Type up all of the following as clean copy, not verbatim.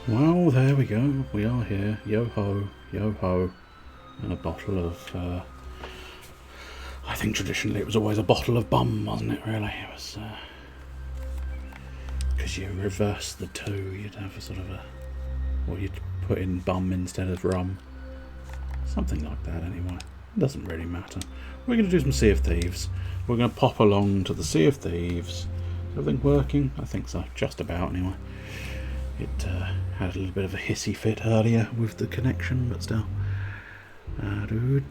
Well, there we go. We are here. Yo ho, yo ho. And a bottle of, I think traditionally it was always a bottle of bum, wasn't it, really? It was, because you reverse the two, you'd have a sort of a, or you'd put in bum instead of rum. Something like that, anyway. It doesn't really matter. We're going to do some Sea of Thieves. We're going to pop along to the Sea of Thieves. Is everything working? I think so. Just about, anyway. It had a little bit of a hissy fit earlier with the connection, but still. You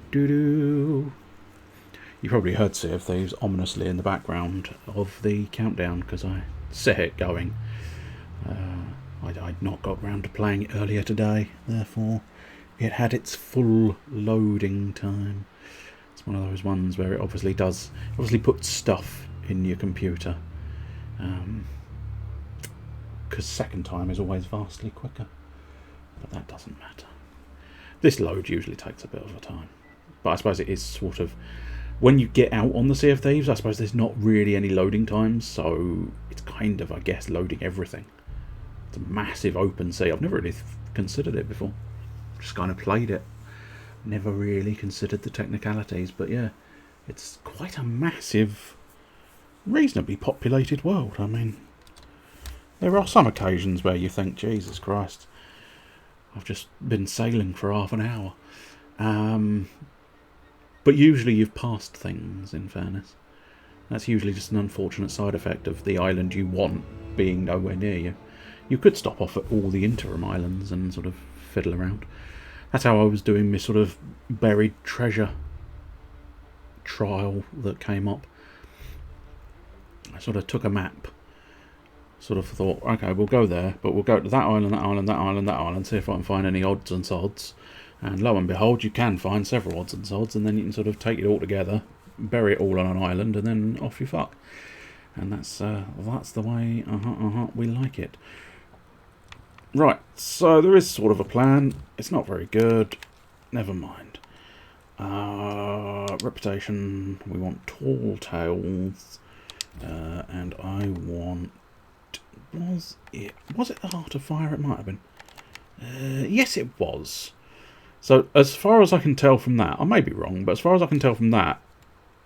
probably heard Sea of Thieves ominously in the background of the countdown because I set it going. I'd not got round to playing it earlier today, therefore it had its full loading time. It's one of those ones where it obviously puts stuff in your computer. Because second time is always vastly quicker. But that doesn't matter. This load usually takes a bit of a time. But I suppose it is sort of... When you get out on the Sea of Thieves, I suppose there's not really any loading times. So it's kind of, I guess, loading everything. It's a massive open sea. I've never really considered it before. Just kind of played it. Never really considered the technicalities. But yeah, it's quite a massive, reasonably populated world. I mean... There are some occasions where you think, Jesus Christ, I've just been sailing for half an hour. But usually you've passed things, in fairness. That's usually just an unfortunate side effect of the island you want being nowhere near you. You could stop off at all the interim islands and sort of fiddle around. That's how I was doing my sort of buried treasure trial that came up. I sort of took a map. Sort of thought, okay, we'll go there, but we'll go to that island, that island, that island, that island, see if I can find any odds and sods. And lo and behold, you can find several odds and sods, and then you can sort of take it all together, bury it all on an island, and then off you fuck. And that's the way we like it. Right, so there is sort of a plan. It's not very good. Never mind. Reputation. We want tall tales, and I want. Was it the Heart of Fire? It might have been. Yes, it was. So, as far as I can tell from that, I may be wrong, but as far as I can tell from that,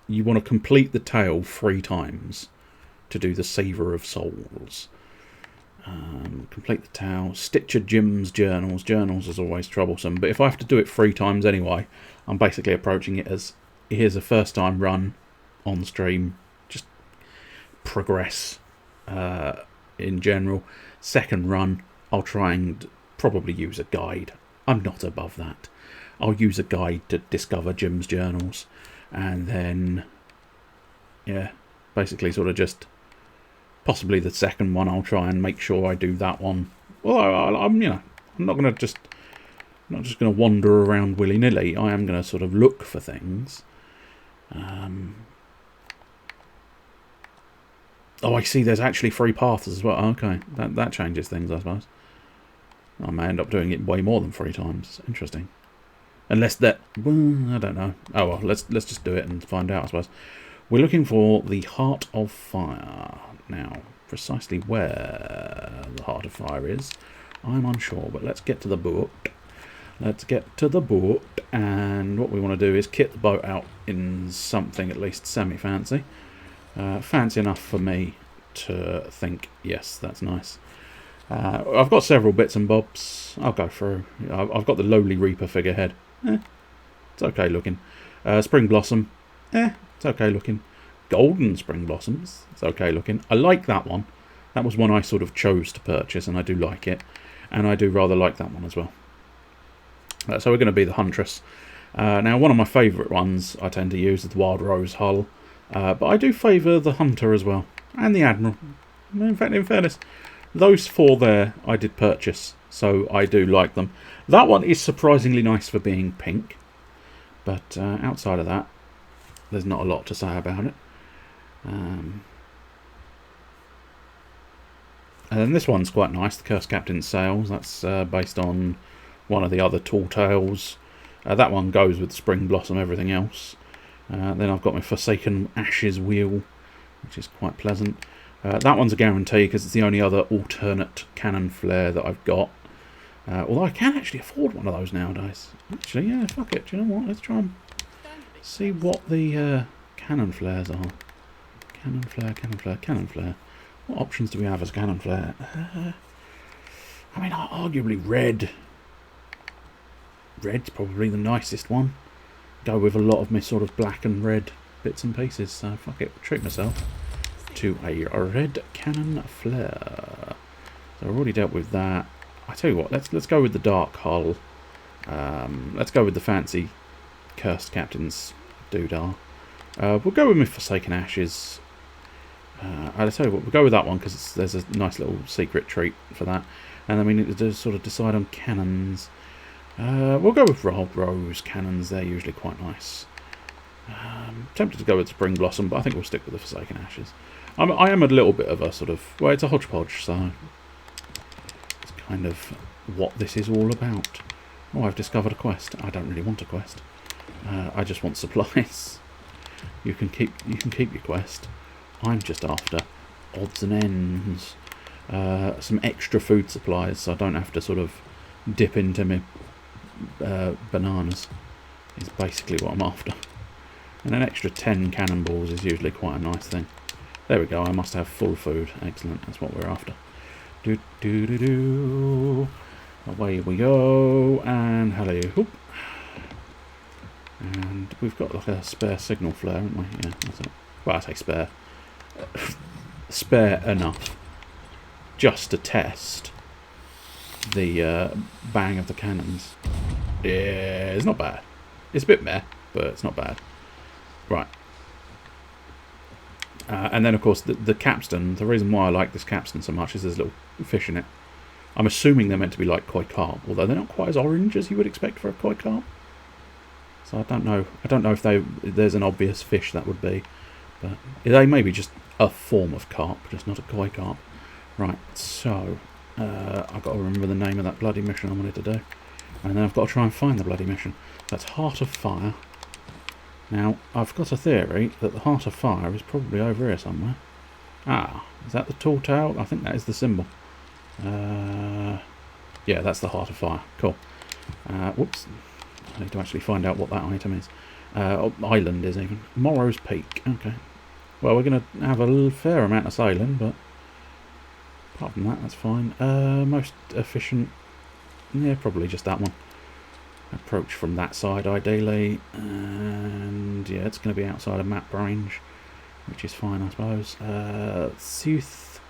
you want to complete the tale 3 times to do the Savour of Souls. Complete the tale. Stitcher Jim's journals. Journals is always troublesome, but if I have to do it 3 times anyway, I'm basically approaching it as, here's a first time run on stream. Just progress. In general. Second run, I'll try and probably use a guide. I'm not above that. I'll use a guide to discover Jim's journals, and then, yeah, basically sort of just possibly the second one. I'll try and make sure I do that one. Well, I'm not just going to wander around willy nilly. I am going to sort of look for things. Oh, I see. There's actually 3 paths as well. Okay, that changes things, I suppose. I may end up doing it way more than 3 times. Interesting. Unless that, well, I don't know. Oh well, let's just do it and find out, I suppose. We're looking for the Heart of Fire. Now, precisely where the Heart of Fire is, I'm unsure. But let's get to the boat. Let's get to the boat, and what we want to do is kit the boat out in something at least semi-fancy. Fancy enough for me to think, yes, that's nice. I've got several bits and bobs. I'll go through. I've got the lowly Reaper figurehead. It's okay looking. Spring Blossom. It's okay looking. Golden Spring Blossoms. It's okay looking. I like that one. That was one I sort of chose to purchase, and I do like it. And I do rather like that one as well. So we're going to be the Huntress. Now, one of my favourite ones I tend to use is the Wild Rose hull. But I do favour the Hunter as well. And the Admiral. In fact, in fairness, those 4 there I did purchase. So I do like them. That one is surprisingly nice for being pink. But outside of that, there's not a lot to say about it. And then this one's quite nice. The Cursed Captain's Sails. That's based on one of the other Tall Tales. That one goes with Spring Blossom, everything else. Then I've got my Forsaken Ashes wheel, which is quite pleasant. That one's a guarantee because it's the only other alternate cannon flare that I've got. Although I can actually afford one of those nowadays. Actually, yeah, fuck it. Do you know what? Let's try and see what the cannon flares are. Cannon flare, cannon flare, cannon flare. What options do we have as cannon flare? I mean, arguably red. Red's probably the nicest one. Go with a lot of my sort of black and red bits and pieces. So fuck it, treat myself to a red cannon flare. So I've already dealt with that. I tell you what, let's go with the dark hull. Let's go with the fancy cursed captain's doodah. We'll go with my Forsaken Ashes. I'll tell you what, we'll go with that one because there's a nice little secret treat for that. And then we need to sort of decide on cannons. We'll go with Rose cannons. They're usually quite nice. Tempted to go with Spring Blossom, but I think we'll stick with the Forsaken Ashes. I am a little bit of a sort of... Well, it's a hodgepodge, so... It's kind of what this is all about. Oh, I've discovered a quest. I don't really want a quest. I just want supplies. You can keep your quest. I'm just after odds and ends. Some extra food supplies, so I don't have to sort of dip into my bananas. Is basically what I'm after. And an extra 10 cannonballs is usually quite a nice thing. There we go. I must have full food. Excellent. That's what we're after. Do do do do. Away we go. And hello. Hoop. And we've got like a spare signal flare, haven't we? Yeah, that's it. Well, I say spare. Spare enough just to test the bang of the cannons. Yeah, it's not bad. It's a bit meh, but it's not bad. Right. And then, of course, the capstan. The reason why I like this capstan so much is there's little fish in it. I'm assuming they're meant to be like koi carp, although they're not quite as orange as you would expect for a koi carp. So I don't know. I don't know if there's an obvious fish that would be, but they may be just a form of carp, just not a koi carp. Right. So I've got to remember the name of that bloody mission I wanted to do, and then I've got to try and find the bloody mission. That's Heart of Fire. Now I've got a theory that the Heart of Fire is probably over here somewhere. Ah, is that the tall tale? I think that is the symbol. Yeah, that's the Heart of Fire. Cool. Whoops. I need to actually find out what that item is. Island is even. Morrow's Peak. Okay. Well, we're going to have a fair amount of sailing, but apart from that, that's fine. Most efficient. Yeah, probably just that one. Approach from that side, ideally. And yeah, it's going to be outside of map range, which is fine, I suppose. South.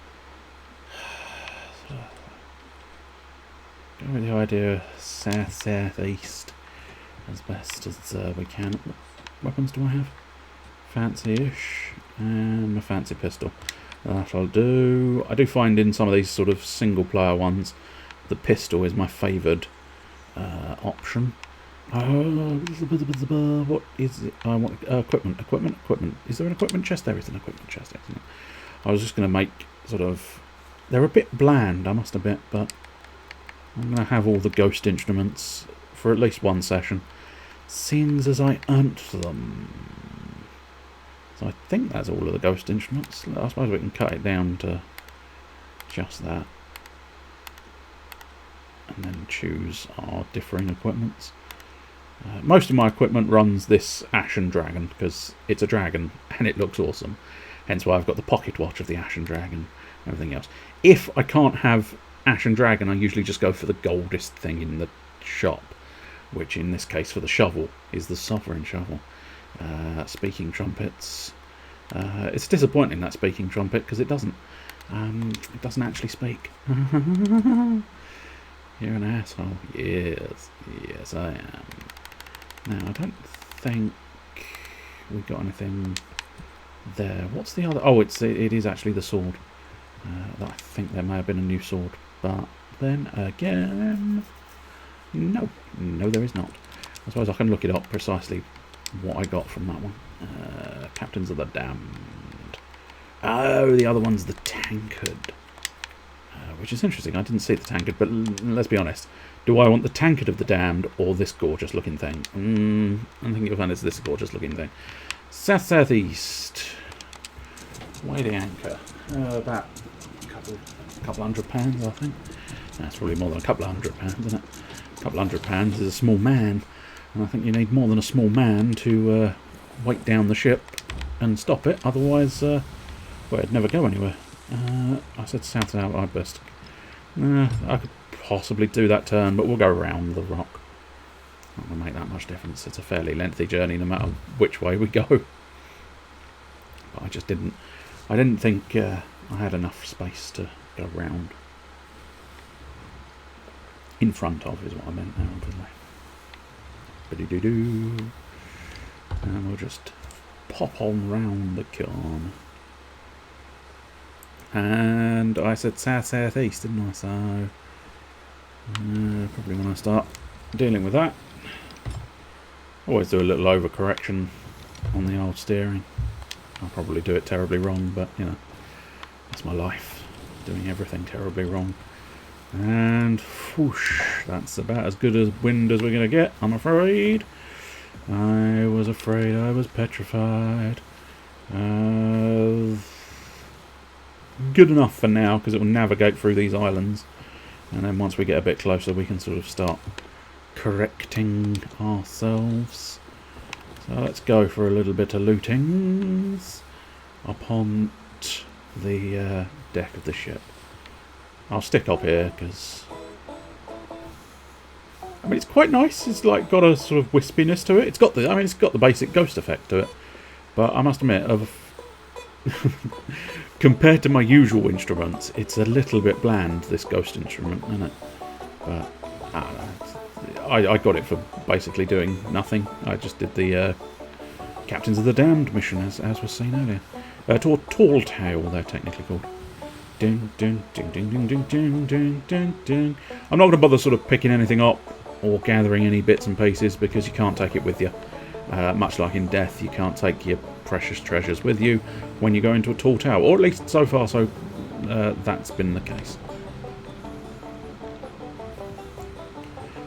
Go with the idea south-southeast as best as we can. What weapons do I have? Fancy-ish. And a fancy pistol. That'll do. I do find in some of these sort of single-player ones, the pistol is my favoured option. What is it? I want equipment. Is there an equipment chest? There is an equipment chest, isn't it? I was just going to make sort of... They're a bit bland, I must admit, but I'm going to have all the ghost instruments for at least one session, seeing as I earned them. So I think that's all of the ghost instruments. I suppose we can cut it down to just that. And then choose our differing equipments. Most of my equipment runs this Ashen Dragon, because it's a dragon and it looks awesome. Hence why I've got the pocket watch of the Ashen Dragon and everything else. If I can't have Ashen Dragon, I usually just go for the goldest thing in the shop, which in this case for the shovel is the Sovereign Shovel. Speaking trumpets. It's disappointing, that speaking trumpet, because it doesn't actually speak. You're an asshole. Yes, yes I am. Now I don't think we got anything there. What's the other? Oh, it is actually the sword. I think there may have been a new sword, but then again, no, there is not. I suppose I can look it up precisely what I got from that one. Captains of the Damned. Oh, the other one's the Tankard. Which is interesting. I didn't see the tankard, but let's be honest. Do I want the tankard of the damned or this gorgeous looking thing? I think you'll find it's this gorgeous looking thing. South-southeast. Weigh the anchor. About a couple £100, I think. That's probably more than a couple of £100, isn't it? A couple of £100 is a small man. And I think you need more than a small man to weight down the ship and stop it. Otherwise, well, it'd never go anywhere. I said south out, I'd best. I could possibly do that turn, but we'll go round the rock. Not going to make that much difference. It's a fairly lengthy journey no matter which way we go. But I just didn't... I didn't think I had enough space to go round. In front of is what I meant now, obviously. Ba-doo-doo-doo. And we'll just pop on round the corner. And I said south-southeast, didn't I? So probably when I start dealing with that. Always do a little overcorrection on the old steering. I'll probably do it terribly wrong, but you know, that's my life. Doing everything terribly wrong. And whoosh, that's about as good a wind as we're going to get, I'm afraid. I was afraid, I was petrified. Good enough for now, because it will navigate through these islands. And then once we get a bit closer, we can sort of start correcting ourselves. So let's go for a little bit of looting upon the deck of the ship. I'll stick up here because I mean it's quite nice. It's like got a sort of wispiness to it. It's got the it's got the basic ghost effect to it. But I must admit, compared to my usual instruments, it's a little bit bland. This ghost instrument, isn't it? But I don't know. I got it for basically doing nothing. I just did the Captains of the Damned mission, as was seen earlier. Tall Tale, they're technically called. Ding, ding, ding, ding, ding, ding, ding, ding, ding, ding. I'm not going to bother sort of picking anything up or gathering any bits and pieces because you can't take it with you. Much like in Death, you can't take your precious treasures with you when you go into a tall tower. Or at least so far, that's been the case.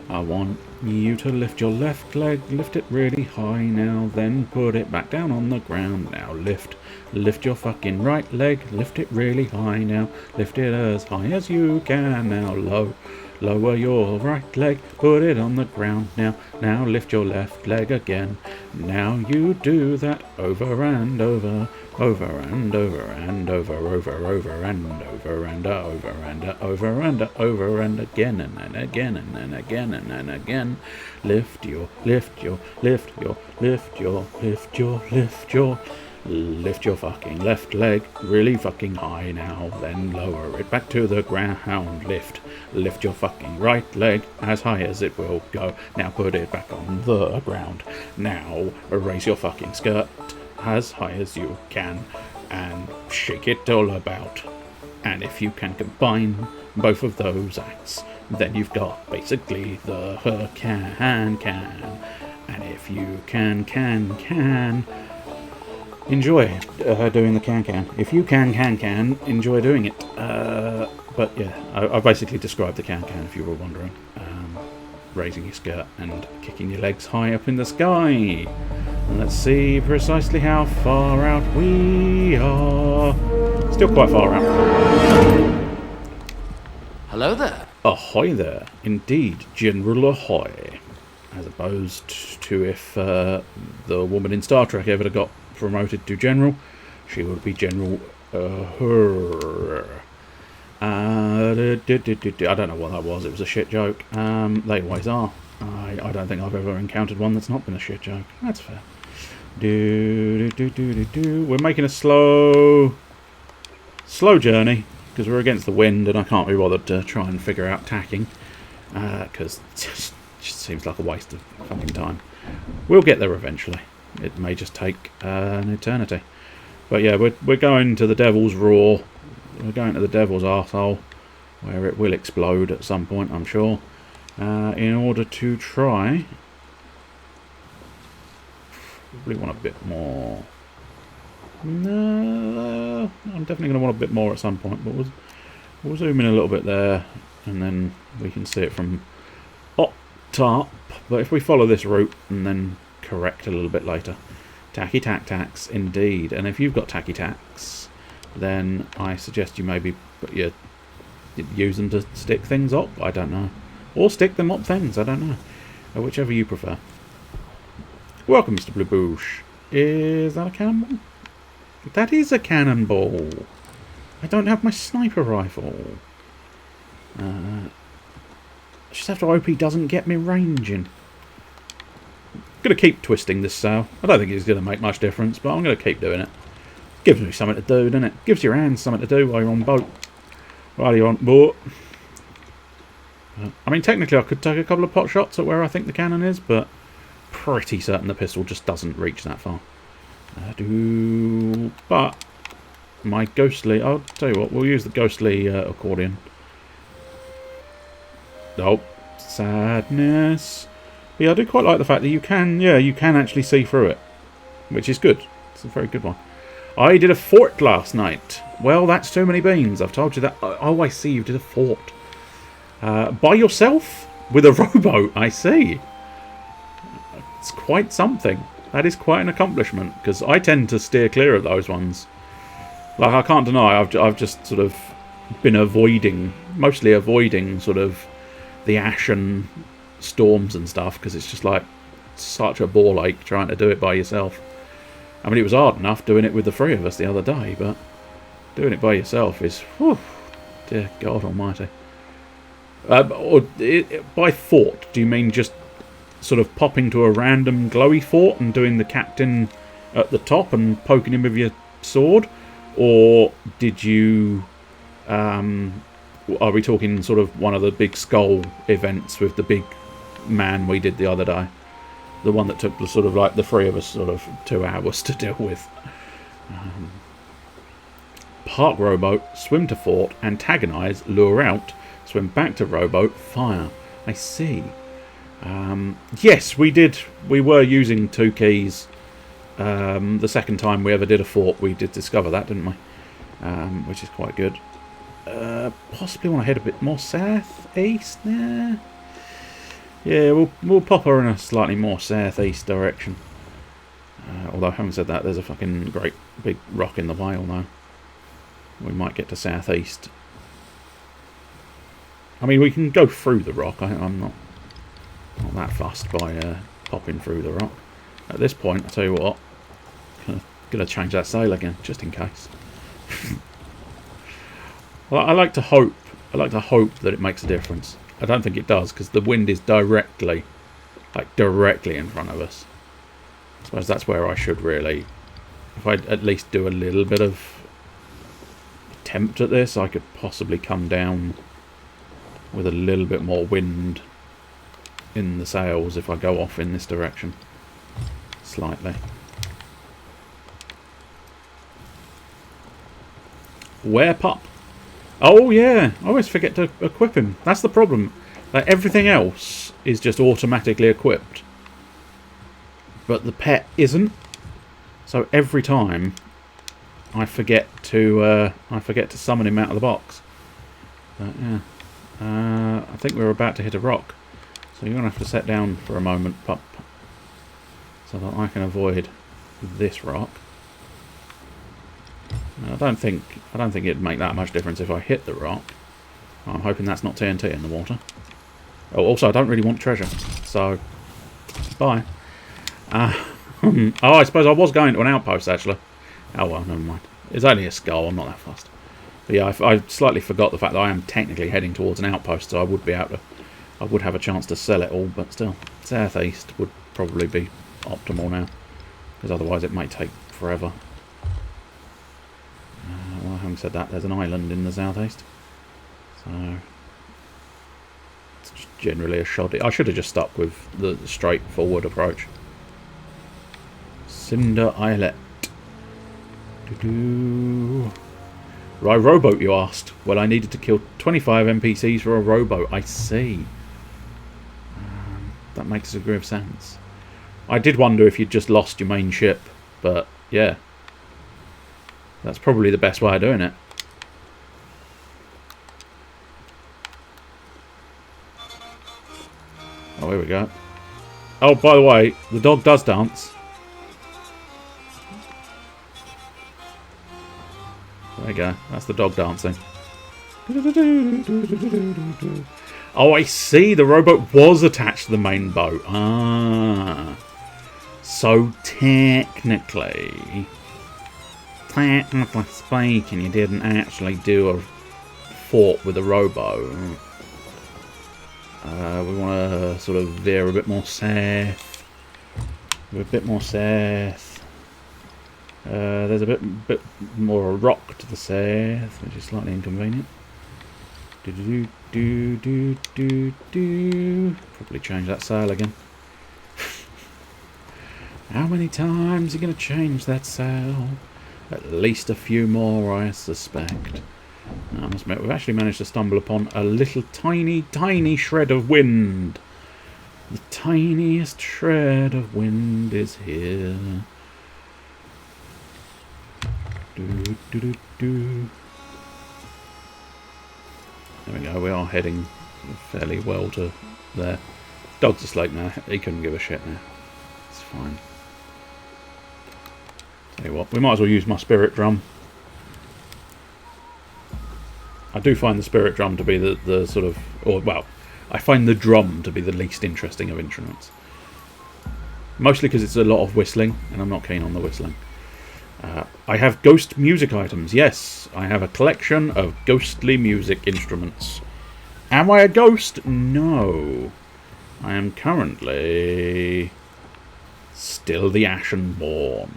I want you to lift your left leg, lift it really high now, then put it back down on the ground. Now lift your fucking right leg, lift it really high now, lift it as high as you can. Now lower your right leg, put it on the ground now. Now lift your left leg again. Now you do that over and over, over and over and over, over and over and over and over and over and again and then again and then again and then again. Lift your fucking left leg really fucking high now, then lower it back to the ground. Lift your fucking right leg as high as it will go. Now put it back on the ground. Now raise your fucking skirt as high as you can and shake it all about. And if you can combine both of those acts, then you've got basically the can. And if you can enjoy doing the can. If you can enjoy doing it. But yeah, I've basically described the can if you were wondering. Raising your skirt and kicking your legs high up in the sky. And let's see precisely how far out we are. Still quite far out. Hello there. Ahoy there. Indeed, General Ahoy. As opposed to if the woman in Star Trek ever got promoted to General, she would be General her. I don't know what that was. It was a shit joke. They always are. I don't think I've ever encountered one that's not been a shit joke. That's fair. We're making a slow journey because we're against the wind and I can't be bothered to try and figure out tacking because it just seems like a waste of fucking time. We'll get there eventually. It may just take an eternity. But yeah, we're going to the Devil's Roar. We're going to the Devil's Arsehole, where it will explode at some point, I'm sure, in order to try... Probably want a bit more... No, I'm definitely going to want a bit more at some point, but we'll zoom in a little bit there, and then we can see it from up top. But if we follow this route and then correct a little bit later... Tacky tack-tacks, indeed. And if you've got tacky tacks, then I suggest you maybe put your use them to stick things up, I don't know. Or stick them up things, I don't know. Whichever you prefer. Welcome, Mr. Blue Boosh. Is that a cannonball? That is a cannonball. I don't have my sniper rifle. I just have to hope he doesn't get me ranging. Going to keep twisting this sail. I don't think it's going to make much difference, but I'm going to keep doing it. Gives me something to do, doesn't it? Gives your hands something to do while you're on boat. While you're on boat. I mean, technically I could take a couple of pot shots at where I think the cannon is, but pretty certain the pistol just doesn't reach that far. But my ghostly... I'll tell you what, we'll use the ghostly accordion. Nope. Sadness. But yeah, I do quite like the fact that you can actually see through it. Which is good. It's a very good one. I did a fort last night. Well, that's too many beans. I've told you that. Oh, I see, you did a fort. By yourself? With a rowboat, I see. It's quite something. That is quite an accomplishment, because I tend to steer clear of those ones. Like, I can't deny, I've just sort of been mostly avoiding sort of the ashen storms and stuff, because it's just like such a ball ache trying to do it by yourself. I mean, it was hard enough doing it with the three of us the other day, but doing it by yourself is, whew, dear God almighty. By fort, do you mean just sort of popping to a random glowy fort and doing the captain at the top and poking him with your sword? Or did you... are we talking sort of one of the big skull events with the big man we did the other day? The one that took the sort of like the three of us sort of 2 hours to deal with. Park rowboat, swim to fort, antagonise, lure out, swim back to rowboat, fire. I see. Yes, we did. We were using 2 keys. The second time we ever did a fort, we did discover that, didn't we? Which is quite good. Possibly want to head a bit more south-east there. Yeah, we'll pop her in a slightly more south-east direction. Although, having said that, there's a fucking great big rock in the whale now. We might get to south-east. I mean, we can go through the rock. I'm not that fussed by popping through the rock. At this point, I'll tell you what, gonna change that sail again, just in case. Well, I like to hope that it makes a difference. I don't think it does, because the wind is directly in front of us. I suppose that's where I should really, if I at least do a little bit of attempt at this, I could possibly come down with a little bit more wind in the sails if I go off in this direction slightly. Wear pup. Oh yeah, I always forget to equip him. That's the problem. Like, everything else is just automatically equipped, but the pet isn't. So every time I forget to summon him out of the box. But yeah, I think we're about to hit a rock, so you're gonna have to set down for a moment, pup, so that I can avoid this rock. I don't think it'd make that much difference if I hit the rock. I'm hoping that's not TNT in the water. Oh, also I don't really want treasure, so bye. Oh, I suppose I was going to an outpost actually. Oh well, never mind. It's only a skull. I'm not that fussed. But yeah, I slightly forgot the fact that I am technically heading towards an outpost, so I would have a chance to sell it all. But still, southeast would probably be optimal now, because otherwise it might take forever. Well, having said that, there's an island in the southeast, so it's just generally a shoddy. I should have just stuck with the straightforward approach. Cinder Islet. Right, rowboat, you asked. Well, I needed to kill 25 NPCs for a rowboat. I see. That makes a degree of sense. I did wonder if you'd just lost your main ship, but yeah. That's probably the best way of doing it. Oh, here we go. Oh, by the way, the dog does dance. There you go. That's the dog dancing. Oh, I see. The rowboat was attached to the main boat. Ah. So technically speaking, you didn't actually do a fort with a rowboat. We want to sort of veer a bit more south. There's a bit more rock to the south, which is slightly inconvenient. Probably change that sail again. How many times are you going to change that sail? At least a few more, I suspect. I must admit, we've actually managed to stumble upon a little tiny shred of wind. The tiniest shred of wind is here. There we go, we are heading fairly well to there. Dog's asleep now, he couldn't give a shit now. It's fine. Tell you what, we might as well use my spirit drum. I do find the spirit drum to be the sort of... Or, well, I find the drum to be the least interesting of instruments. Mostly because it's a lot of whistling, and I'm not keen on the whistling. I have ghost music items. Yes, I have a collection of ghostly music instruments. Am I a ghost? No. I am currently still the Ashenborn.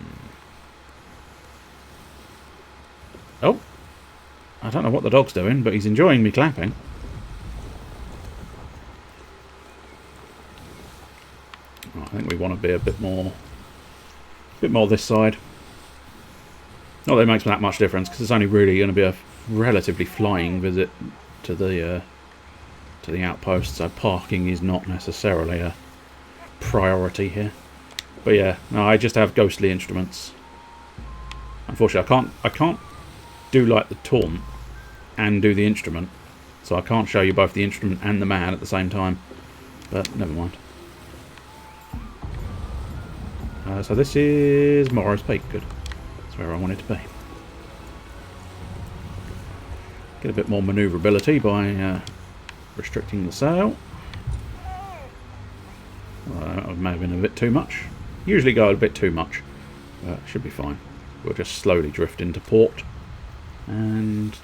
Oh. I don't know what the dog's doing, but he's enjoying me clapping. I think we want to be a bit more this side. Not that it makes that much difference, because it's only really going to be a relatively flying visit to the outpost, so parking is not necessarily a priority here. But yeah, no, I just have ghostly instruments. Unfortunately, I can't do like the taunt and do the instrument, so I can't show you both the instrument and the man at the same time. But never mind. So this is Morrow's Peak. Good. That's where I wanted to be. Get a bit more manoeuvrability by restricting the sail. Well, that may have been a bit too much. Usually go a bit too much, but should be fine. We'll just slowly drift into port. And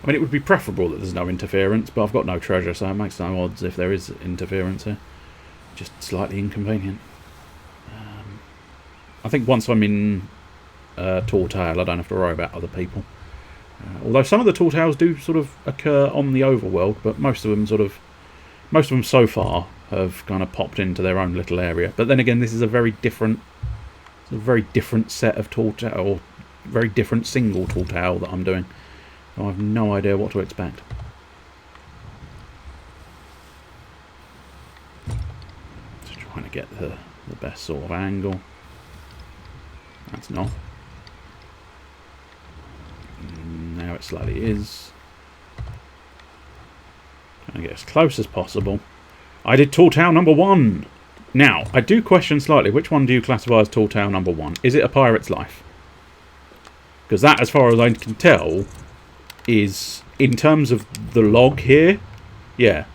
I mean, it would be preferable that there's no interference, but I've got no treasure, so it makes no odds if there is interference here. Just slightly inconvenient. I think once I'm in Tall Tale, I don't have to worry about other people. Although some of the Tall Tales do sort of occur on the overworld, but most of them so far have kind of popped into their own little area. But then again, this is a very different set of Tall Tale, or very different single Tall Tale that I'm doing. I have no idea what to expect. Just trying to get the best sort of angle. That's not. Now it slightly is. Trying to get as close as possible. I did Tall Tale number 1. Now, I do question slightly, which one do you classify as Tall Tale number 1? Is it A Pirate's Life? Because that, as far as I can tell, is, in terms of the log here, yeah,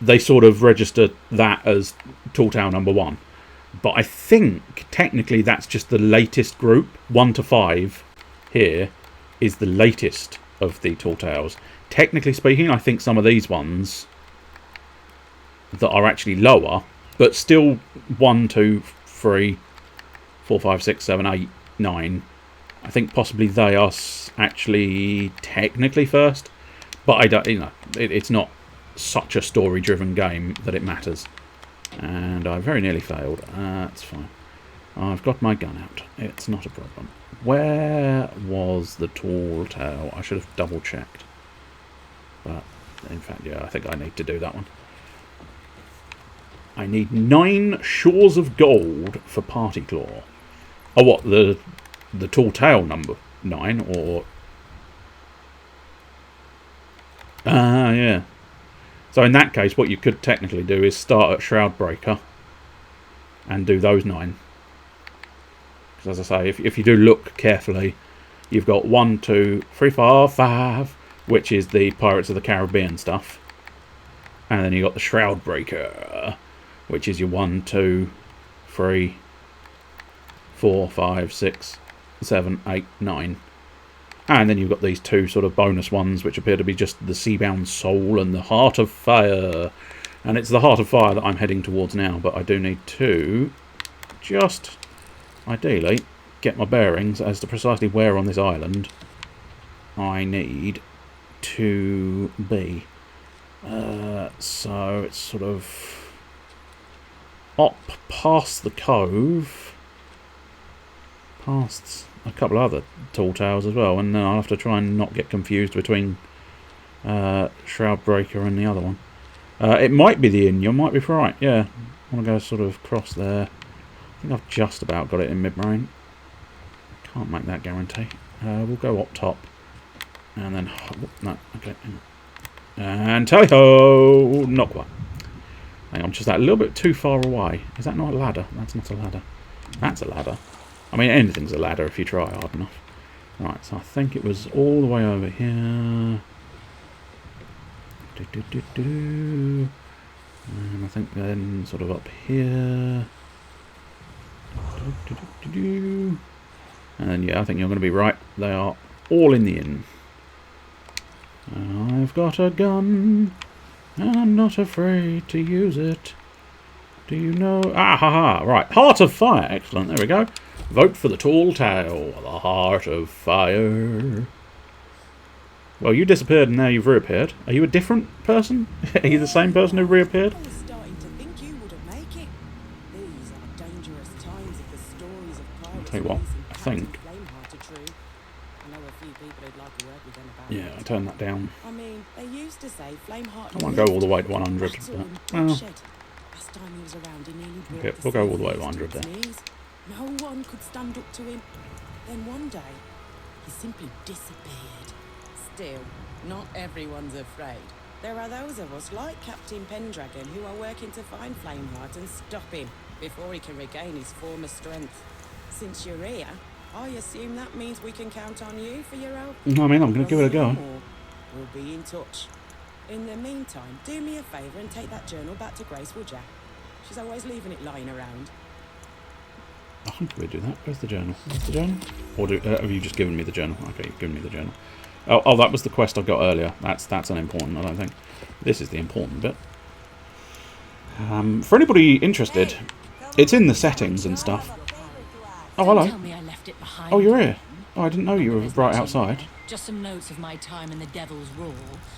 they sort of register that as Tall Tale number 1. But I think, technically, that's just the latest group. 1 to 5 here is the latest of the Tall Tales. Technically speaking, I think some of these ones that are actually lower, but still 1, 2, 3, 4, 5, 6, 7, 8, 9. I think possibly they are actually technically first, but I don't. It's not such a story-driven game that it matters. And I very nearly failed. That's fine. I've got my gun out. It's not a problem. Where was the Tall Tale? I should have double-checked. But, in fact, yeah, I think I need to do that one. I need 9 Shores of Gold for Party Claw. Oh, what? The Tall Tale number 9? Or... yeah. So in that case, what you could technically do is start at Shroudbreaker and do those 9. Because as I say, if you do look carefully, You've got 1, 2, 3, 4, 5, which is the Pirates of the Caribbean stuff. And then you've got the Shroud Breaker, which is your 1, 2, 3, 4, 5, 6, 7, 8, 9. And then you've got these 2 sort of bonus ones, which appear to be just the Seabound Soul and the Heart of Fire. And it's the Heart of Fire that I'm heading towards now, but I do need to just, ideally, get my bearings as to precisely where on this island I need to be. So it's sort of up past the cove, past a couple of other tall towers as well, and then I'll have to try and not get confused between Shroud Breaker and the other one. It might be the inn, you might be right, yeah. I want to go sort of across there. I think I've just about got it in mid-brain. Can't make that guarantee. We'll go up top. And then... no, okay. And tally-ho! Not quite. Hang on, just that a little bit too far away. Is that not a ladder? That's not a ladder. That's a ladder. I mean, anything's a ladder if you try hard enough. Right, so I think it was all the way over here. And I think then sort of up here. And then, yeah, I think you're going to be right. They are all in the inn. I've got a gun, and I'm not afraid to use it. Do you know? Ah, ha, ha. Right. Heart of Fire. Excellent. There we go. Vote for the tall tale. The Heart of Fire. Well, you disappeared and now you've reappeared. Are you a different person? Are you the same person who reappeared? I was starting to think you wouldn't make it. These are dangerous times if the stories of pirates. I'll tell you what, I think. Flameheart are true. I know a few people who'd like to work with them about Yeah, I turned that down. I mean, they used to say Flameheart. I won't go all the way to 100, but well. Last time he was around, he nearly brought Okay, the we'll go all the sea way to to 100 its then. knees. No one could stand up to him. Then one day, he simply disappeared. Still, not everyone's afraid. There are those of us like Captain Pendragon who are working to find Flameheart and stop him before he can regain his former strength. Since you're here, I assume that means we can count on you for your help. I mean, I'm going to give it a go. We'll be in touch. In the meantime, do me a favour and take that journal back to Grace, would ya? She's always leaving it lying around. I think we do that. Where's the journal? Where's the journal? Or have you just given me the journal? Okay, you've given me the journal. Oh, that was the quest I got earlier. That's unimportant, I don't think. This is the important bit. For anybody interested, it's in the settings and stuff. Oh, hello. Oh, you're here. Oh, I didn't know you were right outside. Just some notes of my time in the Devil's Roar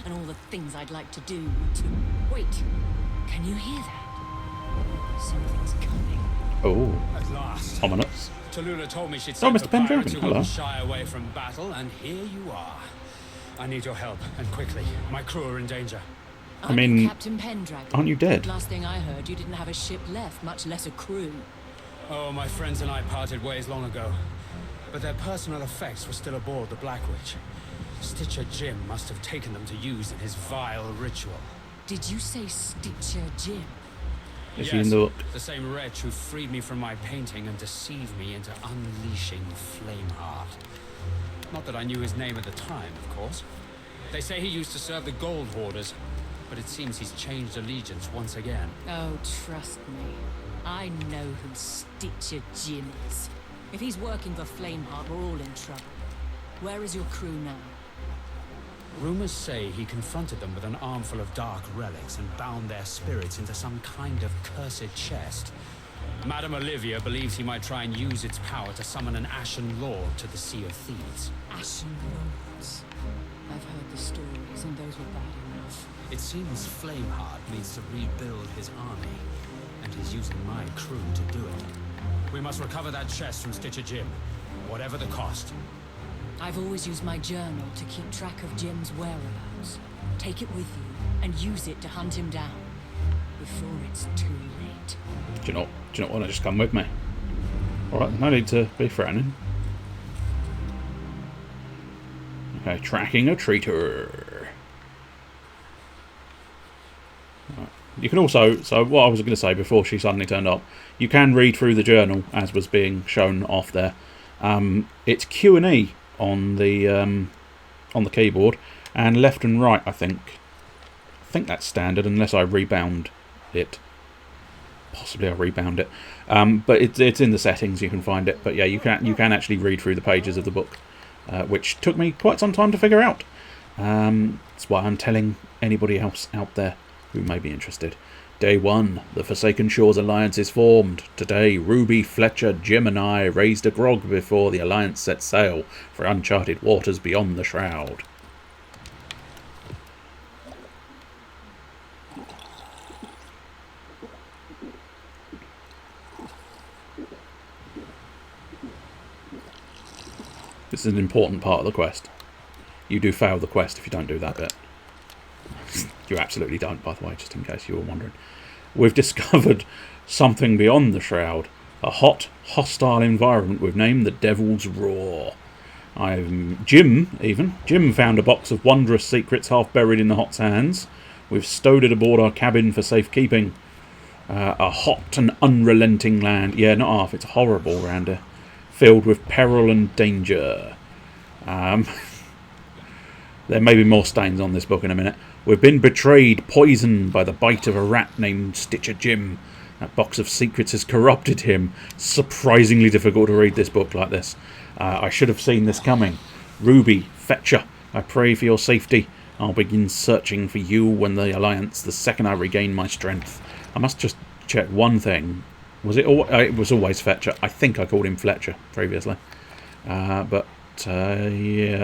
and all the things I'd like to do to... Wait, can you hear that? Something's coming. Oh, At last. ominous. Tallulah told me she'd Oh, sent Mr. the Pendragon, pirates who hello. wouldn't shy away from battle, and here you are. I need your help, and quickly. My crew are in danger. I'm mean, Captain Pendragon. aren't you dead? Last thing I heard, you didn't have a ship left, much less a crew. Oh, my friends and I parted ways long ago. But their personal effects were still aboard the Black Witch. Stitcher Jim must have taken them to use in his vile ritual. Did you say Stitcher Jim? If Yes, you look. the same wretch who freed me from my painting and deceived me into unleashing Flameheart. Not that I knew his name at the time, of course. They say he used to serve the Gold Hoarders, but it seems he's changed allegiance once again. Oh, trust me. I know who Stitcher Jim is. If he's working for Flameheart, we're all in trouble. Where is your crew now? Rumors say he confronted them with an armful of dark relics and bound their spirits into some kind of cursed chest. Madame Olivia believes he might try and use its power to summon an Ashen Lord to the Sea of Thieves. Ashen Lords. I've heard the stories, and those were bad enough. It seems Flameheart needs to rebuild his army, and he's using my crew to do it. We must recover that chest from Stitcher Jim, whatever the cost. I've always used my journal to keep track of Jim's whereabouts. Take it with you, and use it to hunt him down. Before it's too late. Do you not want to just come with me? Alright, no need to be frowning. Okay, tracking a treater. Right. You can also, so what I was going to say before she suddenly turned up, you can read through the journal as was being shown off there. It's Q&E on the keyboard, and left and right. I think that's standard unless I rebound it. Possibly I rebound it, but it's in the settings. You can find it. But yeah, you can actually read through the pages of the book, which took me quite some time to figure out. That's why I'm telling anybody else out there who may be interested. Day 1, the Forsaken Shores Alliance is formed. Today, Ruby, Fletcher, Jim and I raised a grog before the Alliance set sail for uncharted waters beyond the Shroud. This is an important part of the quest. You do fail the quest if you don't do that bit. You absolutely don't, by the way, just in case you were wondering. We've discovered something beyond the Shroud. A hot, hostile environment we've named the Devil's Roar. Jim found a box of wondrous secrets half buried in the hot sands. We've stowed it aboard our cabin for safekeeping. A hot and unrelenting land. Yeah, not half, it's horrible around here. Filled with peril and danger. There may be more stains on this book in a minute. We've been betrayed, poisoned by the bite of a rat named Stitcher Jim. That box of secrets has corrupted him. Surprisingly difficult to read this book like this. I should have seen this coming. Ruby, Fetcher, I pray for your safety. I'll begin searching for you when the Alliance, the second I regain my strength. I must just check one thing. It was always Fetcher. I think I called him Fletcher previously. Yeah,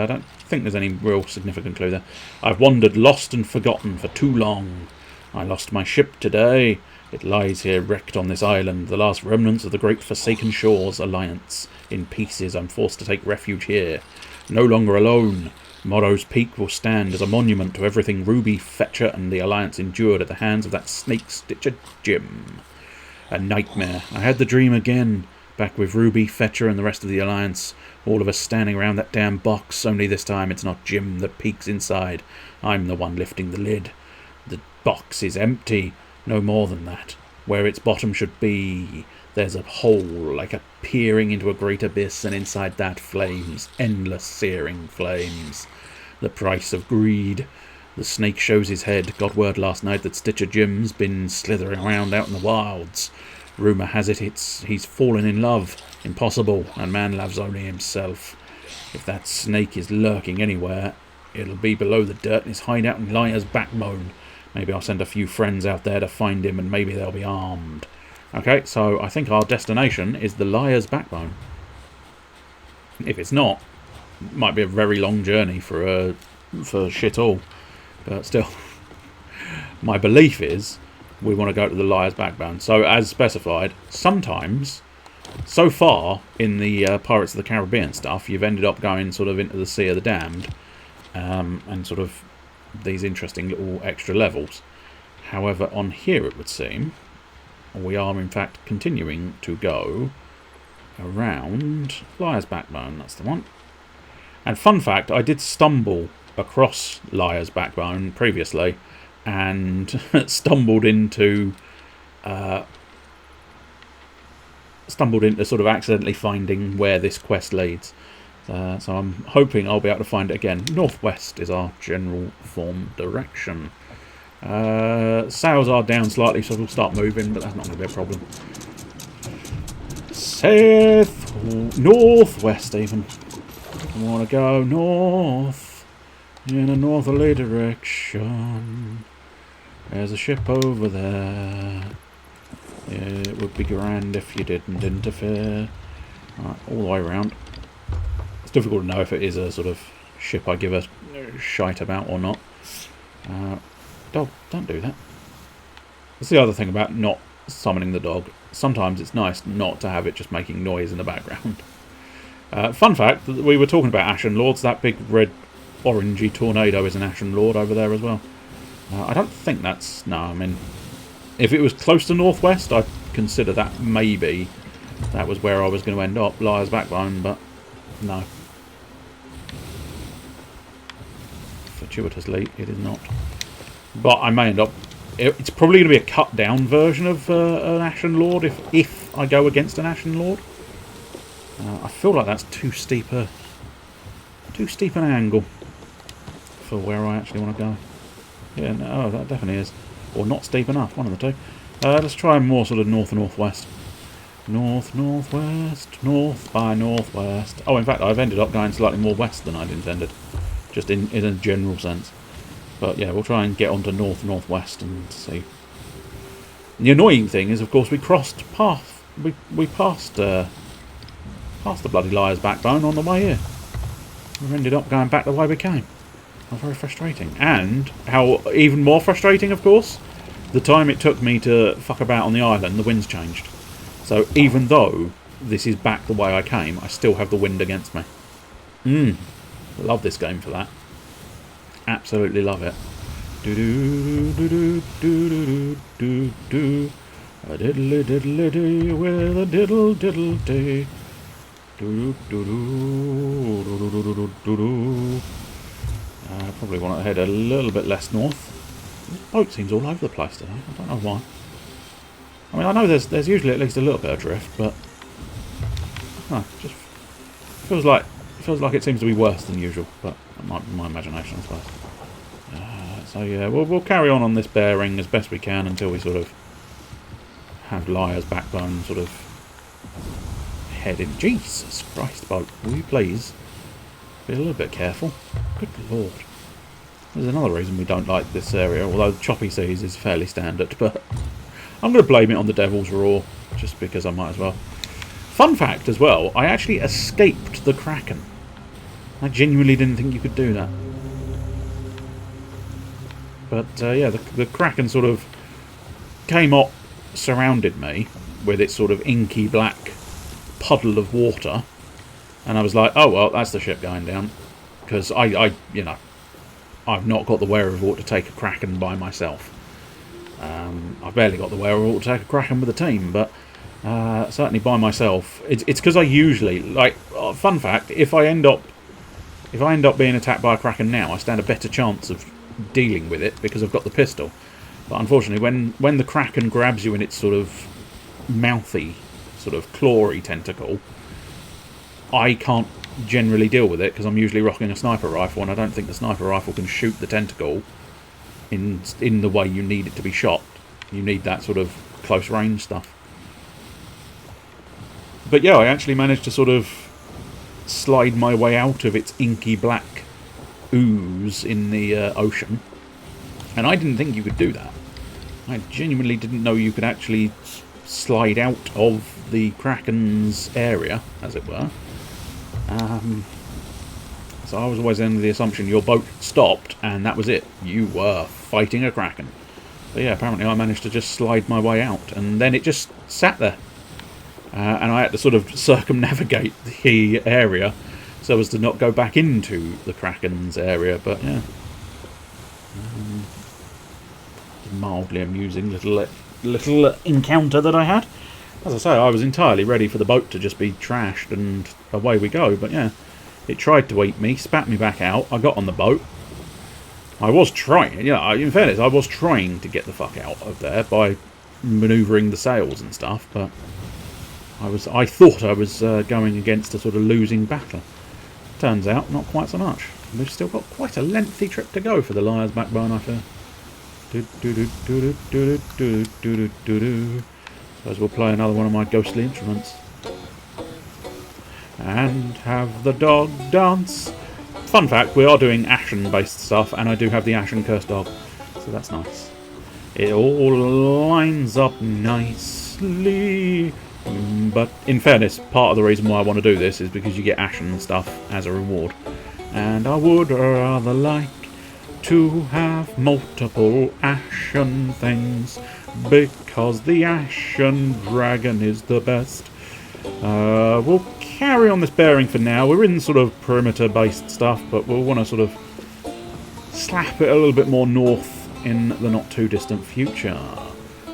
I don't think there's any real significant clue there. I've wandered lost and forgotten for too long. I lost my ship today. It lies here wrecked on this island, the last remnants of the great Forsaken Shores Alliance. In pieces, I'm forced to take refuge here. No longer alone. Morrow's Peak will stand as a monument to everything Ruby, Fetcher and the Alliance endured at the hands of that snake Stitcher Jim. A nightmare. I had the dream again. Back with Ruby, Fetcher and the rest of the Alliance. All of us standing around that damn box, only this time it's not Jim that peeks inside. I'm the one lifting the lid. The box is empty. No more than that. Where its bottom should be, there's a hole, like a peering into a great abyss, and inside that flames, endless searing flames. The price of greed. The snake shows his head. Got word last night that Stitcher Jim's been slithering around out in the wilds. Rumour has it he's fallen in love. Impossible, and man loves only himself. If that snake is lurking anywhere, it'll be below the dirt in his hideout in Liar's Backbone. Maybe I'll send a few friends out there to find him, and maybe they'll be armed. Okay, so I think our destination is the Liar's Backbone. If it's not, it might be a very long journey for shit all. But still, my belief is we want to go to the Liar's Backbone. So, as specified, sometimes, so far in the Pirates of the Caribbean stuff, you've ended up going sort of into the Sea of the Damned, and sort of these interesting little extra levels. However, on here it would seem we are in fact continuing to go around Liar's Backbone. That's the one. And fun fact, I did stumble across Liar's Backbone previously, and stumbled into sort of accidentally finding where this quest leads. So I'm hoping I'll be able to find it again. Northwest is our general form direction. Sails are down slightly, so we'll start moving, but that's not going to be a problem. Northwest even. I want to go north in a northerly direction. There's a ship over there. It would be grand if you didn't interfere. Right, all the way around. It's difficult to know if it is a sort of ship I give a shite about or not. Dog, don't do that. That's the other thing about not summoning the dog. Sometimes it's nice not to have it just making noise in the background. Fun fact, we were talking about Ashen Lords. That big red orangey tornado is an Ashen Lord over there as well. I don't think that's... No, I mean... If it was close to Northwest, I'd consider that maybe that was where I was going to end up, Liar's Backbone, but no. Fortuitously, it is not. But I may end up... It's probably going to be a cut-down version of an Ashen Lord if I go against an Ashen Lord. I feel like that's too steep a too steep an angle for where I actually want to go. Yeah, no, that definitely is. Or not steep enough, one of the two. Let's try more sort of north and northwest. North, northwest, north by northwest. Oh, in fact, I've ended up going slightly more west than I'd intended. Just in a general sense. But yeah, we'll try and get onto north, northwest and see. The annoying thing is, of course, we crossed path. We passed the bloody Liar's Backbone on the way here. We ended up going back the way we came. How very frustrating. And how even more frustrating, of course, the time it took me to fuck about on the island, the wind's changed. So even though this is back the way I came, I still have the wind against me. Love this game for that. Absolutely love it. Do do do do do do do. A diddly diddly dee with a diddle diddle dee. Do do do do do do do do do. I probably want to head a little bit less north. This boat seems all over the place today. I don't know why. I mean, I know there's usually at least a little bit of drift, but just feels like it seems to be worse than usual. But that might be my imagination, I suppose. So yeah, we'll carry on this bearing as best we can until we sort of have Liar's Backbone sort of head in. Jesus Christ, boat! Will you please be a little bit careful? Good Lord. There's another reason we don't like this area, although choppy seas is fairly standard, but I'm going to blame it on the Devil's Roar, just because I might as well. Fun fact as well, I actually escaped the Kraken. I genuinely didn't think you could do that. But yeah, the Kraken sort of came up, surrounded me with its sort of inky black puddle of water, and I was like, oh well, that's the ship going down, because I you know, I've not got the wherewithal to take a Kraken by myself. I've barely got the wherewithal to take a Kraken with a team, but certainly by myself, it's because I usually like. Fun fact: if I end up being attacked by a Kraken now, I stand a better chance of dealing with it because I've got the pistol. But unfortunately, when the Kraken grabs you in its sort of mouthy, sort of clawy tentacle, I can't generally deal with it because I'm usually rocking a sniper rifle, and I don't think the sniper rifle can shoot the tentacle in the way you need it to be shot. You need that sort of close range stuff. But yeah, I actually managed to sort of slide my way out of its inky black ooze in the ocean, and I didn't think you could do that. I genuinely didn't know you could actually slide out of the Kraken's area, as it were. So I was always under the assumption your boat stopped and that was it. You were fighting a Kraken. But yeah, apparently I managed to just slide my way out, and then it just sat there. And I had to sort of circumnavigate the area so as to not go back into the Kraken's area. But yeah, mildly amusing little encounter that I had. As I say, I was entirely ready for the boat to just be trashed and away we go. But yeah, it tried to eat me, spat me back out. I got on the boat. I was trying, in fairness, I was trying to get the fuck out of there by manoeuvring the sails and stuff, but I thought I was going against a sort of losing battle. Turns out, not quite so much. We've still got quite a lengthy trip to go for the Liar's Backbone, I feel. Suppose we'll play another one of my ghostly instruments. And have the dog dance. Fun fact, we are doing Ashen-based stuff, and I do have the Ashen Cursed Dog, so that's nice. It all lines up nicely. But in fairness, part of the reason why I want to do this is because you get Ashen stuff as a reward. And I would rather like to have multiple Ashen things, because the Ashen Dragon is the best. We'll carry on this bearing for now. We're in sort of perimeter-based stuff, but we'll want to sort of slap it a little bit more north in the not-too-distant future.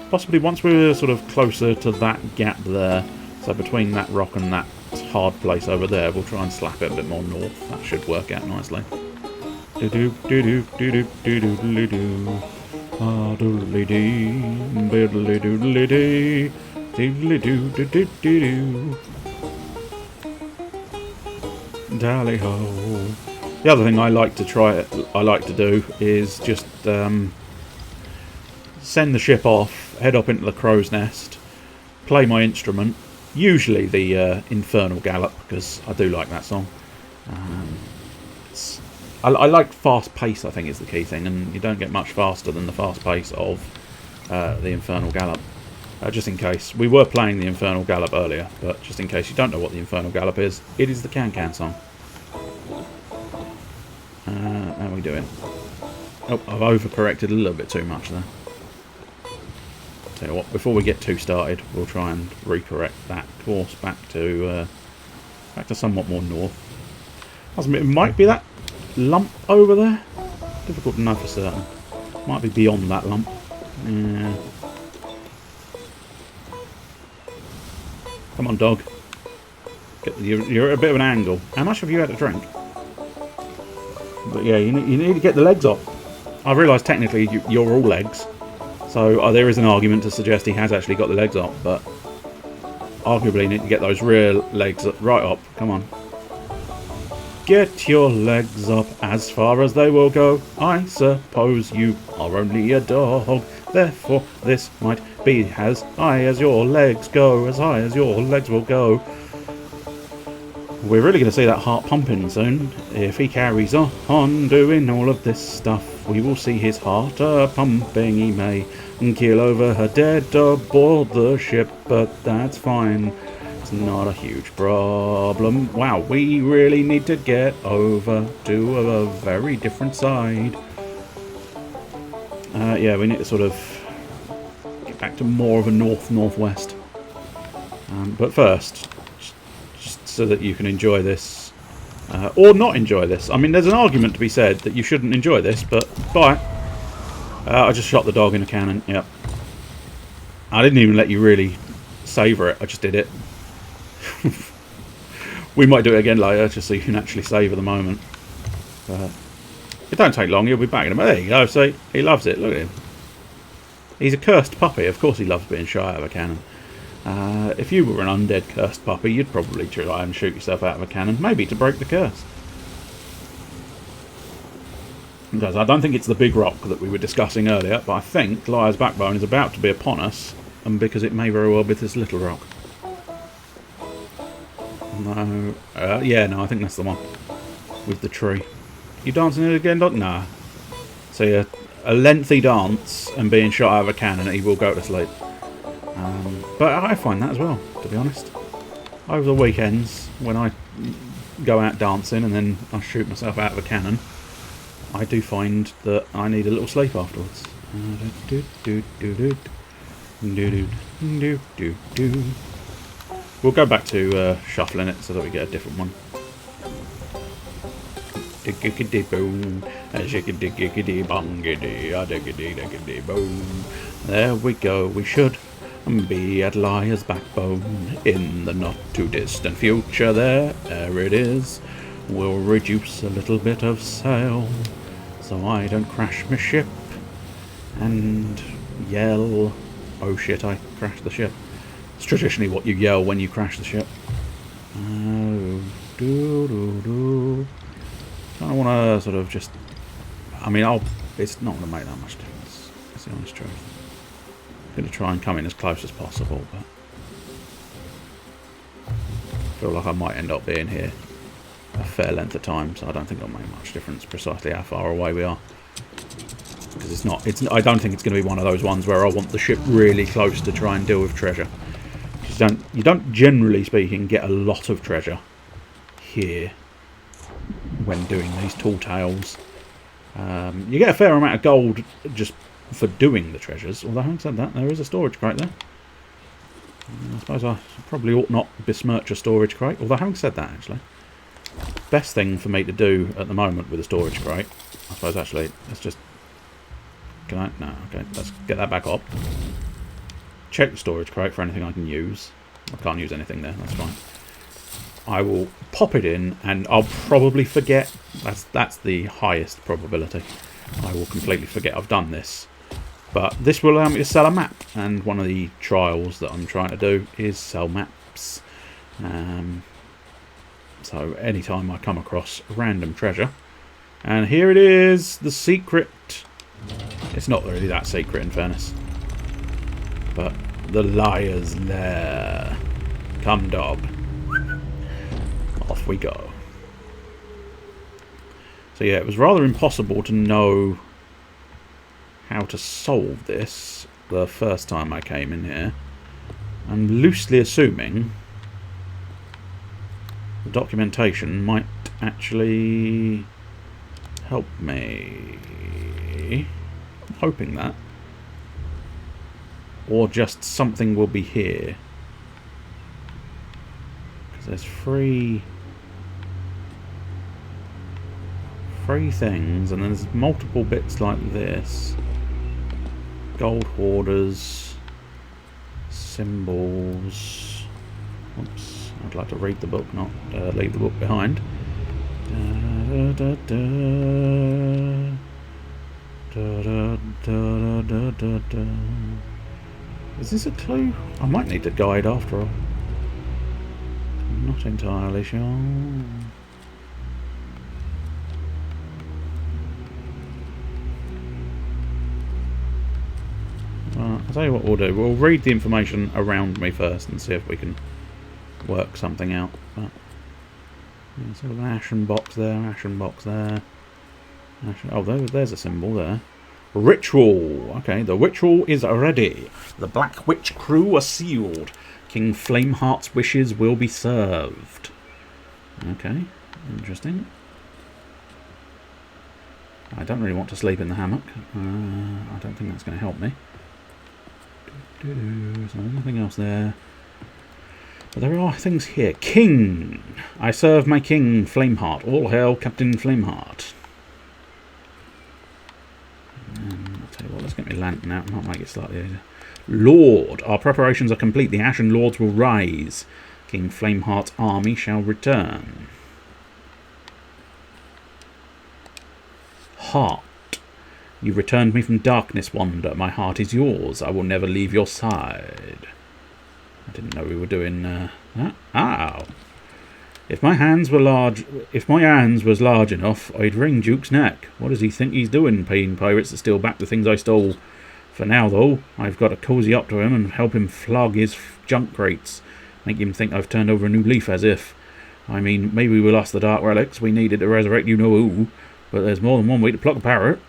Possibly once we're sort of closer to that gap there, so between that rock and that hard place over there, we'll try and slap it a bit more north. That should work out nicely. Do-do-do-do-do-do-do-do-do. Ah-doodly-dee, biddly-doodly-dee, diddly-doo-do-do-do-do. Dally-ho. The other thing I like to do is just send the ship off, head up into the crow's nest, play my instrument, usually the Infernal Gallop, because I do like that song. I like fast pace, I think, is the key thing, and you don't get much faster than the fast pace of the Infernal Gallop. Just in case, we were playing the Infernal Gallop earlier, but just in case you don't know what the Infernal Gallop is, it is the Can-Can song. How are we doing? Oh, I've overcorrected a little bit too much there. Tell you what, before we get too started, we'll try and recorrect that course back to somewhat more north. It might be that lump over there. Difficult to know for certain. Might be beyond that lump. Yeah. Come on, dog. You're at a bit of an angle. How much have you had to drink? But yeah, you need to get the legs up. I realise technically you're all legs, so there is an argument to suggest he has actually got the legs up, but arguably you need to get those rear legs right up. Come on. Get your legs up as far as they will go. I suppose you are only a dog, therefore this might be as high as your legs go, as high as your legs will go. We're really going to see that heart pumping soon. If he carries on doing all of this stuff, we will see his heart pumping. He may keel over her dead aboard the ship, but that's fine. It's not a huge problem. Wow, we really need to get over to a very different side. Yeah, we need to sort of get back to more of a north-northwest. But first, just so that you can enjoy this, or not enjoy this. I mean, there's an argument to be said that you shouldn't enjoy this, but bye. I just shot the dog in a cannon, yep. I didn't even let you really savour it, I just did it. We might do it again later, just so you can actually savour the moment. But it don't take long, he'll be back in a minute. There you go, see? He loves it, look at him. He's a cursed puppy, of course he loves being shot out of a cannon. If you were an undead cursed puppy, you'd probably try and shoot yourself out of a cannon, maybe to break the curse. Because I don't think it's the big rock that we were discussing earlier, but I think Liar's Backbone is about to be upon us, and because it may very well be this little rock. No, yeah, no, I think that's the one with the tree. You dancing it again, Doc? Nah. So a lengthy dance and being shot out of a cannon, he will go to sleep. But I find that as well, to be honest. Over the weekends, when I go out dancing and then I shoot myself out of a cannon, I do find that I need a little sleep afterwards. We'll go back to shuffling it so that we get a different one. There we go, we should be at Liar's Backbone in the not too distant future. There it is. We'll reduce a little bit of sail so I don't crash my ship and yell, oh shit, I crashed the ship. It's traditionally what you yell when you crash the ship. I don't want to sort of just... I mean, it's not going to make that much difference. That's the honest truth. I'm going to try and come in as close as possible, but I feel like I might end up being here a fair length of time, so I don't think it'll make much difference precisely how far away we are. Because I don't think it's going to be one of those ones where I want the ship really close to try and deal with treasure. You don't generally speaking get a lot of treasure here when doing these tall tales. You get a fair amount of gold just for doing the treasures, although having said that, there is a storage crate there. I suppose I probably ought not besmirch a storage crate, although having said that, actually, best thing for me to do at the moment with a storage crate, I suppose actually, let's just... Can I? No, okay, let's get that back up. Check the storage crate for anything I can use. I can't use anything there, that's fine. I will pop it in and I'll probably forget. That's the highest probability. I will completely forget I've done this. But this will allow me to sell a map, and one of the trials that I'm trying to do is sell maps. So anytime I come across random treasure, And here it is, the secret. It's not really that secret, in fairness. But the Liar's Lair. Come, dog. Off we go. So yeah, it was rather impossible to know how to solve this the first time I came in here. I'm loosely assuming the documentation might actually help me. I'm hoping that. Or just something will be here. Because there's three things, and there's multiple bits like this. Gold hoarders, symbols. Oops, I'd like to read the book, not leave the book behind. Da, da, da, da, da, da, da. Is this a clue? I might need a guide after all. I'm not entirely sure. I'll tell you what we'll do. We'll read the information around me first and see if we can work something out. But yeah, sort of an ashen box there, ashen box there. Oh, there's a symbol there. Ritual. Okay, the ritual is ready. The Black Witch crew are sealed. King Flameheart's wishes will be served. Okay, interesting. I don't really want to sleep in the hammock. I don't think that's going to help me. So there's nothing else there. But there are things here. King! I serve my king, Flameheart. All hail Captain Flameheart. I'll tell you what, let's get my lantern out. Might make it slightly easier. Lord! Our preparations are complete. The Ashen Lords will rise. King Flameheart's army shall return. Heart. You returned me from darkness, Wander. My heart is yours. I will never leave your side. I didn't know we were doing that. Ow! If my hands was large enough, I'd wring Duke's neck. What does he think he's doing, paying pirates to steal back the things I stole? For now, though, I've got to cozy up to him and help him flog his junk crates. Make him think I've turned over a new leaf, as if. I mean, maybe we lost the dark relics we needed to resurrect you-know-who, but there's more than one way to pluck a parrot.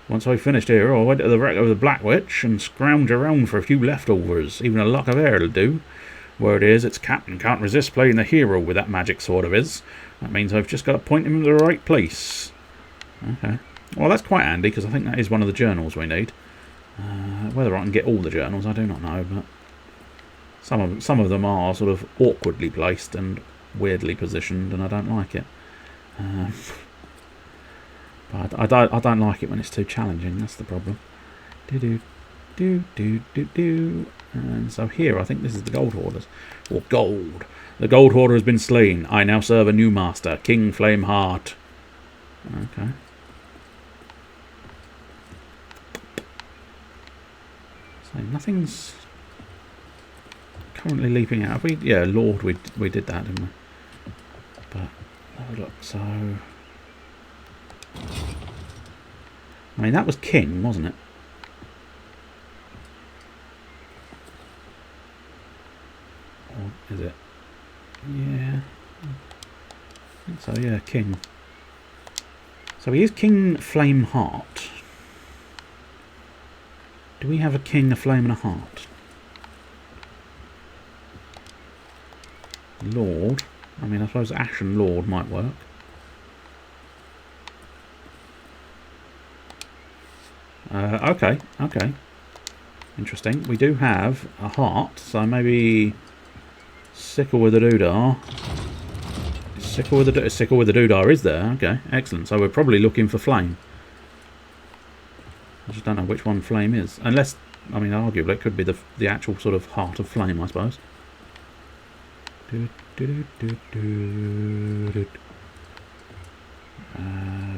Once I finished here, I went to the wreck of the Black Witch and scrounged around for a few leftovers. Even a lock of hair'll do. Word is, its captain can't resist playing the hero with that magic sword of his. That means I've just got to point him in the right place. Okay. Well, that's quite handy, because I think that is one of the journals we need. Whether I can get all the journals, I do not know, but some of them are sort of awkwardly placed and weirdly positioned, and I don't like it. But I don't like it when it's too challenging. That's the problem. And so here, I think this is the gold hoarders. Or gold. The gold hoarder has been slain. I now serve a new master, King Flameheart. Okay. So nothing's currently leaping out. Yeah, Lord, we did that, didn't we? But have a look. So. I mean, that was King, wasn't it? Or is it? Yeah. I think so, yeah, King. So he is King Flameheart. Do we have a King, a Flame and a Heart? Lord. I mean, I suppose Ashen Lord might work. Okay. Interesting. We do have a heart, so maybe sickle with the doodah. Sickle with the doodah is there. Okay, excellent. So we're probably looking for flame. I just don't know which one flame is. Unless, I mean, arguably it could be the actual sort of heart of flame, I suppose.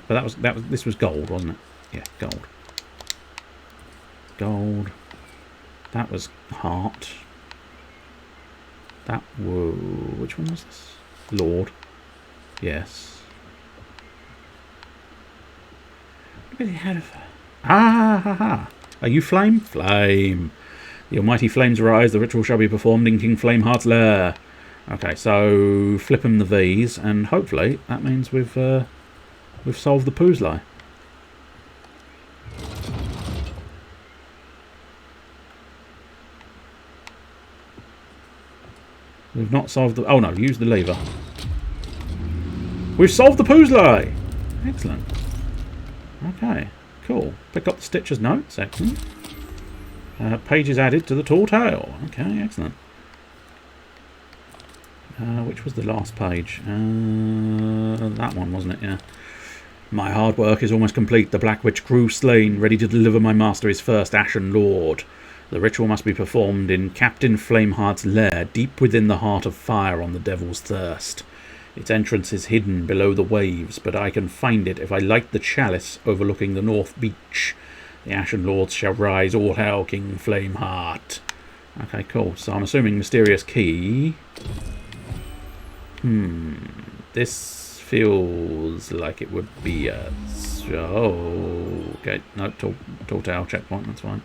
But this was gold, wasn't it? Yeah, gold. Gold. That was heart. Which one was this? Lord. Yes. Look at the head of her. Ah, ha, ha. Are you Flame? Flame. The almighty flames rise. The ritual shall be performed in King Flameheart's lair. Okay, so flip him the V's, and hopefully that means we've solved the puzzle. We've not solved the... Oh no, use the lever. We've solved the puzzle! Excellent. Okay, cool. Pick up the Stitcher's notes. Excellent. Pages added to the tall tale. Okay, excellent. Which was the last page? That one, wasn't it? Yeah. My hard work is almost complete. The Black Witch crew slain, ready to deliver my master his first Ashen Lord. The ritual must be performed in Captain Flameheart's lair, deep within the heart of fire on the Devil's Thirst. Its entrance is hidden below the waves, but I can find it if I light the chalice overlooking the North Beach. The Ashen Lords shall rise, all hail King Flameheart. Okay, cool. So I'm assuming mysterious key. This feels like it would be a... Oh, okay. No, tall tale checkpoint, that's fine.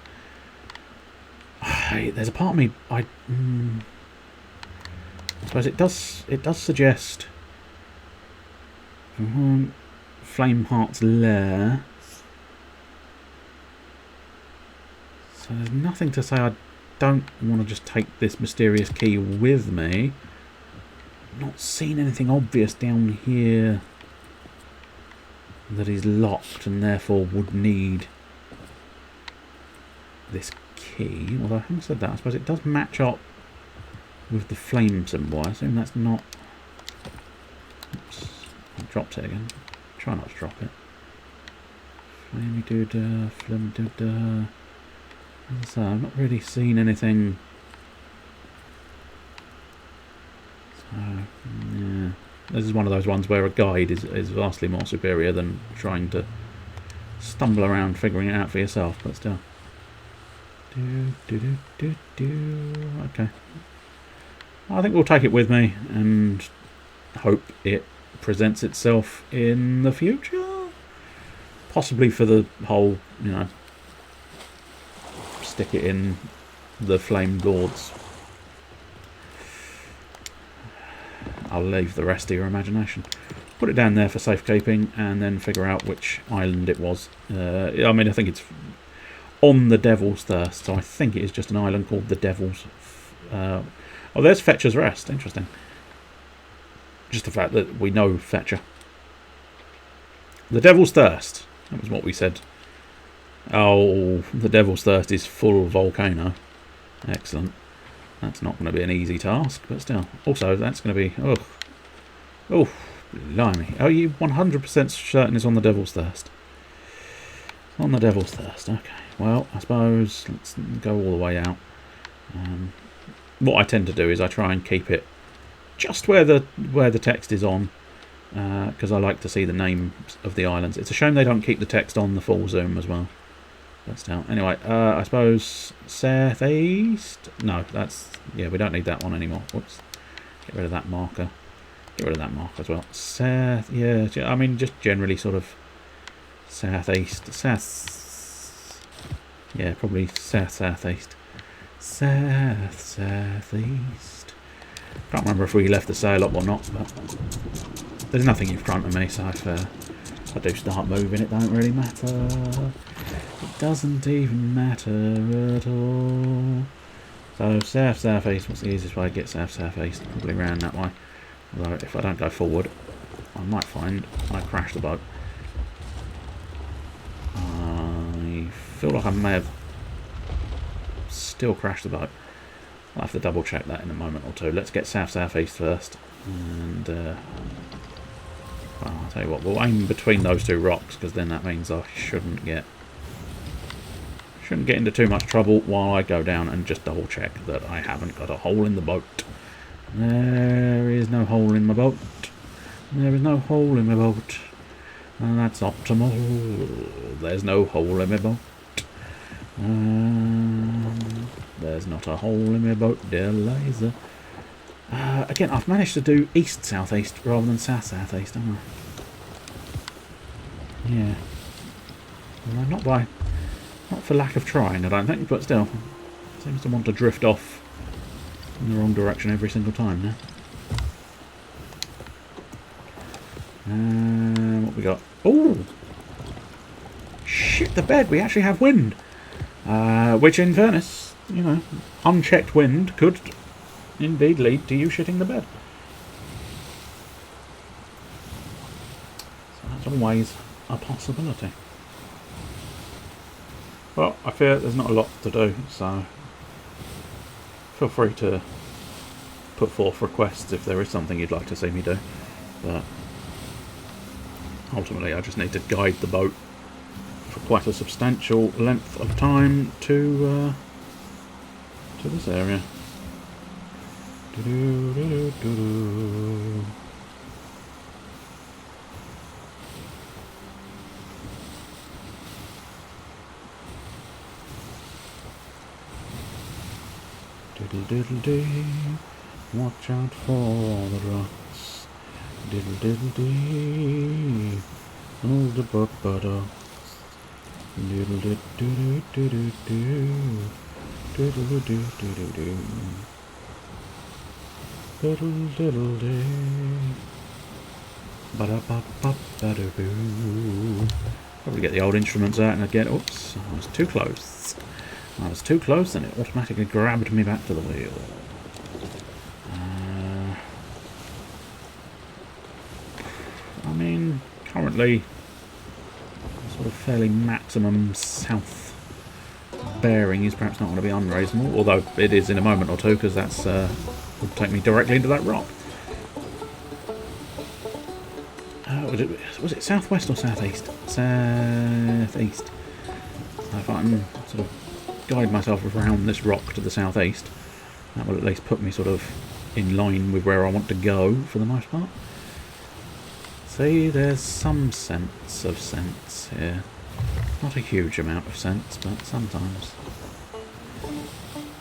There's a part of me... I suppose it does suggest... Flameheart's lair. So there's nothing to say I don't want to just take this mysterious key with me. Not seen anything obvious down here that is locked and therefore would need this key. Although having said that, I suppose it does match up with the flame symbol. I assume that's not... Oops, I dropped it again. Try not to drop it. Flamey doodah, flim doodah. So I've not really seen anything. So yeah, this is one of those ones where a guide is vastly more superior than trying to stumble around figuring it out for yourself. But still, okay. I think we'll take it with me and hope it presents itself in the future. Possibly for the whole, you know, stick it in the Flame Lords. I'll leave the rest to your imagination. Put it down there for safekeeping and then figure out which island it was. I mean, I think it's on the Devil's Thirst, so I think it is just an island called the Devil's... oh, there's Fetcher's Rest. Interesting. Just the fact that we know Fetcher. The Devil's Thirst. That was what we said. Oh, the Devil's Thirst is full volcano. Excellent. That's not going to be an easy task, but still. Also, that's going to be... Oh, oh, blimey. Are you 100% certain it's on the Devil's Thirst? On the Devil's Thirst, okay. Well, I suppose let's go all the way out. What I tend to do is I try and keep it just where the text is on, because I like to see the names of the islands. It's a shame they don't keep the text on the full zoom as well. But still, anyway, I suppose southeast. No, that's... yeah, we don't need that one anymore. Whoops, get rid of that marker. Get rid of that marker as well. South, yeah. I mean, just generally sort of southeast, south. Yeah, probably southeast. Southeast. Can't remember if we left the sail up or not, but there's nothing in front of me, so if I do start moving, it don't really matter. It doesn't even matter at all. So southeast. What's the easiest way to get southeast? Probably around that way. Although if I don't go forward, I might find I crash the boat. I feel like I may have still crashed the boat. I'll have to double check that in a moment or two. Let's get southeast first, and well, I'll tell you what, we'll aim between those two rocks, because then that means I shouldn't get into too much trouble while I go down and just double check that I haven't got a hole in the boat. There is no hole in my boat. There is no hole in my boat. And that's optimal. There's no hole in my boat. There's not a hole in my boat, dear Liza. Again, I've managed to do east-southeast rather than south-southeast, haven't I? Yeah. Not for lack of trying, I don't think, but still. Seems to want to drift off in the wrong direction every single time now. What we got? Oh! Shit the bed, we actually have wind! Which in fairness, you know, unchecked wind could indeed lead to you shitting the bed. So that's always a possibility. Well, I fear there's not a lot to do, so feel free to put forth requests if there is something you'd like to see me do. But ultimately I just need to guide the boat for quite a substantial length of time to this area. Diddle diddle dee, watch out for the rocks. Diddle diddle dee, all the buttocks. Diddle diddle doo doo doo doo, diddle doo doo doo doo, diddle diddle dee, ba da ba ba ba da boo. Probably get the old instruments out and again. Oops, I was too close. I was too close and it automatically grabbed me back to the wheel. I mean, currently, sort of fairly maximum south bearing is perhaps not going to be unreasonable, although it is in a moment or two, because that's would take me directly into that rock. Was it southwest or southeast? Southeast. If I can sort of guide myself around this rock to the southeast, that will at least put me sort of in line with where I want to go for the most part. See, there's some sense of sense here. Not a huge amount of sense, but sometimes.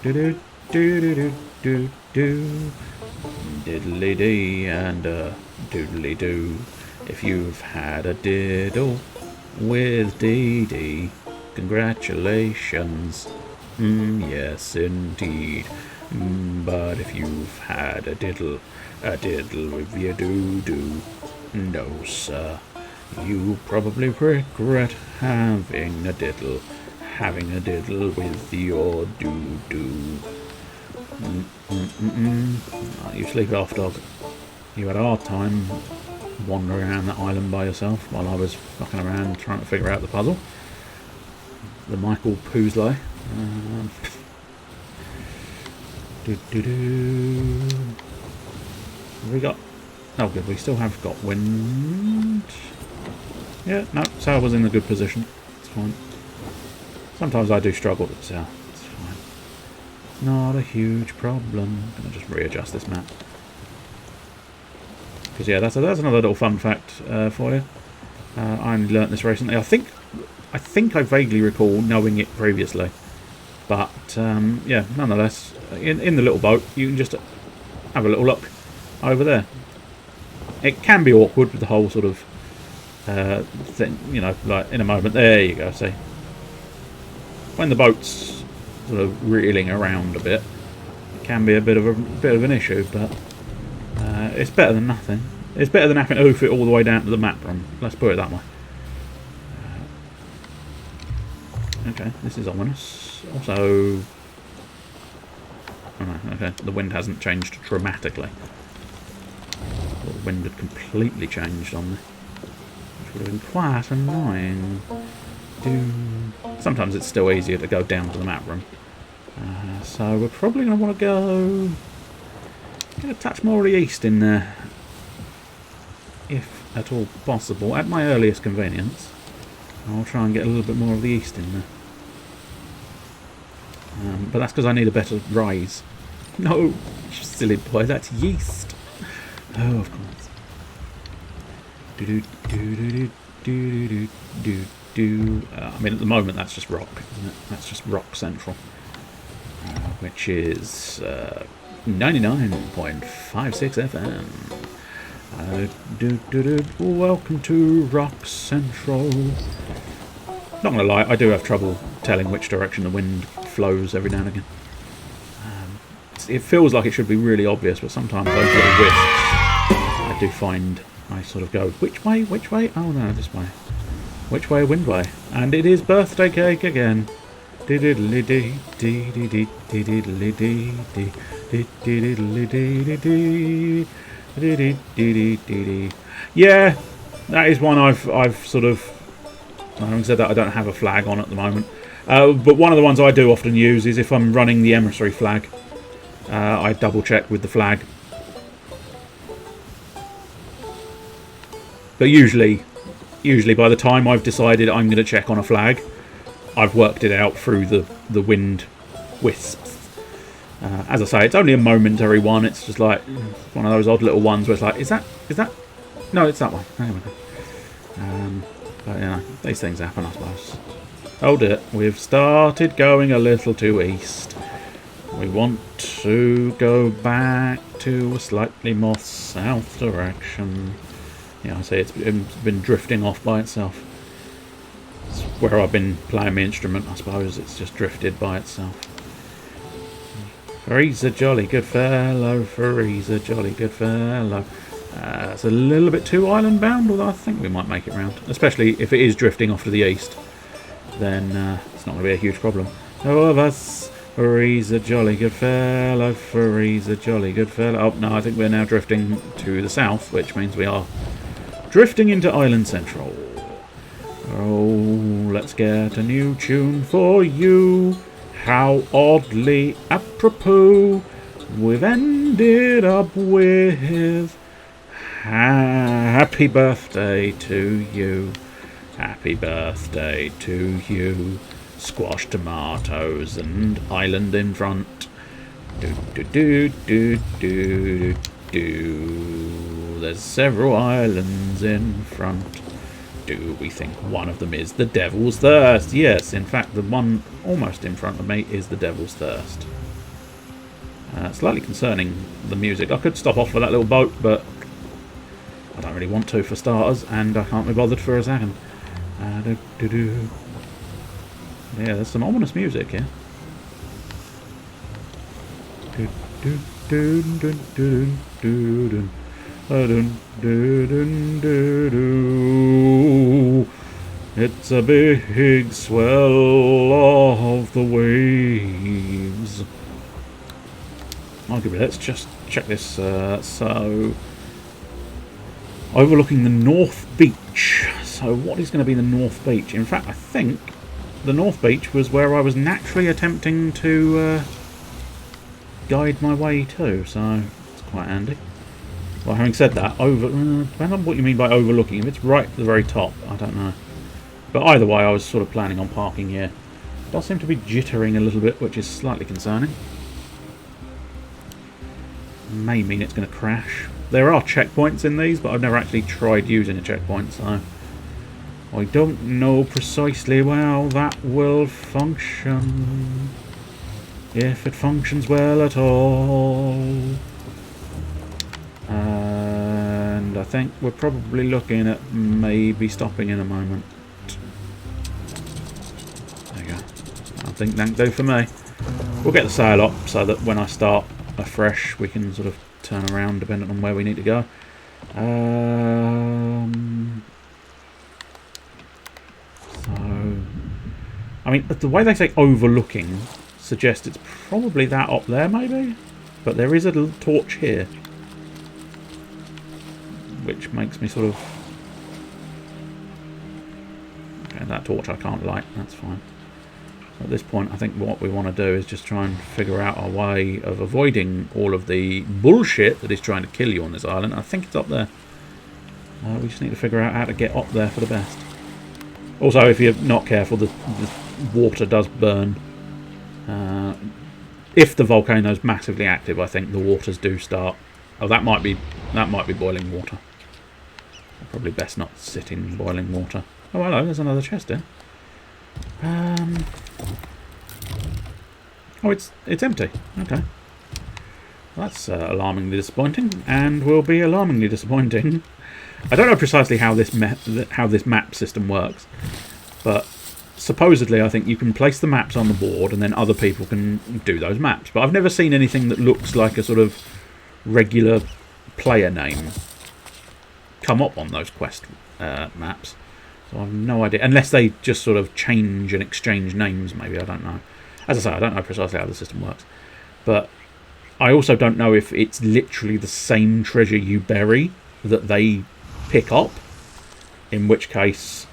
Do do do do do do do. Diddly dee and doodly doo. If you've had a diddle with Dee Dee, congratulations. Yes, indeed. But if you've had a diddle with your doo-doo, no, sir. You probably regret having a diddle with your doo-doo. You sleep it off, dog. You had a hard time wandering around that island by yourself while I was fucking around trying to figure out the puzzle. The Michael Poosley. Have we got... Oh good, we still have got wind. Yeah, no, sail was in a good position. It's fine. Sometimes I do struggle with sail. It's fine. It's not a huge problem. I'm going to just readjust this map. Because yeah, that's another little fun fact for you. I only learnt this recently. I think I vaguely recall knowing it previously, but yeah, nonetheless, in the little boat you can just have a little look over there. It can be awkward with the whole sort of thing, you know, like in a moment. There you go. See, when the boat's sort of reeling around a bit, it can be a bit of an issue, but it's better than nothing. It's better than having to hoof it all the way down to the map run. Let's put it that way. Okay, this is ominous. Also, oh no, okay, the wind hasn't changed dramatically. The wind had completely changed on me, which would have been quite annoying. Sometimes it's still easier to go down to the map room. So we're probably going to want to get a touch more of the east in there, if at all possible. At my earliest convenience, I'll try and get a little bit more of the east in there. But that's because I need a better rise. No, you silly boy, that's yeast. Oh, of course. I mean, at the moment, that's just rock, isn't it? That's just rock central, which is 99.56 FM. Welcome to Rock Central. Not going to lie, I do have trouble telling which direction the wind flows every now and again. It feels like it should be really obvious, but sometimes those little wisps, I do find I sort of go, which way, which way? Oh no, this way. Which way, wind way? And it is birthday cake again. Yeah, that is one I've sort of... Having said that, I don't have a flag on at the moment. But one of the ones I do often use is if I'm running the emissary flag. I double check with the flag. But usually by the time I've decided I'm going to check on a flag, I've worked it out through the wind wisps. As I say, it's only a momentary one. It's just like one of those odd little ones where it's like, is that? No, it's that one. But you know, these things happen, I suppose. Hold it. We've started going a little too east. We want to go back to a slightly more south direction. Yeah, I say it's been drifting off by itself. It's where I've been playing my instrument, I suppose. It's just drifted by itself. He's a jolly good fellow, he's a jolly good fellow. It's a little bit too island bound, although I think we might make it round. Especially if it is drifting off to the east, then it's not going to be a huge problem. Oh, of us, he's a jolly good fellow, he's a jolly good fellow. Oh, no, I think we're now drifting to the south, which means we are drifting into Island Central. Oh, let's get a new tune for you. How oddly apropos we've ended up with happy birthday to you. Happy birthday to you. Squash tomatoes and island in front. Do do do do do do. There's several islands in front. Do we think one of them is the Devil's Thirst? Yes, in fact, the one almost in front of me is the Devil's Thirst. Slightly concerning, the music. I could stop off for that little boat, but I don't really want to for starters, and I can't be bothered for a second. Yeah, there's some ominous music here. It's a big swell of the waves. Arguably, let's just check this. So, overlooking the North Beach. So, what is going to be the North Beach? In fact, I think the North Beach was where I was naturally attempting to guide my way to. So, it's quite handy. Well, having said that, depending on what you mean by overlooking. If it's right at the very top, I don't know. But either way, I was sort of planning on parking here. It does seem to be jittering a little bit, which is slightly concerning. May mean it's going to crash. There are checkpoints in these, but I've never actually tried using a checkpoint, so I don't know precisely how that will function. If it functions well at all. And I think we're probably looking at maybe stopping in a moment. There you go. I think that'll do for me. We'll get the sail up so that when I start afresh we can sort of turn around depending on where we need to go. So, I mean, the way they say overlooking suggests it's probably that up there maybe, but there is a little torch here, which makes me sort of... Okay, that torch I can't light, that's fine. So at this point, I think what we want to do is just try and figure out our way of avoiding all of the bullshit that is trying to kill you on this island. I think it's up there. We just need to figure out how to get up there for the best. Also, if you're not careful, the water does burn. If the volcano's massively active, I think the waters do start... Oh, that might be boiling water. Probably best not sit in boiling water. Oh, hello, there's another chest here. Oh, it's empty. Okay. Well, that's alarmingly disappointing, and will be alarmingly disappointing. I don't know precisely how this map system works, but supposedly, I think you can place the maps on the board and then other people can do those maps. But I've never seen anything that looks like a sort of regular player name come up on those quest maps. So I have no idea. Unless they just sort of change and exchange names, maybe. I don't know. As I say, I don't know precisely how the system works. But I also don't know if it's literally the same treasure you bury that they pick up. In which case,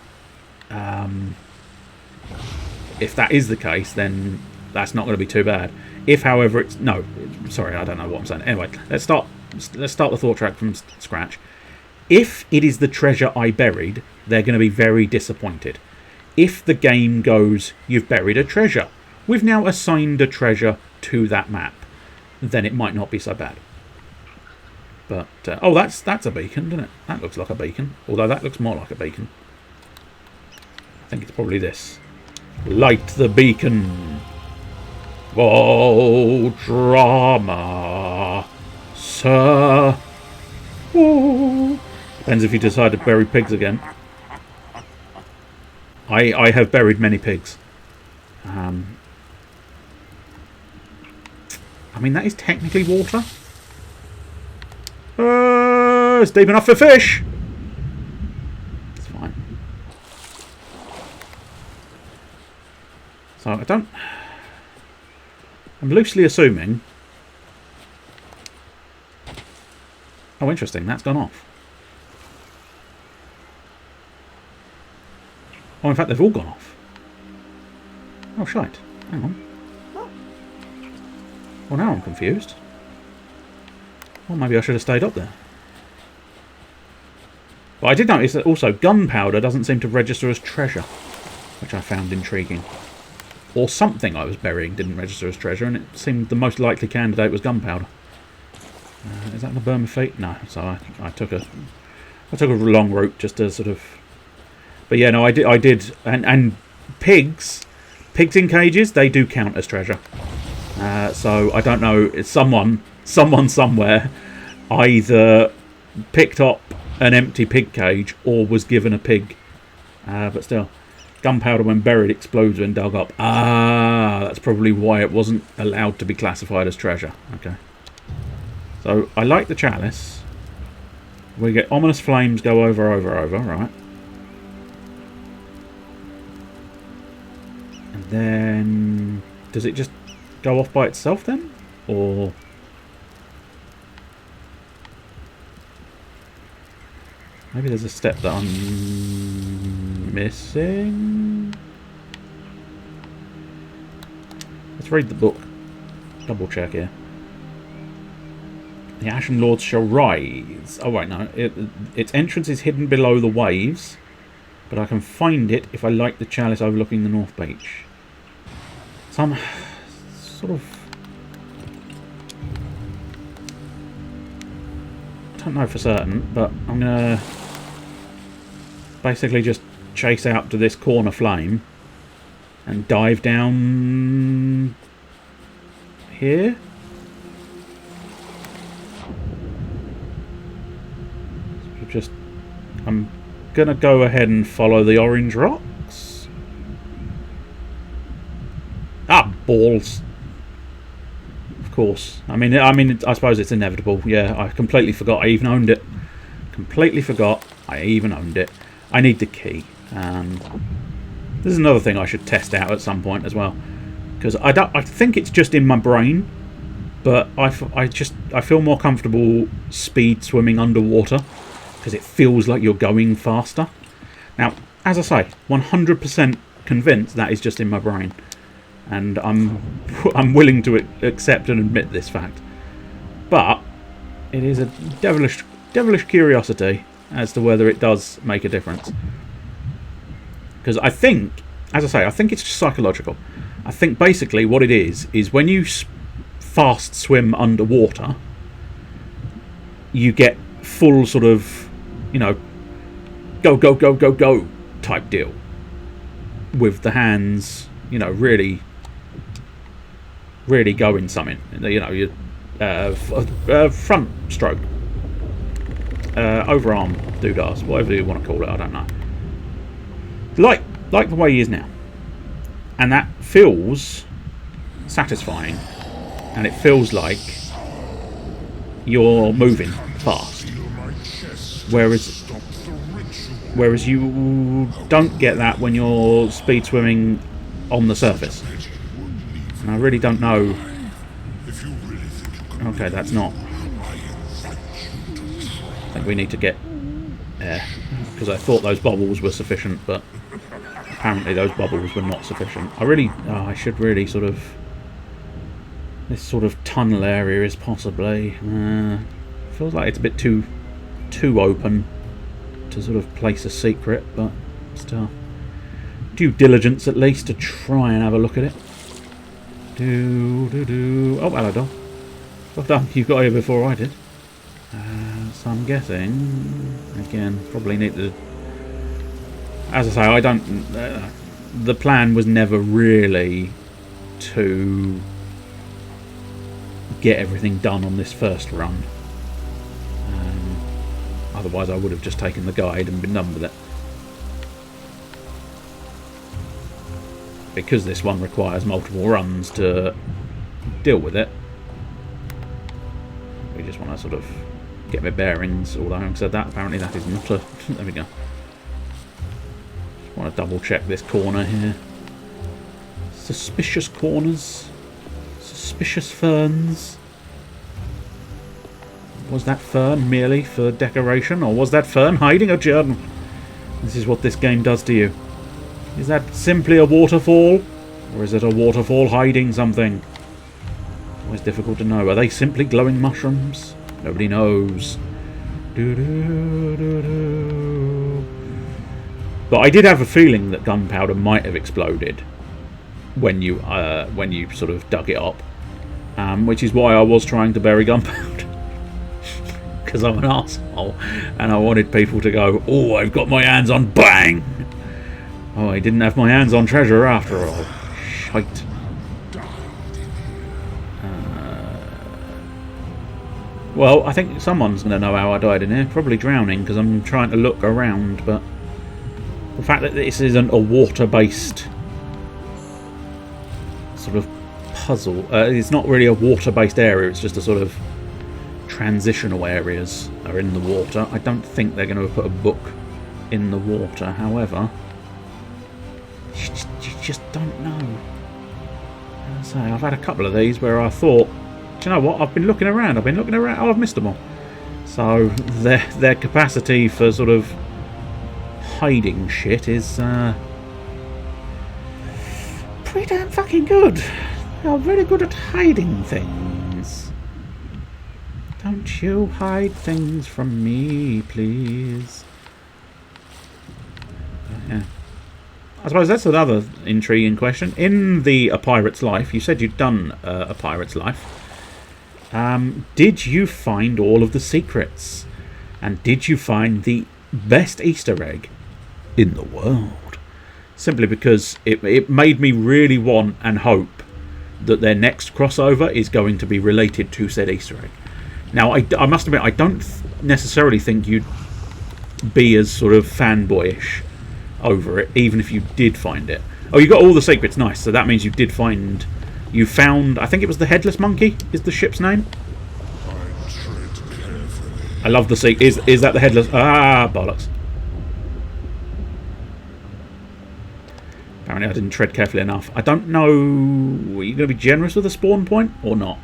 if that is the case, then that's not going to be too bad. If, however, it's... No, sorry, I don't know what I'm saying. Anyway, let's start the thought track from scratch. If it is the treasure I buried, they're going to be very disappointed. If the game goes, you've buried a treasure, we've now assigned a treasure to that map, then it might not be so bad. But, oh, that's a beacon, doesn't it? That looks like a beacon. Although that looks more like a beacon. I think it's probably this. Light the beacon. Oh, drama, sir. Ooh. Depends if you decide to bury pigs again. I have buried many pigs. I mean, that is technically water. It's deep enough for fish. It's fine. So I don't... I'm loosely assuming... Oh, interesting. That's gone off. Oh, in fact, they've all gone off. Oh, shite. Hang on. Well, now I'm confused. Well, maybe I should have stayed up there. But I did notice that also gunpowder doesn't seem to register as treasure, which I found intriguing. Or something I was burying didn't register as treasure, and it seemed the most likely candidate was gunpowder. Is that the Burma feet? No, so I took a long route just to sort of... But yeah, no, I did, and pigs in cages, they do count as treasure. So I don't know, it's someone somewhere either picked up an empty pig cage or was given a pig. But still, gunpowder when buried explodes when dug up. Ah, that's probably why it wasn't allowed to be classified as treasure. Okay. So I like the chalice. We get ominous flames go over, right. And then... Does it just go off by itself then? Or... Maybe there's a step that I'm missing? Let's read the book. Double check here. The Ashen Lords shall rise. Oh, wait, no. Its entrance is hidden below the waves, but I can find it if I light the chalice overlooking the North Beach. Some sort of... don't know for certain, but I'm going to basically just chase out to this corner flame and dive down here. So just, I'm going to go ahead and follow the orange rocks. Ah, balls. Of course. I mean, I suppose it's inevitable. Yeah, I completely forgot I even owned it. Completely forgot I even owned it. I need the key. This is another thing I should test out at some point as well, because I think it's just in my brain, but I feel more comfortable speed swimming underwater because it feels like you're going faster. Now, as I say, 100% convinced that is just in my brain. And I'm willing to accept and admit this fact, but it is a devilish curiosity as to whether it does make a difference. Because I think, as I say, I think it's just psychological. I think basically what it is when you fast swim underwater, you get full sort of, you know, go go go go go type deal with the hands, you know, really going something. You know, your front stroke, overarm doodahs, whatever you want to call it. I don't know. Like the way he is now. And that feels satisfying. And it feels like you're moving fast. Whereas you don't get that when you're speed swimming on the surface. And I really don't know. Okay, that's not. I think we need to get air. Because I thought those bubbles were sufficient, but apparently those bubbles were not sufficient. I should really sort of... This sort of tunnel area is possibly... feels like it's a bit too open to sort of place a secret, but still. Due diligence at least to try and have a look at it. Oh, hello, Dom. Well done, you got here before I did. So I'm guessing, again, probably need to... As I say, I don't... the plan was never really to get everything done on this first run. Otherwise I would have just taken the guide and been done with it. Because this one requires multiple runs to deal with it, we just want to sort of get my bearings. Although having said that, apparently that is not a... There we go. Just want to double check this corner here. Suspicious corners. Suspicious ferns. Was that fern merely for decoration, or was that fern hiding a journal? This is what this game does to you. Is that simply a waterfall? Or is it a waterfall hiding something? Always difficult to know. Are they simply glowing mushrooms? Nobody knows. But I did have a feeling that gunpowder might have exploded when you sort of dug it up. Which is why I was trying to bury gunpowder. Because I'm an arsehole, and I wanted people to go, oh, I've got my hands on bang! Oh, I didn't have my hands on treasure after all. Shite. Well, I think someone's going to know how I died in here. Probably drowning, because I'm trying to look around, but the fact that this isn't a water-based sort of puzzle, it's not really a water-based area, it's just a sort of transitional areas are in the water. I don't think they're going to put a book in the water, however, you just don't know. As I say, I've had a couple of these where I thought, do you know what, I've been looking around, oh, I've missed them all. So their capacity for sort of hiding shit is pretty damn fucking good. They're very good at hiding things. Don't you hide things from me, please. Yeah. I suppose that's another intriguing question. In A Pirate's Life, you said you'd done A Pirate's Life. Did you find all of the secrets? And did you find the best Easter egg in the world? Simply because it made me really want and hope that their next crossover is going to be related to said Easter egg. Now, I must admit, I don't necessarily think you'd be as sort of fanboyish over it, even if you did find it. Oh, you got all the secrets, nice. So that means you did find... You found... I think it was the Headless Monkey, is the ship's name? I love the secret. Is that the Headless... Ah, bollocks. Apparently I didn't tread carefully enough. I don't know... Are you going to be generous with a spawn point or not?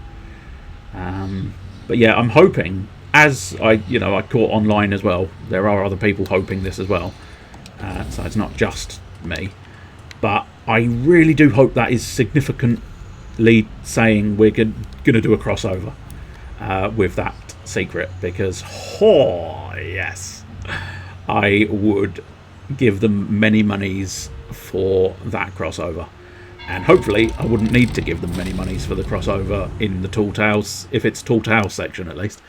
But yeah, I'm hoping, as I caught online as well, there are other people hoping this as well. So it's not just me. But I really do hope that is significantly saying we're going to do a crossover with that secret. Because, oh, yes, I would give them many monies for that crossover. And hopefully I wouldn't need to give them many monies for the crossover in the Tall Tales, if it's Tall Tales section at least.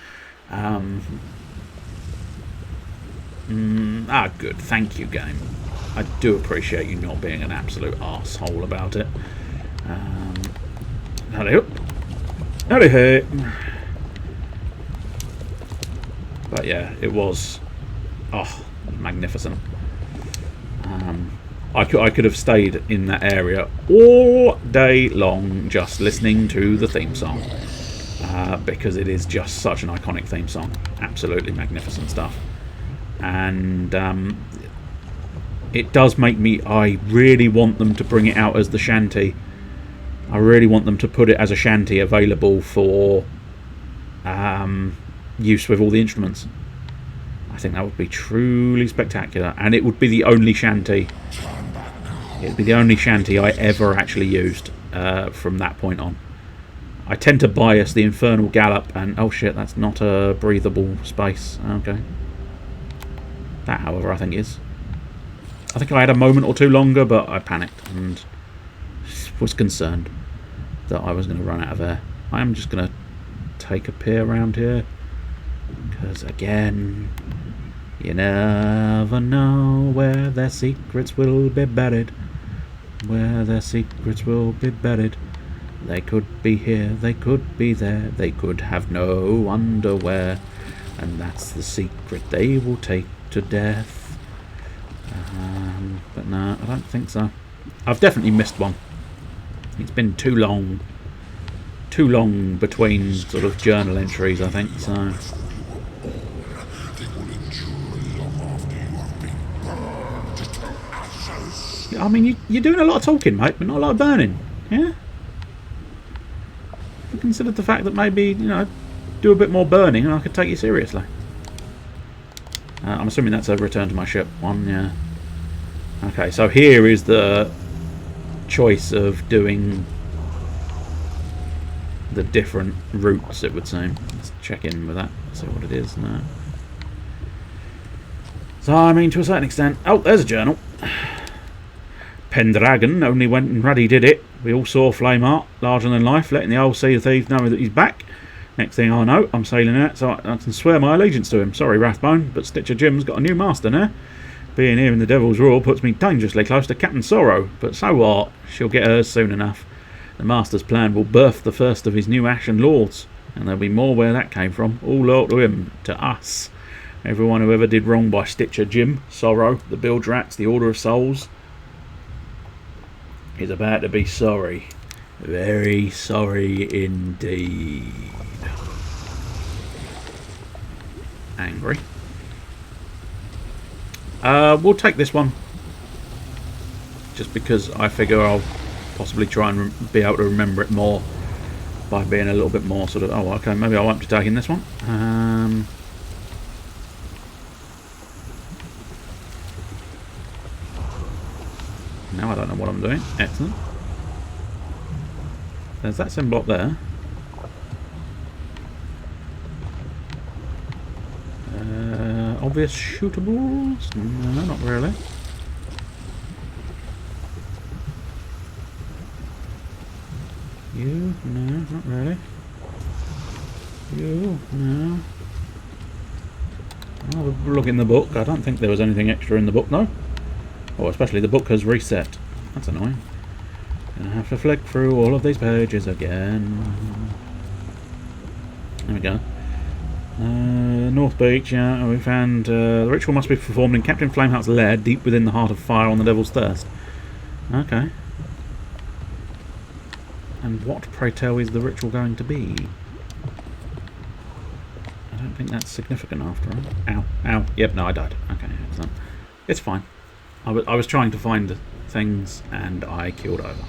Good. Thank you, game. I do appreciate you not being an absolute arsehole about it. Hello. But yeah, it was magnificent. I could have stayed in that area all day long just listening to the theme song. Because it is just such an iconic theme song. Absolutely magnificent stuff. And it does make me... I really want them to bring it out as the shanty. I really want them to put it as a shanty available for use with all the instruments. I think that would be truly spectacular. And it would be the only shanty... It would be the only shanty I ever actually used from that point on. I tend to bias the Infernal Gallop and... Oh shit, that's not a breathable space. Okay. That, however, I think is. I think I had a moment or two longer, but I panicked and was concerned that I was going to run out of air. I am just going to take a peer around here. Because, again, you never know where their secrets will be buried. Where their secrets will be buried. They could be here, they could be there, they could have no underwear, and that's the secret they will take to death. But no, I don't think so. I've definitely missed one. It's been too long between sort of journal entries, I think, so... I mean, you're doing a lot of talking, mate, but not a lot of burning, yeah? I considered the fact that maybe, you know, do a bit more burning and I could take you seriously. I'm assuming that's a return to my ship one, yeah. Okay, so here is the choice of doing the different routes, it would seem. Let's check in with that, see what it is now. So, I mean, to a certain extent... Oh, there's a journal. Pendragon only went and Ruddy did it. We all saw Flame Art, larger than life, letting the old Sea of Thieves know that he's back. Next thing I know, I'm sailing out, so I can swear my allegiance to him. Sorry, Rathbone, but Stitcher Jim's got a new master now. Being here in the Devil's Roar puts me dangerously close to Captain Sorrow, but so what? She'll get hers soon enough. The master's plan will birth the first of his new Ashen Lords, and there'll be more where that came from. All loyal to him, to us. Everyone who ever did wrong by Stitcher Jim, Sorrow, the Bilge Rats, the Order of Souls, is about to be sorry. Very sorry indeed. Angry. We'll take this one. Just because I figure I'll possibly try and be able to remember it more by being a little bit more sort of... Oh, okay, maybe I won't be taking this one. Now I don't know what I'm doing. Excellent. There's that symbol up there. Obvious shootables? No, not really. You? No, not really. You? No. I'll look in the book. I don't think there was anything extra in the book, no. Oh, especially the book has reset. That's annoying. Gonna have to flick through all of these pages again. There we go. North Beach, yeah, we found the ritual must be performed in Captain Flameheart's lair, deep within the heart of fire on the Devil's Thirst. Okay. And what, pray tell, is the ritual going to be? I don't think that's significant after all. Ow, ow. Yep, no, I died. Okay, excellent. It's fine. I was trying to find things and I killed over.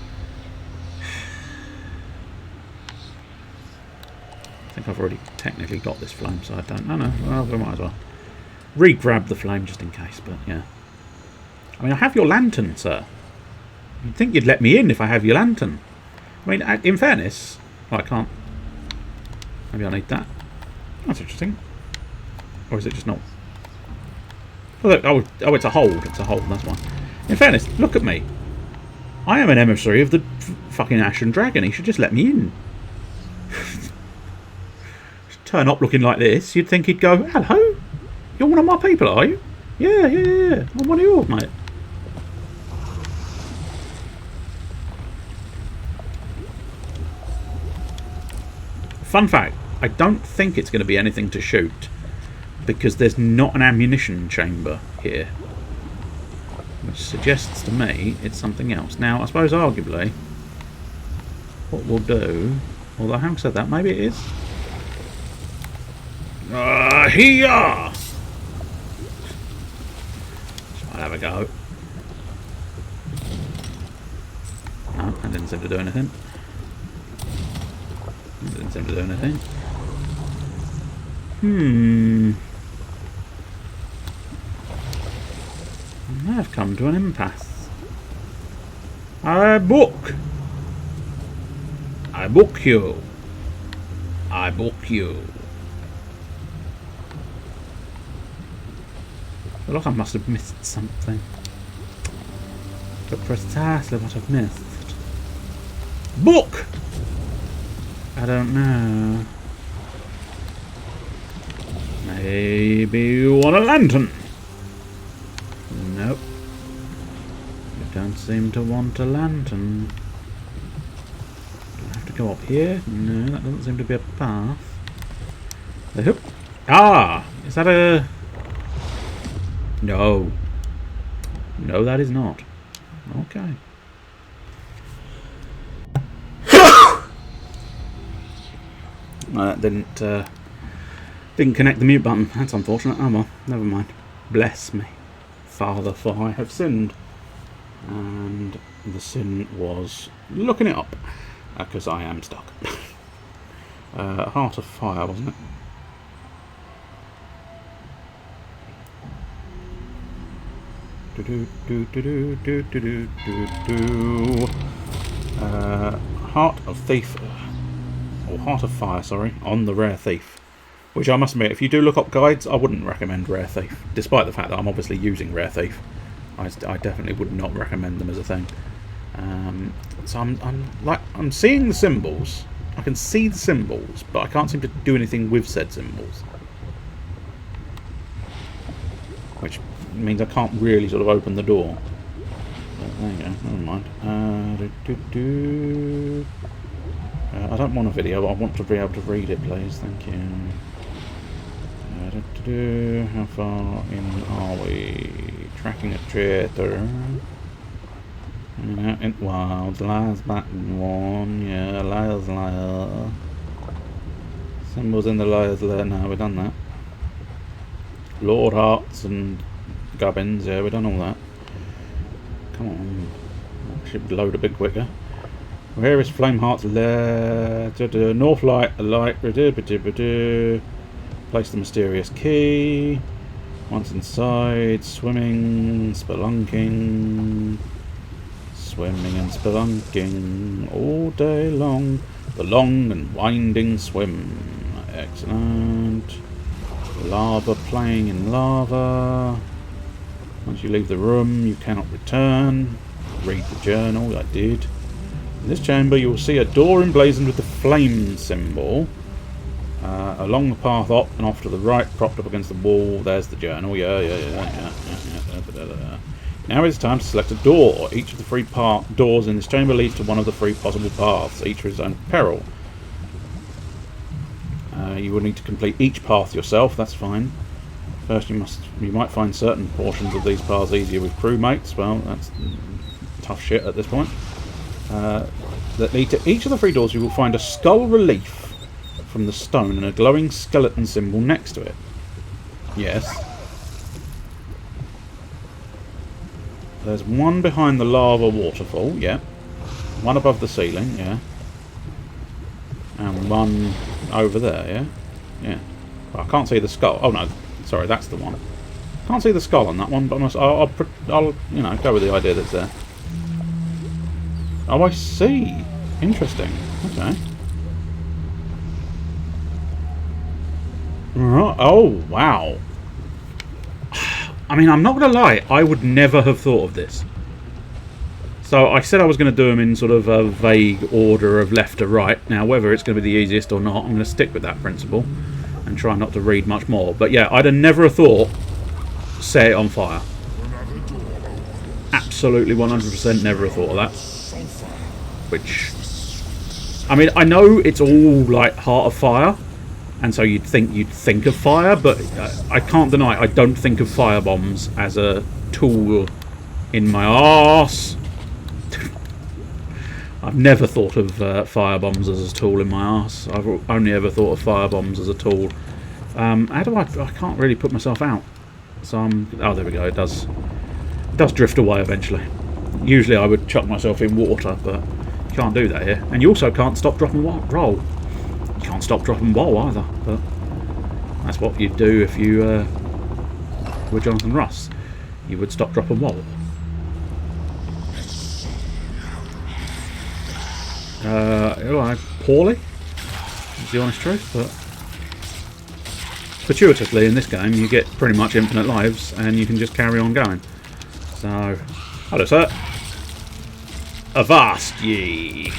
I think I've already technically got this flame, so I don't... Oh no, well, we might as well re-grab the flame just in case, but yeah. I mean, I have your lantern, sir. You'd think you'd let me in if I have your lantern. I mean, in fairness... Oh, I can't... Maybe I need that. That's interesting. Or is it just not... Oh, look, oh, it's a hold. It's a hold, that's why. In fairness, look at me. I am an emissary of the fucking Ashen Dragon. He should just let me in. Turn up looking like this, you'd think he'd go, hello? You're one of my people, are you? Yeah. I'm one of yours, mate. Fun fact, I don't think it's going to be anything to shoot because there's not an ammunition chamber here. which suggests to me it's something else. Now, I suppose arguably, what we'll do, although having said that, maybe it is. Here! I'll have a go. No, that didn't seem to do anything. That didn't seem to do anything. I may have come to an impasse. I book you. I book you. I feel like I must have missed something. But precisely what I've missed. Book! I don't know. Maybe you want a lantern? Nope. You don't seem to want a lantern. Do I have to go up here? No, that doesn't seem to be a path. Ah! Is that a... No. No, that is not. Okay. That didn't connect the mute button. That's unfortunate. Oh well, never mind. Bless me, Father, for I have sinned. And the sin was looking it up, because I am stuck. Heart of Fire, wasn't it? Heart of Thief, or Heart of Fire, sorry, on the Rare Thief. Which I must admit, if you do look up guides, I wouldn't recommend Rare Thief. Despite the fact that I'm obviously using Rare Thief, I definitely would not recommend them as a thing. So I'm seeing the symbols. I can see the symbols, but I can't seem to do anything with said symbols. Which means I can't really sort of open the door. But there you go, never mind. I don't want a video, I want to be able to read it, please, thank you. How far in are we? Tracking a traitor. Wow, the last button one, yeah, liar's liar. Symbols in the liar's lair, no, we've done that. Lord Hearts and Gubbins, yeah, we've done all that. Come on, should load a bit quicker. Where is Flameheart's lair? North light, light. Place the mysterious key. Once inside, swimming, spelunking. Swimming and spelunking all day long. The long and winding swim. Excellent. Lava playing in lava. Once you leave the room, you cannot return. Read the journal, I did. In this chamber, you will see a door emblazoned with the flame symbol. Along the path up and off to the right, propped up against the wall, there's the journal. Yeah. Now it's time to select a door. Each of the three doors in this chamber leads to one of the three possible paths, each with its own peril. You will need to complete each path yourself, that's fine. First you might find certain portions of these paths easier with crewmates. Well, that's tough shit at this point. That lead to each of the three doors, you will find a skull relief from the stone and a glowing skeleton symbol next to it. Yes. There's one behind the lava waterfall, yeah. One above the ceiling, yeah. And one over there, yeah. Yeah. Well, I can't see the skull. Oh no, sorry, that's the one. Can't see the skull on that one, but I'll you know, go with the idea that's there. Oh, I see. Interesting. Okay. Right. Oh, wow. I mean, I'm not going to lie. I would never have thought of this. So I said I was going to do them in sort of a vague order of left to right. Now, whether it's going to be the easiest or not, I'm going to stick with that principle and try not to read much more. But yeah, I'd have never have thought set it on fire. Absolutely 100% never have thought of that. Which, I mean, I know it's all like Heart of Fire, and so you'd think of fire, but I can't deny I don't think of fire bombs as a tool In my arse. I've never thought of fire bombs as a tool in my arse. I've only ever thought of fire bombs as a tool. How do I can't really put myself out. So oh, there we go. It does drift away eventually. Usually I would chuck myself in water, but you can't do that here. And you also can't stop, drop and roll. You can't stop, drop and roll either. But that's what you'd do if you were Jonathan Ross. You would stop, drop and roll. Poorly, is the honest truth, but fortuitously in this game you get pretty much infinite lives and you can just carry on going. So, hello sir. Avast ye!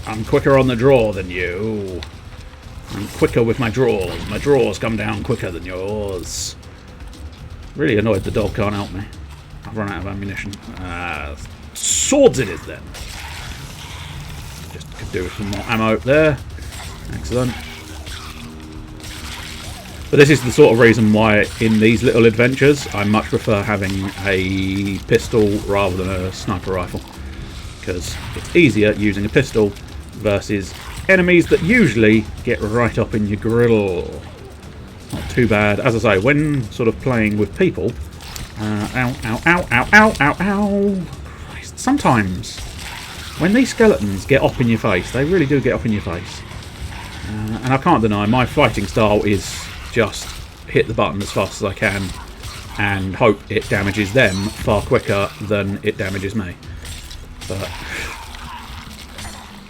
I'm quicker on the draw than you. I'm quicker with my draws. My draws come down quicker than yours. Really annoyed the dog can't help me. I've run out of ammunition. Swords it is then. Just could do with some more ammo up there. Excellent. But this is the sort of reason why in these little adventures I much prefer having a pistol rather than a sniper rifle. Because it's easier using a pistol versus enemies that usually get right up in your grill. Not too bad. As I say, when sort of playing with people... ow, ow, ow, ow, ow, ow, ow. Christ. Sometimes, when these skeletons get up in your face, they really do get up in your face. And I can't deny, my fighting style is just hit the button as fast as I can and hope it damages them far quicker than it damages me. But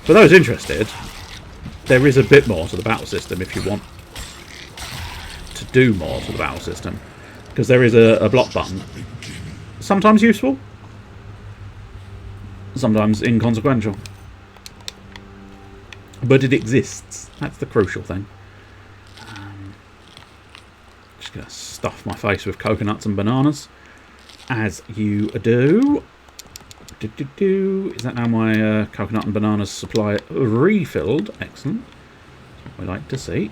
for those interested, there is a bit more to the battle system if you want to do more to the battle system. Because there is a block button. Sometimes useful, sometimes inconsequential. But it exists. That's the crucial thing. Just going to stuff my face with coconuts and bananas. As you do. Is that now my coconut and bananas supply refilled? Excellent. That's what we like to see.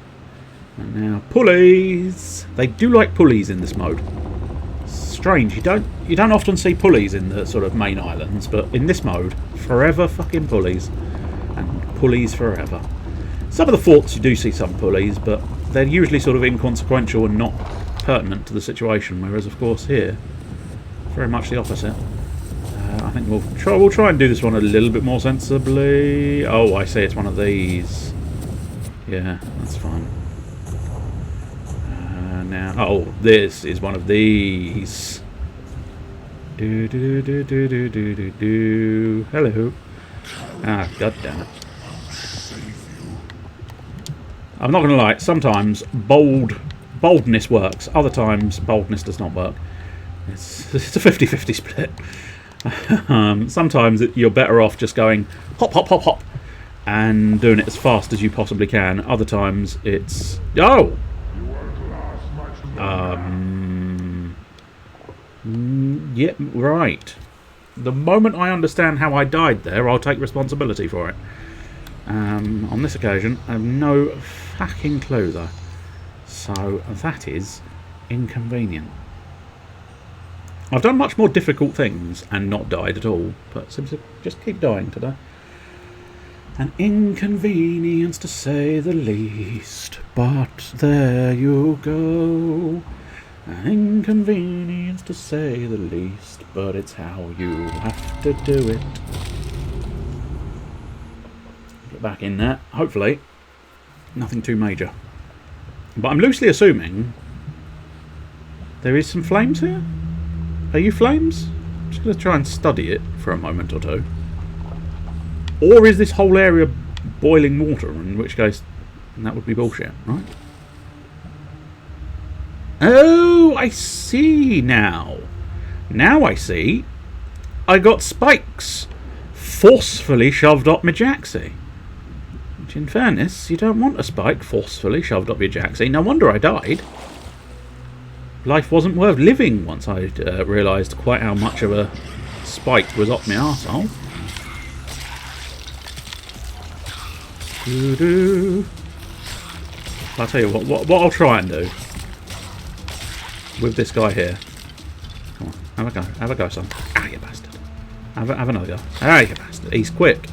And now pulleys. They do like pulleys in this mode. Strange. You don't often see pulleys in the sort of main islands, but in this mode, forever fucking pulleys. And pulleys forever. Some of the forts you do see some pulleys, but they're usually sort of inconsequential and not pertinent to the situation. Whereas, of course, here, very much the opposite. I think we'll try and do this one a little bit more sensibly. Oh, I see. It's one of these. Yeah, that's fine. Now, oh, this is one of these. Hello. Ah, god damn it. I'm not going to lie. Sometimes boldness works. Other times boldness does not work. It's a 50-50 split. Sometimes you're better off just going hop, hop, hop, hop, and doing it as fast as you possibly can. Other times it's yeah, right. The moment I understand how I died there, I'll take responsibility for it. On this occasion, I have no fucking clue though. So that is inconvenient. I've done much more difficult things and not died at all, but seems to just keep dying today. An inconvenience to say the least, but there you go. An inconvenience to say the least, but it's how you have to do it. Get back in there. Hopefully, nothing too major. But I'm loosely assuming there is some flames here. Are you flames? I'm just going to try and study it for a moment or two. Or is this whole area boiling water, in which case that would be bullshit, right? Oh, I see now. Now I see. I got spikes forcefully shoved up my jacksie. Which, in fairness, you don't want a spike forcefully shoved up your jacksie. No wonder I died. Life wasn't worth living once I realised quite how much of a spike was up my arsehole. I'll tell you what I'll try and do with this guy here. Come on, have a go. Have a go, son. Ah, you bastard. Have another go. Ah, you bastard. He's quick.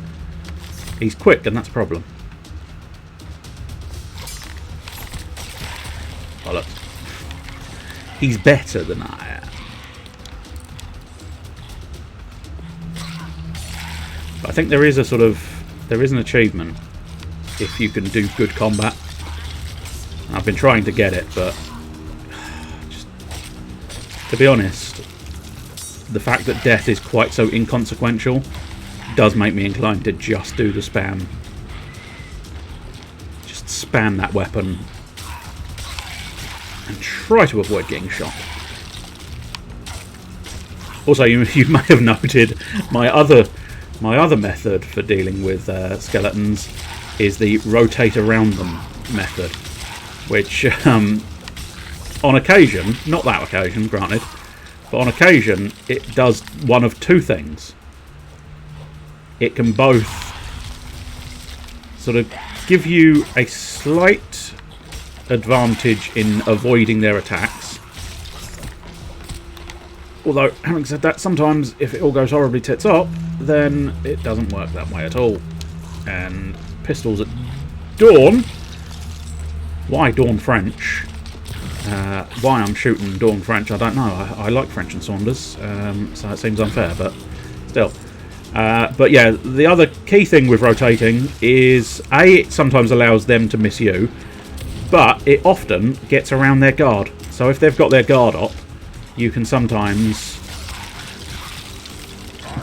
He's quick, and that's a problem. Oh, look. He's better than I am. But I think there is a sort of... There is an achievement if you can do good combat. I've been trying to get it, but... Just, to be honest, the fact that death is quite so inconsequential does make me inclined to just do the spam. Just spam that weapon and try to avoid getting shot. Also, you may have noted my other method for dealing with skeletons is the rotate around them method, which on occasion, not that occasion, granted, but on occasion it does one of two things. It can both sort of give you a slight advantage in avoiding their attacks. Although, having said that, sometimes if it all goes horribly tits up, then it doesn't work that way at all. And pistols at dawn. Why dawn French? Why I'm shooting dawn French, I don't know. I like French and Saunders, so it seems unfair, but still. But yeah, the other key thing with rotating is A, it sometimes allows them to miss you, but it often gets around their guard. So if they've got their guard up, you can sometimes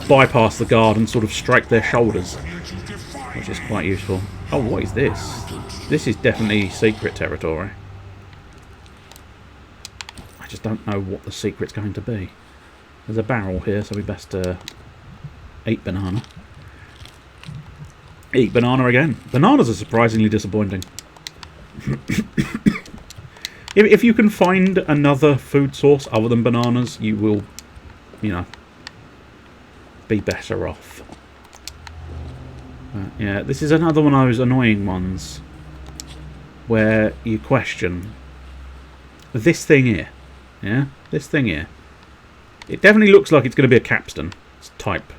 bypass the guard and sort of strike their shoulders, which is quite useful. Oh, what is this? This is definitely secret territory. I just don't know what the secret's going to be. There's a barrel here, so we best eat banana. Eat banana again. Bananas are surprisingly disappointing. If you can find another food source other than bananas, you will, you know, be better off. But yeah, this is another one of those annoying ones where you question this thing here. Yeah, this thing here. It definitely looks like it's going to be a capstan type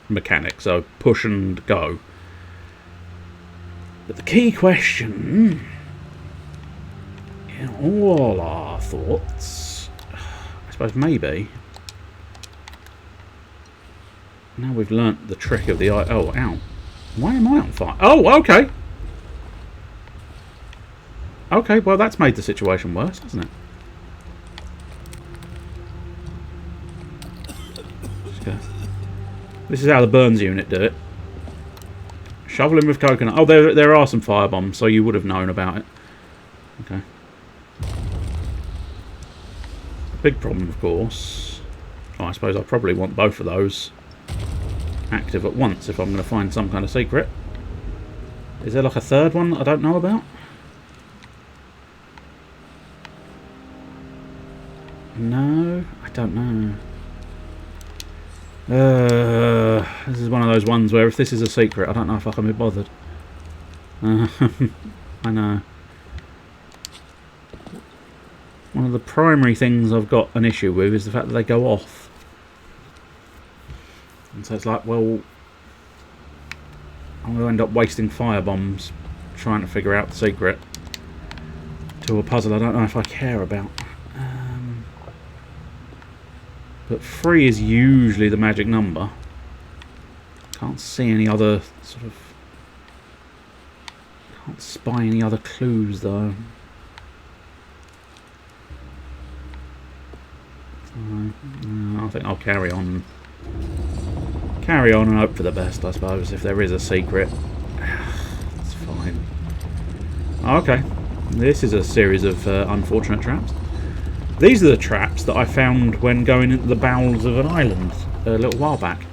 mechanic, so push and go. But the key question, in all our thoughts, I suppose maybe, now we've learnt the trick of the eye. Oh, ow. Why am I on fire? Oh, okay. Okay, well that's made the situation worse, hasn't it? This is how the burns unit do it. Shovel him with coconut. Oh, there are some firebombs, so you would have known about it. Okay. Big problem, of course. Oh, I suppose I probably want both of those active at once if I'm going to find some kind of secret. Is there like a third one that I don't know about? No, I don't know. This is one of those ones where if this is a secret, I don't know if I can be bothered. I know. One of the primary things I've got an issue with is the fact that they go off. And so it's like, well, I'm going to end up wasting firebombs trying to figure out the secret to a puzzle I don't know if I care about. But 3 is usually the magic number. Can't see any other sort of... Can't spy any other clues though. I think I'll carry on. Carry on and hope for the best, I suppose. If there is a secret, it's fine. Okay, this is a series of unfortunate traps. These are the traps that I found when going into the bowels of an island a little while back.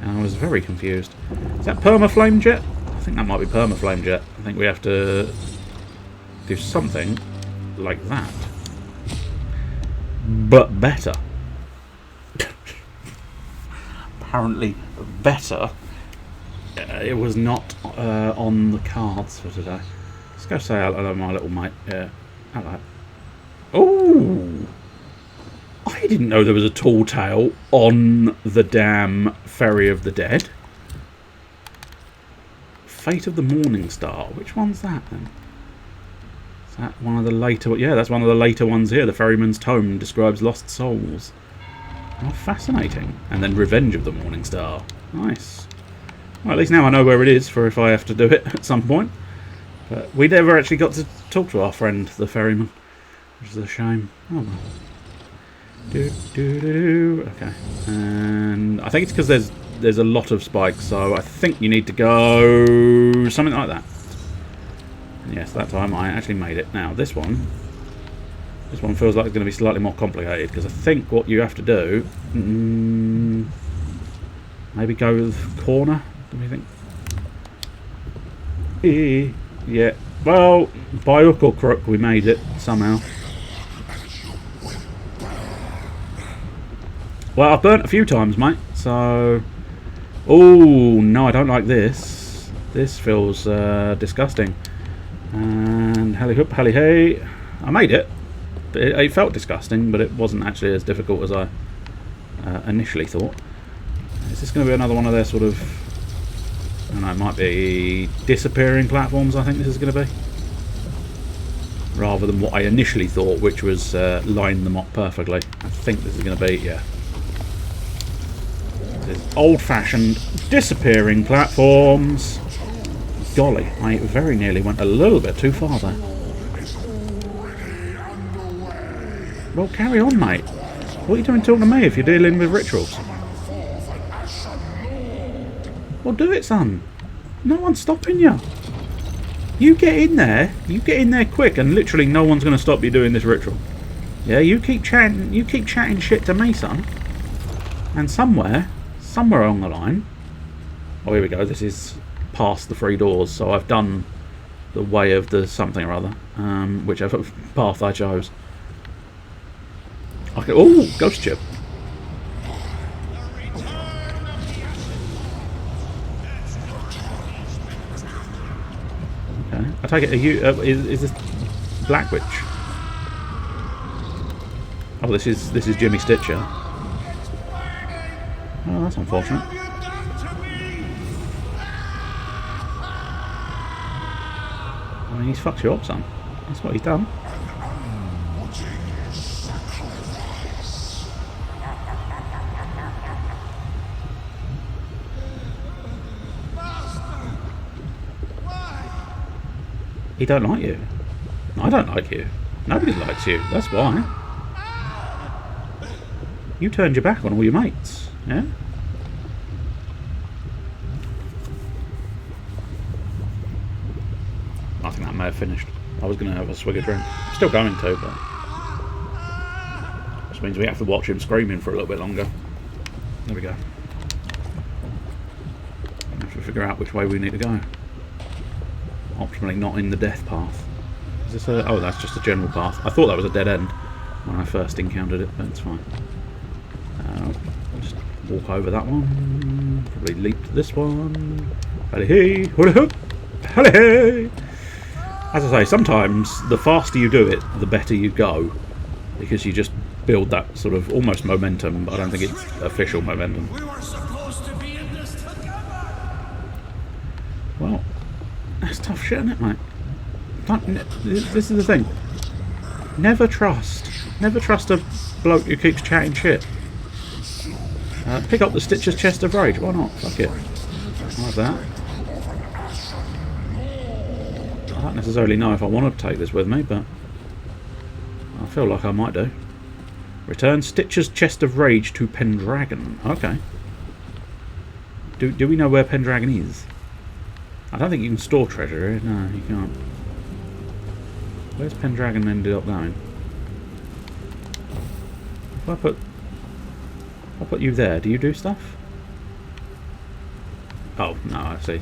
And I was very confused. Is that permaflame jet? I think that might be permaflame jet. I think we have to do something like that. But better. Apparently better. It was not on the cards for today. Let's go say hello to my little mate. Yeah. Hello. Oh, I didn't know there was a tall tale on the damn Ferry of the Dead. Fate of the Morning Star. Which one's that then? Is that one of the later... Yeah, that's one of the later ones here. The Ferryman's Tome describes lost souls. Oh, fascinating. And then Revenge of the Morning Star. Nice. Well, at least now I know where it is for if I have to do it at some point. But we never actually got to talk to our friend, the ferryman. Which is a shame. Oh well. Okay. And I think it's because there's a lot of spikes, so I think you need to go something like that. And yes, that time I actually made it. Now this one feels like it's going to be slightly more complicated because I think what you have to do, maybe go with corner. What do you think? Yeah. Well, by hook or crook, we made it somehow. Well, I've burnt a few times, mate, so... Oh, no, I don't like this. This feels disgusting. And hally hoop, hally hey. I made it. But it felt disgusting, but it wasn't actually as difficult as I initially thought. Is this going to be another one of their sort of... I don't know, it might be disappearing platforms, I think this is going to be. Rather than what I initially thought, which was line them up perfectly. I think this is going to be, yeah. Old-fashioned disappearing platforms. Golly, I very nearly went a little bit too far there. Well, carry on, mate. What are you doing talking to me if you're dealing with rituals? Well, do it, son. No one's stopping you. You get in there. You get in there quick, and literally no one's going to stop you doing this ritual. Yeah, you keep chatting. You keep chatting shit to me, son. And somewhere along the line... Oh, here we go. This is past the 3 doors, so I've done the way of the something or other. Whichever path I chose. Okay. Oh, ghost chip. Okay. I take it. Are you? Is this Black Witch? Oh, this is Jimmy Stitcher. Oh, that's unfortunate. I mean, he's fucked you up, son. That's what he's done. He don't like you. I don't like you. Nobody likes you. That's why. You turned your back on all your mates. Yeah? I think that may have finished. I was going to have a swig of drink. I'm still going to, but... Which means we have to watch him screaming for a little bit longer. There we go. We have to figure out which way we need to go. Optimally not in the death path. Is this a... Oh, that's just a general path. I thought that was a dead end when I first encountered it, but it's fine. Just walk over that one. Probably leap to this one. Hally hey! Hula hoop! Hally hey! As I say, sometimes the faster you do it, the better you go. Because you just build that sort of almost momentum, but I don't think it's official momentum. We were supposed to be in this together. Well, that's tough shit, isn't it, mate? This is the thing. Never trust a bloke who keeps chatting shit. Pick up the Stitcher's Chest of Rage. Why not? Fuck it. I'll have that. I don't necessarily know if I want to take this with me, but I feel like I might do. Return Stitcher's Chest of Rage to Pendragon. Okay. Do we know where Pendragon is? I don't think you can store treasure here. No, you can't. Where's Pendragon ended up going? If I put you there, do you do stuff? Oh, no, I see.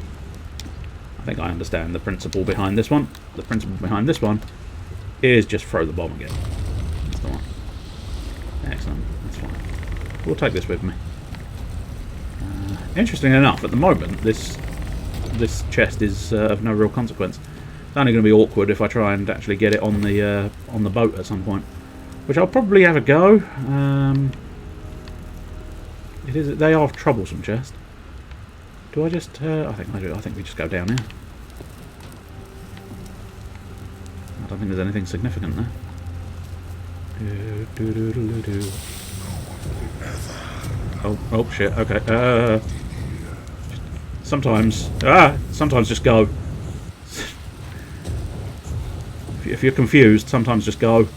I think I understand the principle behind this one. The principle behind this one is just throw the bomb again. That's the one. Excellent. That's fine. We'll take this with me. Interesting enough, at the moment, this chest is of no real consequence. It's only going to be awkward if I try and actually get it on the boat at some point. which I'll probably have a go. They are troublesome chests. Do I just? I think I do. I think we just go down here. I don't think there's anything significant there. Oh shit. Okay. Sometimes just go. If you're confused, sometimes just go.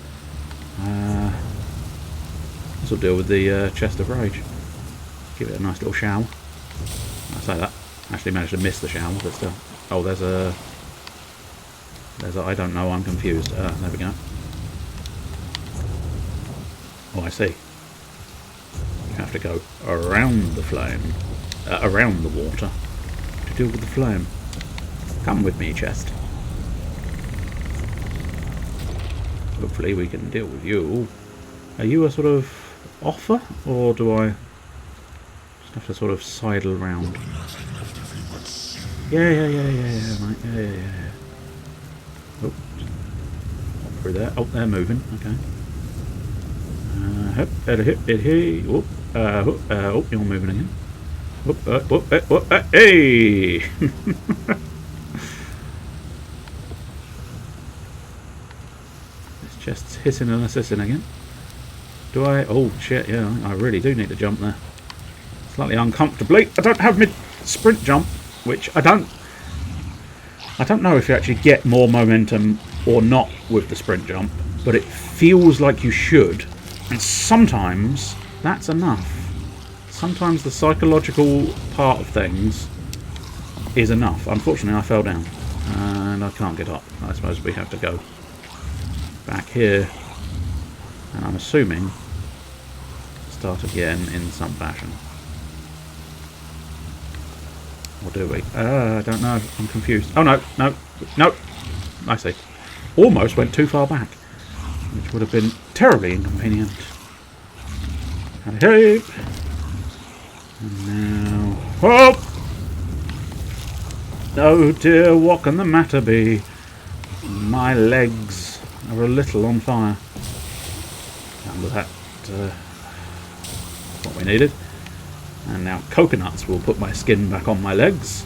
This will deal with the chest of rage. Give it a nice little shower. I say that. Actually managed to miss the shower, but still. Oh, there's a I don't know, I'm confused. There we go. Oh, I see. You have to go around the flame. Around the water. To deal with the flame. Come with me, chest. Hopefully we can deal with you. Are you a sort of offer? Or do I just have to sort of sidle round? Yeah, mate. Yeah. Oh, up through there. Oh, they're moving. Okay. Oh, you're moving again. Hey! This chest's hissing and assisting again. Do I? Oh shit! Yeah, I really do need to jump there. Slightly uncomfortably. I don't have mid sprint jump, which I don't know if you actually get more momentum or not with the sprint jump, but it feels like you should, and sometimes that's enough. Sometimes the psychological part of things is enough. Unfortunately, I fell down, and I can't get up. I suppose we have to go back here, and I'm assuming start again in some fashion. Or do we? I don't know. I'm confused. Oh, no. I see. Almost went too far back, which would have been terribly inconvenient. Hey! And now... Oh! Oh dear, what can the matter be? My legs are a little on fire. And with that, what we needed. And now coconuts will put my skin back on my legs.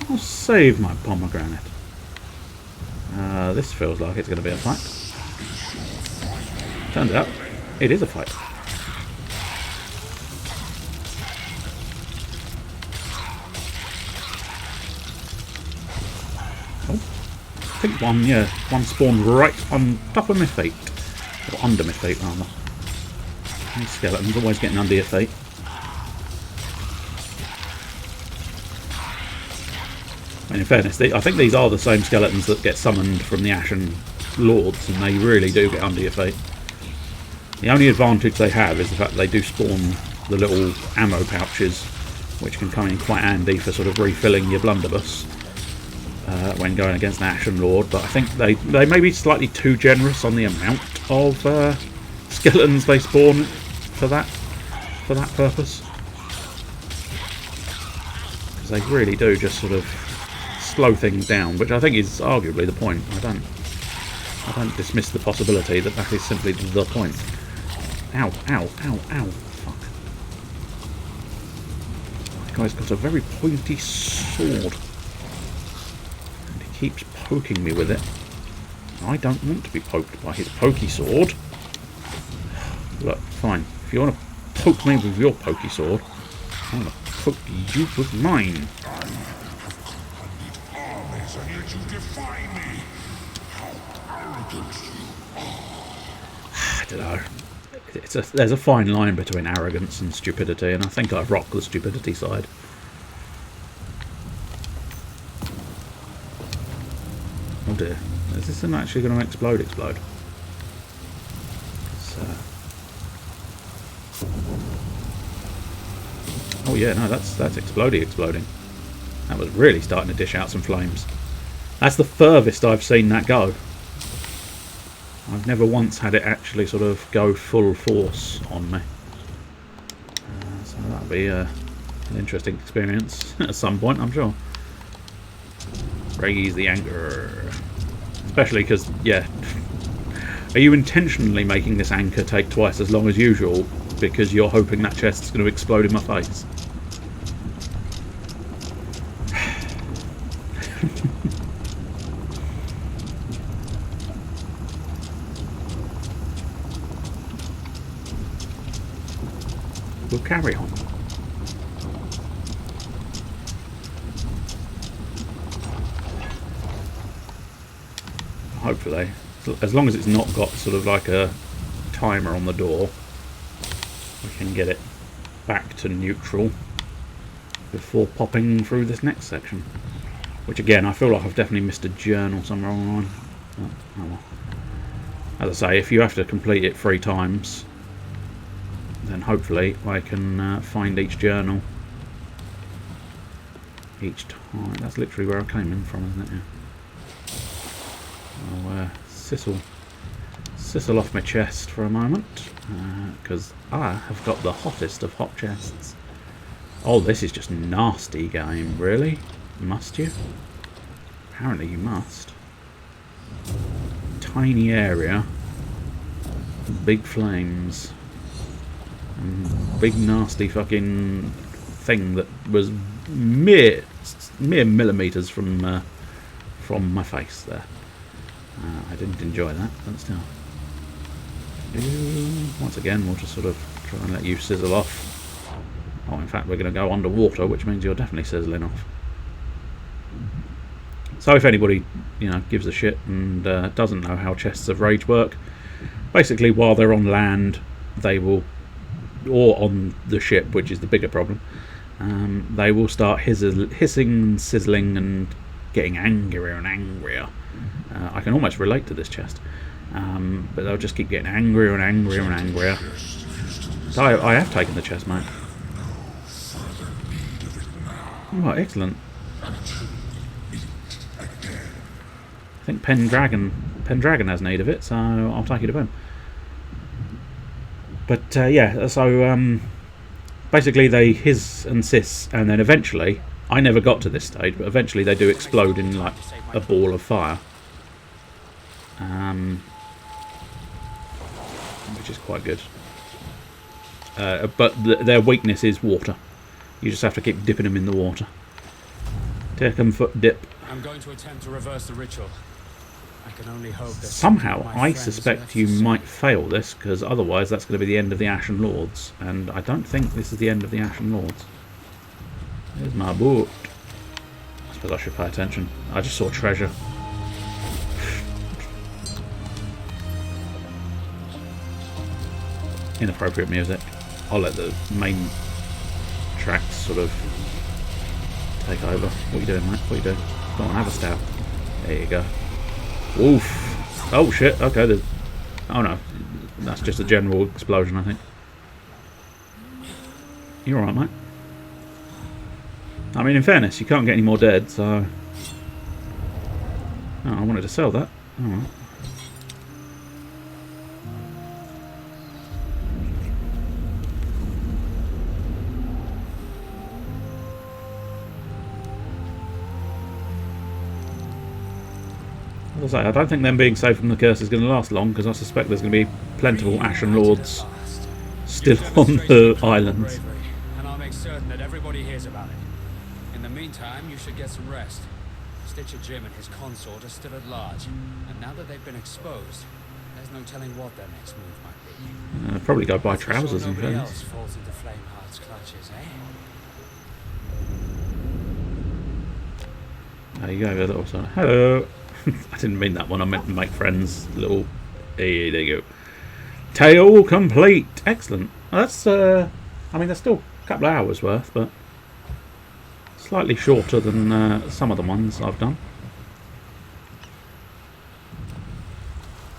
I'll save my pomegranate. This feels like it's going to be a fight. Turns out, it is a fight. Oh, I think one spawned right on top of my feet. Or under my feet, rather. These skeletons always getting under your feet. And in fairness, I think these are the same skeletons that get summoned from the Ashen Lords, and they really do get under your feet. The only advantage they have is the fact that they do spawn the little ammo pouches, which can come in quite handy for sort of refilling your blunderbuss when going against an Ashen Lord. But I think they may be slightly too generous on the amount of skeletons they spawn for that purpose, because they really do just sort of slow things down, which I think is arguably the point. I don't dismiss the possibility that that is simply the point. Ow, ow, ow, ow. Fuck. This guy's got a very pointy sword. And he keeps poking me with it. I don't want to be poked by his pokey sword. Look, fine. If you want to poke me with your pokey sword, I'm going to poke you with mine. I don't know. There's a fine line between arrogance and stupidity, and I think I rock the stupidity side. Oh dear. Is this thing actually going to explode? Oh yeah, no, that's exploding. That was really starting to dish out some flames. That's the furthest I've seen that go. I've never once had it actually sort of go full force on me. So that'll be an interesting experience at some point, I'm sure. Raise the anger. Especially because, yeah, Are you intentionally making this anchor take twice as long as usual because you're hoping that chest's going to explode in my face? We'll carry on. Hopefully. As long as it's not got sort of like a timer on the door, we can get it back to neutral before popping through this next section. Which again, I feel like I've definitely missed a journal somewhere online. Oh well. As I say, if you have to complete it 3 times, then hopefully I can find each journal each time. That's literally where I came in from, isn't it? Yeah. I'll sizzle off my chest for a moment, because I have got the hottest of hot chests. Oh, this is just nasty game, really? Must you? Apparently you must. Tiny area, big flames, and big nasty fucking thing that was mere millimeters from my face there. I didn't enjoy that, but still. Once again, we'll just sort of try and let you sizzle off. Oh, in fact, we're going to go underwater, which means you're definitely sizzling off. So if anybody, gives a shit and doesn't know how chests of rage work, basically while they're on land, they will, or on the ship, which is the bigger problem, they will start hissing and sizzling and getting angrier and angrier. I can almost relate to this chest, but they'll just keep getting angrier and angrier and angrier. So I have taken the chest, mate. Oh, excellent. I think Pendragon has need of it, so I'll take it of him. But yeah, so basically they hiss and sis, and then eventually, I never got to this stage, but eventually they do explode in like a ball of fire, which is quite good. But their weakness is water. You just have to keep dipping them in the water. Take them foot dip. I'm going to attempt to reverse the ritual. I can only hope that somehow I suspect you might fail this, because otherwise that's going to be the end of the Ashen Lords, and I don't think this is the end of the Ashen Lords. There's my boat. I suppose I should pay attention. I just saw treasure. Inappropriate music. I'll let the main tracks sort of take over. What are you doing, mate? What are you doing? Go on, have a stab. There you go. Oof. Oh shit, okay, there's... Oh no. That's just a general explosion, I think. You alright, mate? I mean, in fairness, you can't get any more dead, so... Oh, I wanted to sell that. Alright. As I say, I don't think them being saved from the curse is going to last long, because I suspect there's going to be plentiful Ashen Lords still on the islands. And I'll make certain that everybody hears about it. In the meantime, you should get some rest. Stitcher Jim and his consort are still at large, and now that they've been exposed, there's no telling what their next move might be. Probably go buy trousers and nobody things. else falls into Flameheart's clutches, eh? There you go, a little sort of, hello. I didn't mean that one, I meant to make friends. Little, there you go. Tail complete. Excellent. Well, that's, I mean, that's still a couple of hours worth, but slightly shorter than some of the ones I've done.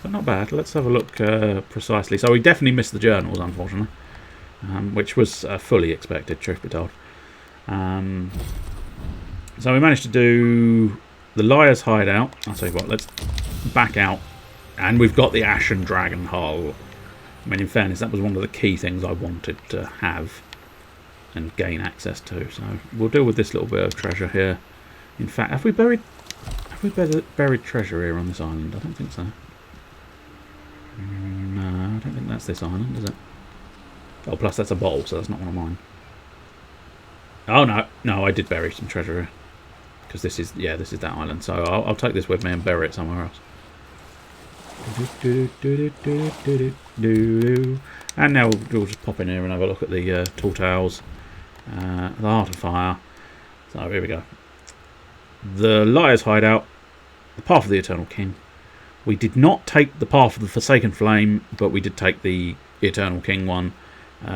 But not bad. Let's have a look precisely. So we definitely missed the journals, unfortunately, which was fully expected, truth be told. So we managed to do the Liar's Hideout. I'll tell you what, let's back out. And we've got the Ashen Dragon Hull. I mean, in fairness, that was one of the key things I wanted to have and gain access to. So we'll deal with this little bit of treasure here. In fact, have we buried treasure here on this island? I don't think so. No, I don't think that's this island, is it? Oh, plus that's a bottle, so that's not one of mine. Oh, no. No, I did bury some treasure here. Because this is, yeah, this is that island. So I'll take this with me and bury it somewhere else. And now we'll just pop in here and have a look at the tall towels. The Heart of Fire. So here we go. The Liar's Hideout. The Path of the Eternal King. We did not take the Path of the Forsaken Flame, but we did take the Eternal King one.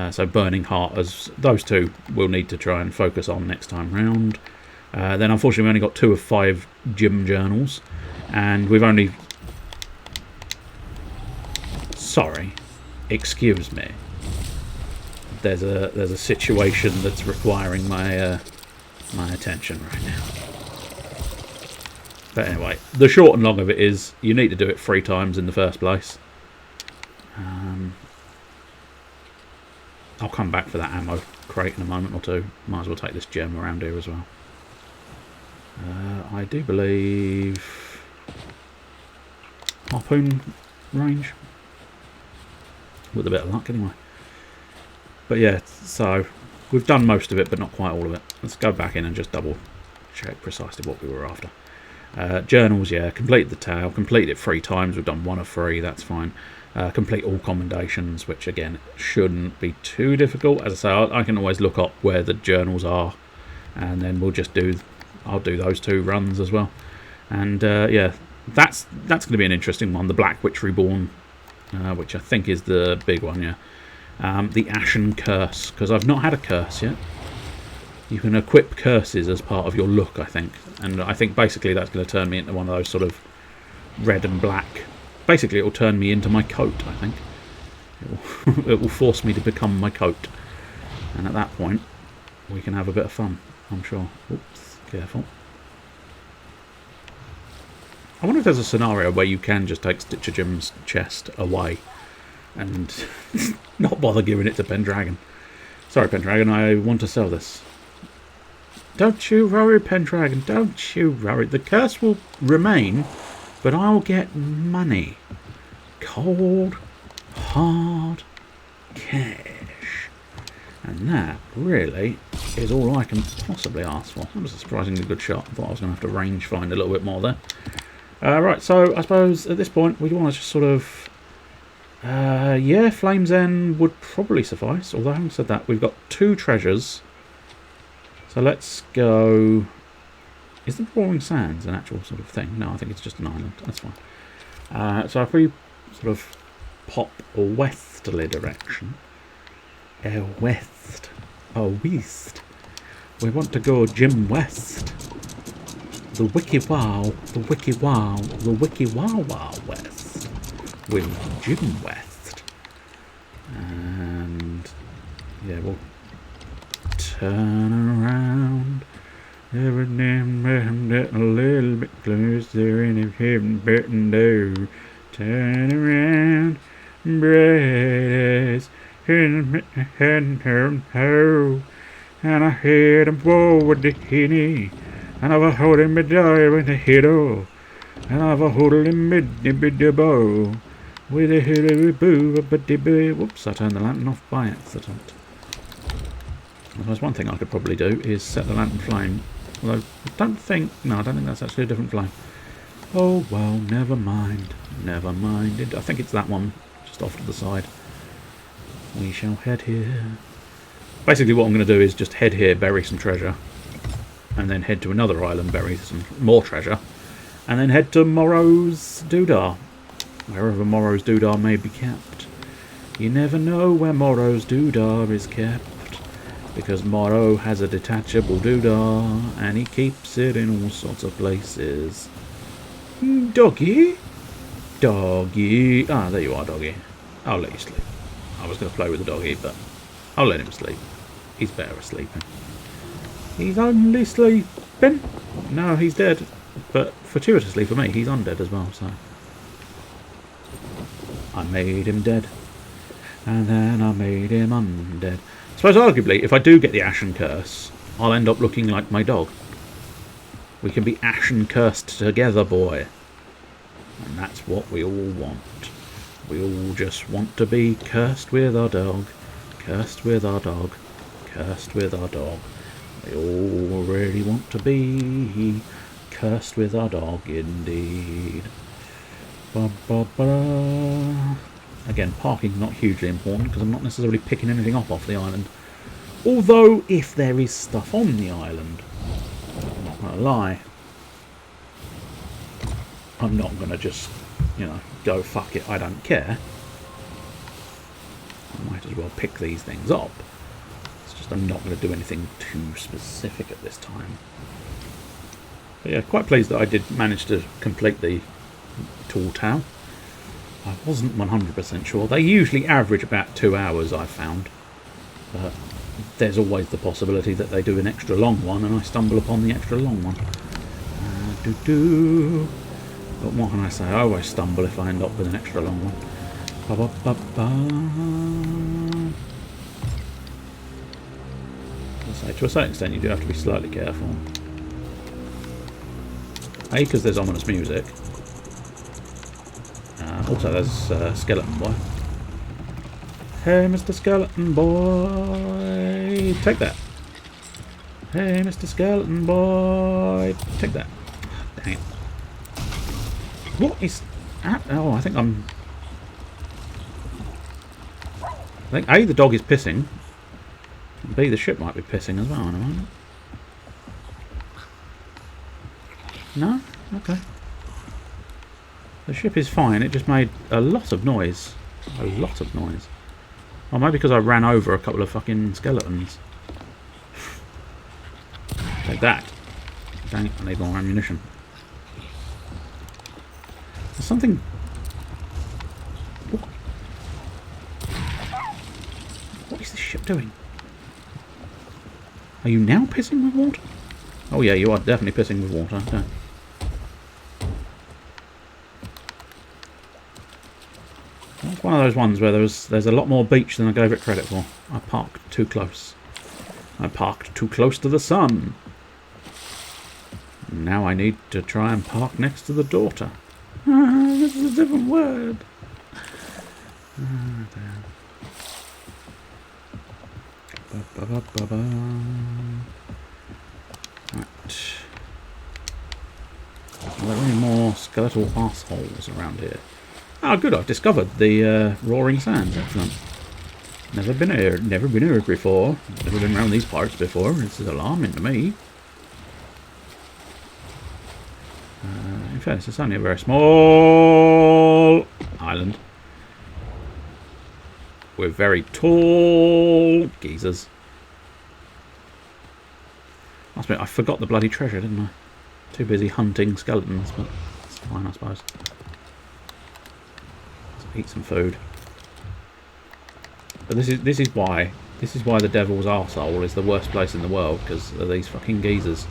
So Burning Heart, as those two we'll need to try and focus on next time round. Then unfortunately we only got 2 of 5 gym journals, and we've only... Sorry, excuse me. There's a situation that's requiring my my attention right now. But anyway, the short and long of it is you need to do it 3 times in the first place. I'll come back for that ammo crate in a moment or two. Might as well take this gem around here as well. I do believe harpoon range, with a bit of luck anyway. But yeah, so we've done most of it, but not quite all of it. Let's go back in and just double check precisely what we were after. Journals, yeah, complete the tale, complete it 3 times. We've done 1 of 3, that's fine. Complete all commendations, which again shouldn't be too difficult. As I say, I can always look up where the journals are, and then we'll just do... I'll do those 2 runs as well. And yeah, that's going to be an interesting one. The Black Witch Reborn, which I think is the big one, yeah. The Ashen Curse, because I've not had a curse yet. You can equip curses as part of your look, I think. And I think basically that's going to turn me into one of those sort of red and black. Basically it will turn me into my coat, I think. It will force me to become my coat. And at that point, we can have a bit of fun, I'm sure. Oops, careful. I wonder if there's a scenario where you can just take Stitcher Jim's chest away and not bother giving it to Pendragon. Sorry, Pendragon, I want to sell this. Don't you worry, Pendragon, don't you worry. The curse will remain, but I'll get money. Cold, hard cash. And that really is all I can possibly ask for. That was a surprisingly good shot. I thought I was going to have to range find a little bit more there. Right, so I suppose at this point we want to just sort of... yeah, Flame's End would probably suffice. Although having said that, we've got 2 treasures. So let's go... Is the Roaring Sands an actual sort of thing? No, I think it's just an island. That's fine. So if we sort of pop a westerly direction... west. West. We want to go Jim West. The Wiki Wow. The Wiki Wow. The Wiki Wow Wow West. With Jim West. And... yeah, we'll... turn around, every damn get a little bit closer, and if heaven bitten do, turn around, brothers, and I hit him forward the kitty, and I've a hold him midday with a hit-o, and I've a hold him mid-bow, with a hit-o-boo, but whoops, I turned the lantern off by accident. There's one thing I could probably do is set the lantern flame. Although I don't think... no, I don't think that's actually a different flame. Oh well, never mind. Never mind. I think it's that one just off to the side. We shall head here. Basically what I'm going to do is just head here, bury some treasure. And then head to another island, bury some more treasure. And then head to Morrow's Doodah. Wherever Morrow's Doodah may be kept. You never know where Morrow's Doodah is kept. Because Morrow has a detachable doodah, and he keeps it in all sorts of places. Doggy? Doggy. Ah, there you are, doggy. I'll let you sleep. I was going to play with the doggy, but I'll let him sleep. He's better sleeping. He's only sleeping. No, he's dead. But fortuitously for me, he's undead as well, so... I made him dead. And then I made him undead. I suppose arguably, if I do get the Ashen Curse, I'll end up looking like my dog. We can be Ashen Cursed together, boy. And that's what we all want. We all just want to be cursed with our dog. Cursed with our dog. Cursed with our dog. We all really want to be cursed with our dog indeed. Ba, ba, ba. Again, parking's not hugely important because I'm not necessarily picking anything up off the island. Although, if there is stuff on the island, I'm not going to lie, I'm not going to just, you know, go fuck it, I don't care. I might as well pick these things up. It's just I'm not going to do anything too specific at this time. But yeah, quite pleased that I did manage to complete the tall towel. I wasn't 100% sure. They usually average about 2 hours, I've found. But there's always the possibility that they do an extra long one and I stumble upon the extra long one. But what can I say? I always stumble if I end up with an extra long one. Ba, ba, ba, ba. So to a certain extent you do have to be slightly careful. A, because there's ominous music. Also there's Skeleton Boy. Hey Mr. Skeleton Boy, take that. Hey Mr. Skeleton Boy, take that. Dang it. What is that? Oh, I think A, the dog is pissing. And B, the ship might be pissing as well in a moment. No? Okay. The ship is fine, it just made a lot of noise. A lot of noise. Or maybe because I ran over a couple of fucking skeletons. Take that. Dang it, I need more ammunition. There's something... What is this ship doing? Are you now pissing with water? Oh yeah, you are definitely pissing with water. Okay. It's one of those ones where there's a lot more beach than I gave it credit for. I parked too close. I parked too close to the sun. Now I need to try and park next to the daughter. This is a different word. Right. Are there any more skeletal arseholes around here? Ah, good, I've discovered the roaring sands. Excellent. Never been here before. Never been around these parts before. This is alarming to me. In fairness, it's only a very small island with very tall geezers. I admit, I forgot the bloody treasure, didn't I? Too busy hunting skeletons, but it's fine, I suppose. Eat some food. But this is why the Devil's Arsehole is the worst place in the world, because of these fucking geezers.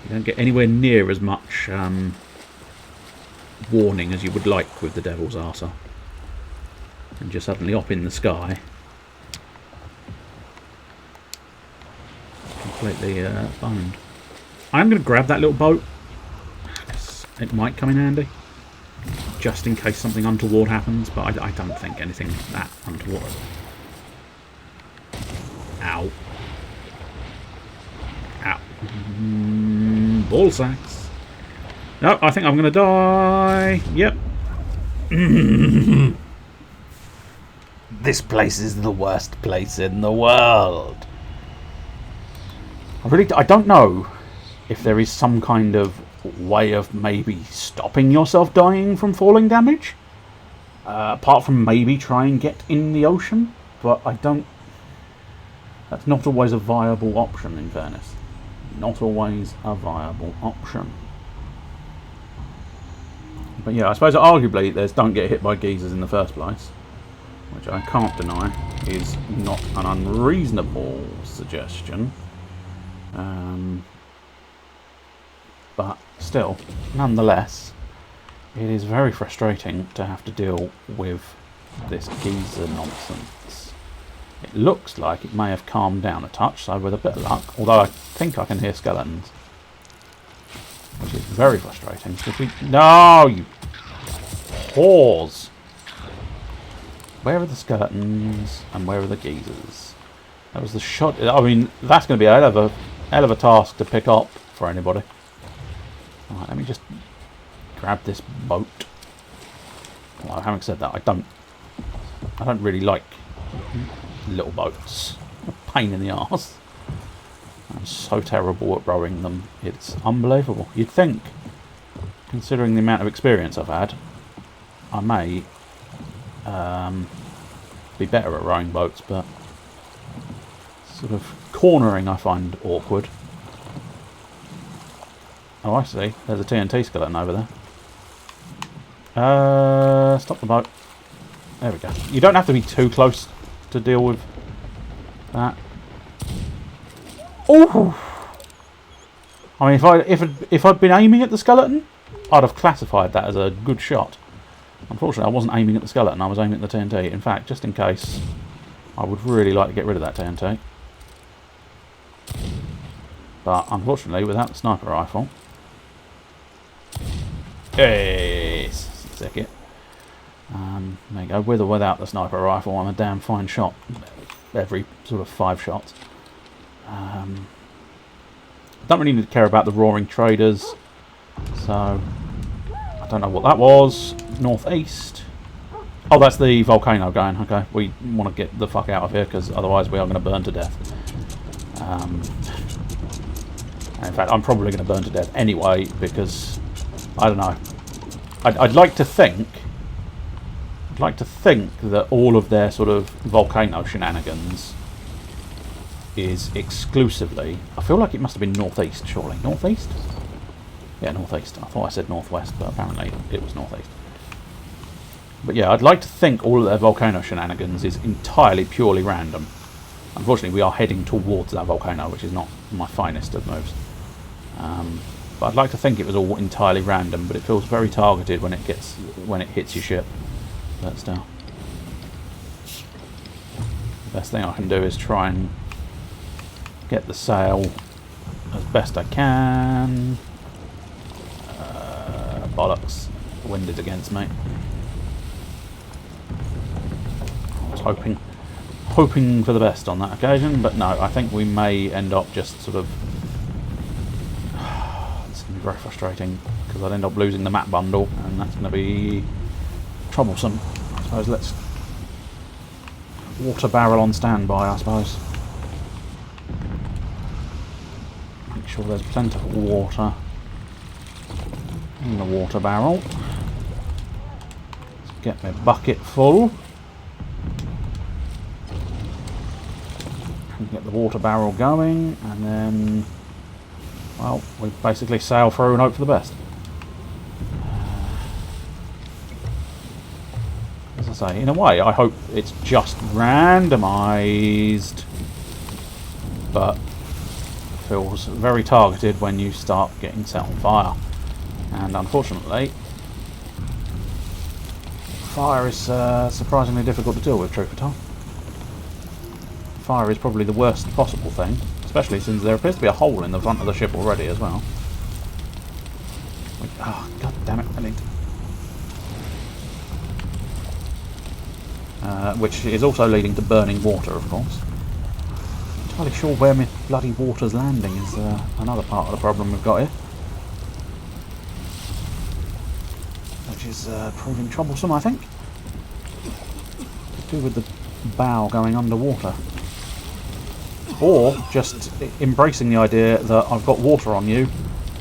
You don't get anywhere near as much warning as you would like with the Devil's Arsehole. And you're suddenly up in the sky. Completely boned. I'm going to grab that little boat. It might come in handy. Just in case something untoward happens, but I don't think anything that untoward. Ow. Ow. Ball sacks. No, I think I'm going to die. Yep. This place is the worst place in the world. I don't know if there is some kind of way of maybe stopping yourself dying from falling damage, apart from maybe try and get in the ocean, but I don't... That's not always a viable option, in fairness. Not always a viable option. But yeah, I suppose arguably there's don't get hit by geezers in the first place, which I can't deny is not an unreasonable suggestion. But still, nonetheless, it is very frustrating to have to deal with this geezer nonsense. It looks like it may have calmed down a touch, so with a bit of luck, although I think I can hear skeletons, which is very frustrating. No, you whores! Where are the skeletons and where are the geezers? That was the shot. I mean, that's going to be a hell of a task to pick up for anybody. Alright, let me just grab this boat. Well, having said that, I don't really like little boats. A pain in the arse. I'm so terrible at rowing them. It's unbelievable. You'd think, considering the amount of experience I've had, I may be better at rowing boats, but sort of cornering I find awkward. Oh, I see. There's a TNT skeleton over there. Stop the boat. There we go. You don't have to be too close to deal with that. Oh! I mean, if I'd been aiming at the skeleton, I'd have classified that as a good shot. Unfortunately, I wasn't aiming at the skeleton. I was aiming at the TNT. In fact, just in case, I would really like to get rid of that TNT. But unfortunately, without the sniper rifle, yes, stick it. There you go. With or without the sniper rifle, I'm a damn fine shot. Every sort of 5 shots. Don't really need to care about the roaring traders, so I don't know what that was. Northeast. Oh, that's the volcano going. Okay, we want to get the fuck out of here because otherwise we are going to burn to death. In fact, I'm probably going to burn to death anyway because I don't know. I'd like to think that all of their sort of volcano shenanigans is exclusively... I feel like it must have been northeast, surely. Northeast? Yeah, northeast. I thought I said northwest, but apparently it was northeast. But yeah, I'd like to think all of their volcano shenanigans is entirely purely random. Unfortunately, we are heading towards that volcano, which is not my finest of moves. But I'd like to think it was all entirely random, but it feels very targeted when it hits your ship. But still, the best thing I can do is try and get the sail as best I can. Bollocks, the wind is against me. I was hoping for the best on that occasion, but no, I think we may end up just sort of... It's going to be very frustrating because I'd end up losing the map bundle, and that's going to be troublesome. I suppose let's water barrel on standby, I suppose. Make sure there's plenty of water in the water barrel. Let's get my bucket full. And get the water barrel going, and then, well, we basically sail through and hope for the best. As I say, in a way, I hope it's just randomised, but feels very targeted when you start getting set on fire. And unfortunately, fire is surprisingly difficult to deal with, truth be told. Fire is probably the worst possible thing, especially since there appears to be a hole in the front of the ship already as well. Oh, god damn it, I need to... which is also leading to burning water, of course. Not entirely sure where my bloody water's landing is another part of the problem we've got here. Which is proving troublesome, I think. To do with the bow going underwater. Or just embracing the idea that I've got water on you,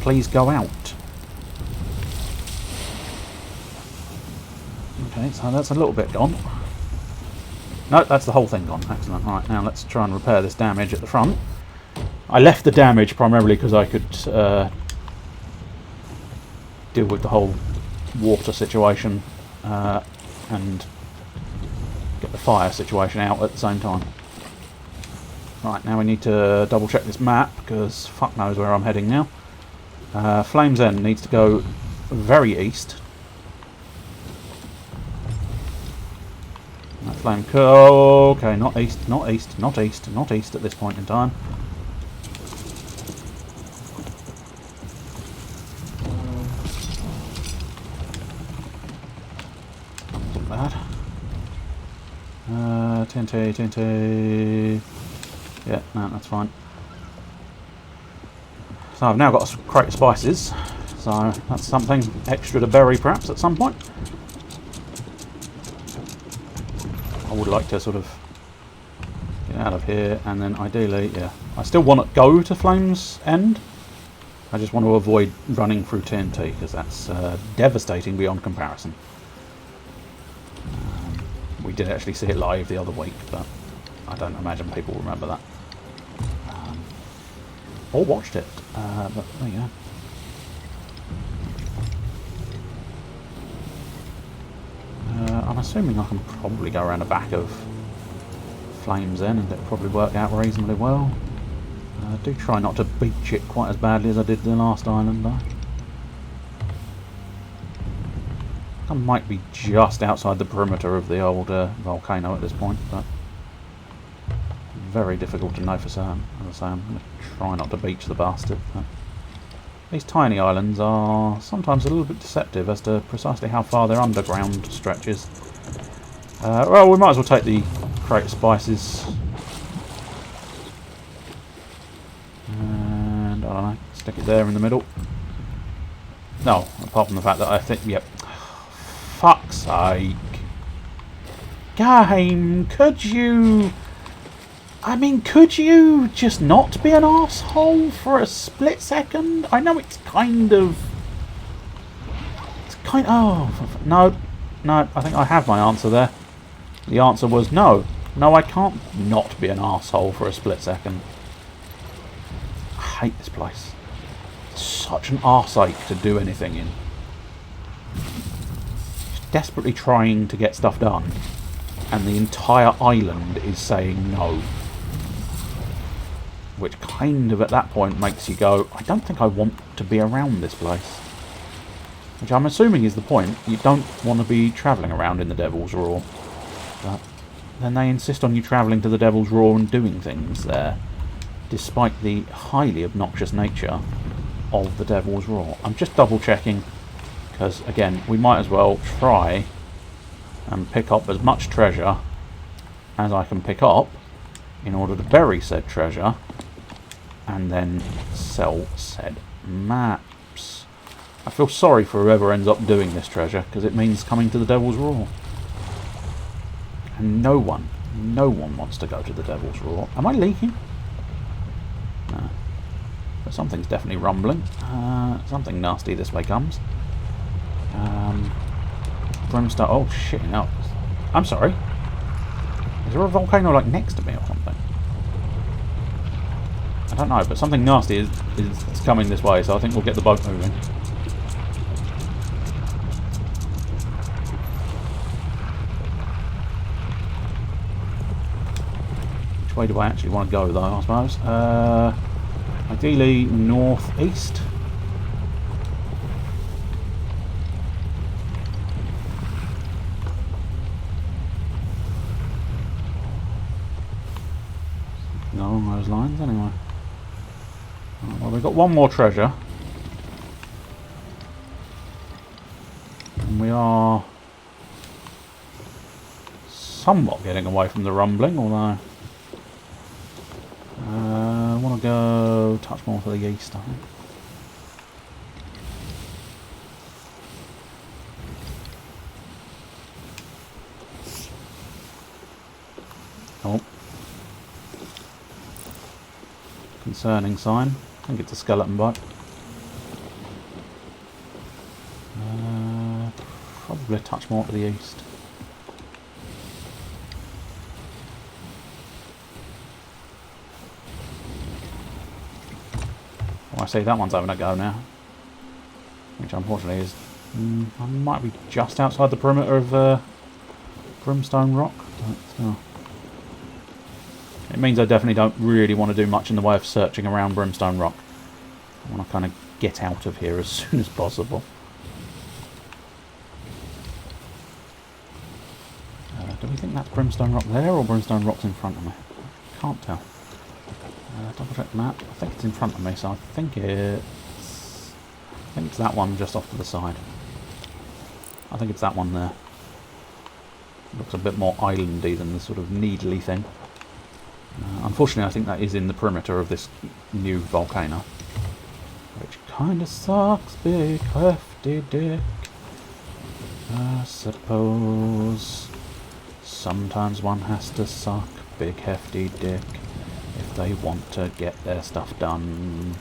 please go out. Okay, so that's a little bit gone. No, that's the whole thing gone. Excellent. Right, now let's try and repair this damage at the front. I left the damage primarily because I could deal with the whole water situation and get the fire situation out at the same time. Right, now we need to double check this map because fuck knows where I'm heading now. Flames End needs to go very east. That flame okay, not east, not east, not east, not east at this point in time. Not bad. TNT, TNT. Yeah, no, that's fine. So I've now got a crate of spices. So that's something extra to bury perhaps at some point. I would like to sort of get out of here and then ideally, yeah. I still want to go to Flame's End. I just want to avoid running through TNT because that's devastating beyond comparison. We did actually see it live the other week, but I don't imagine people remember that. Or watched it, but there you go. I'm assuming I can probably go around the back of Flames End and it'll probably work out reasonably well. Do try not to beach it quite as badly as I did the last island though. I might be just outside the perimeter of the old volcano at this point, but very difficult to know for certain. As I say, I'm going to try not to beach the bastard. But these tiny islands are sometimes a little bit deceptive as to precisely how far their underground stretches. Well, we might as well take the crate of spices. And, I don't know, stick it there in the middle. No, apart from the fact that I think, yep. Fuck's sake. Game, could you... I mean, could you just not be an arsehole for a split second? I know it's kind of... Oh, no. No, I think I have my answer there. The answer was no. No, I can't not be an arsehole for a split second. I hate this place. It's such an arseache to do anything in. Just desperately trying to get stuff done. And the entire island is saying no. Which kind of at that point makes you go, I don't think I want to be around this place. Which I'm assuming is the point. You don't want to be travelling around in the Devil's Roar. But then they insist on you travelling to the Devil's Roar and doing things there. Despite the highly obnoxious nature of the Devil's Roar. I'm just double checking. Because again, we might as well try and pick up as much treasure as I can pick up in order to bury said treasure and then sell said maps. I feel sorry for whoever ends up doing this treasure because it means coming to the Devil's Roar. And no one wants to go to the Devil's Roar. Am I leaking? No. But something's definitely rumbling. Something nasty this way comes. Brimstone. Oh shit, no. I'm sorry. Is there a volcano like next to me or something? I don't know, but something nasty is coming this way, so I think we'll get the boat moving. Which way do I actually want to go though, I suppose? Ideally northeast. Along those lines anyway. Right, well, we've got one more treasure. And we are somewhat getting away from the rumbling, although I want to go a touch more to the east, I think. Oh. Concerning sign. I think it's a skeleton bite. Probably a touch more to the east. Oh, I see that one's having a go now. Which unfortunately is... I might be just outside the perimeter of Brimstone Rock. But, oh. It means I definitely don't really want to do much in the way of searching around Brimstone Rock. I want to kind of get out of here as soon as possible. Do we think that's Brimstone Rock there or Brimstone Rock's in front of me? Can't tell. Double check the map. I think it's in front of me, so I think it's that one just off to the side. I think it's that one there. Looks a bit more islandy than the sort of needly thing. Unfortunately, I think that is in the perimeter of this new volcano. Which kinda sucks, big hefty dick. I suppose sometimes one has to suck big hefty dick if they want to get their stuff done.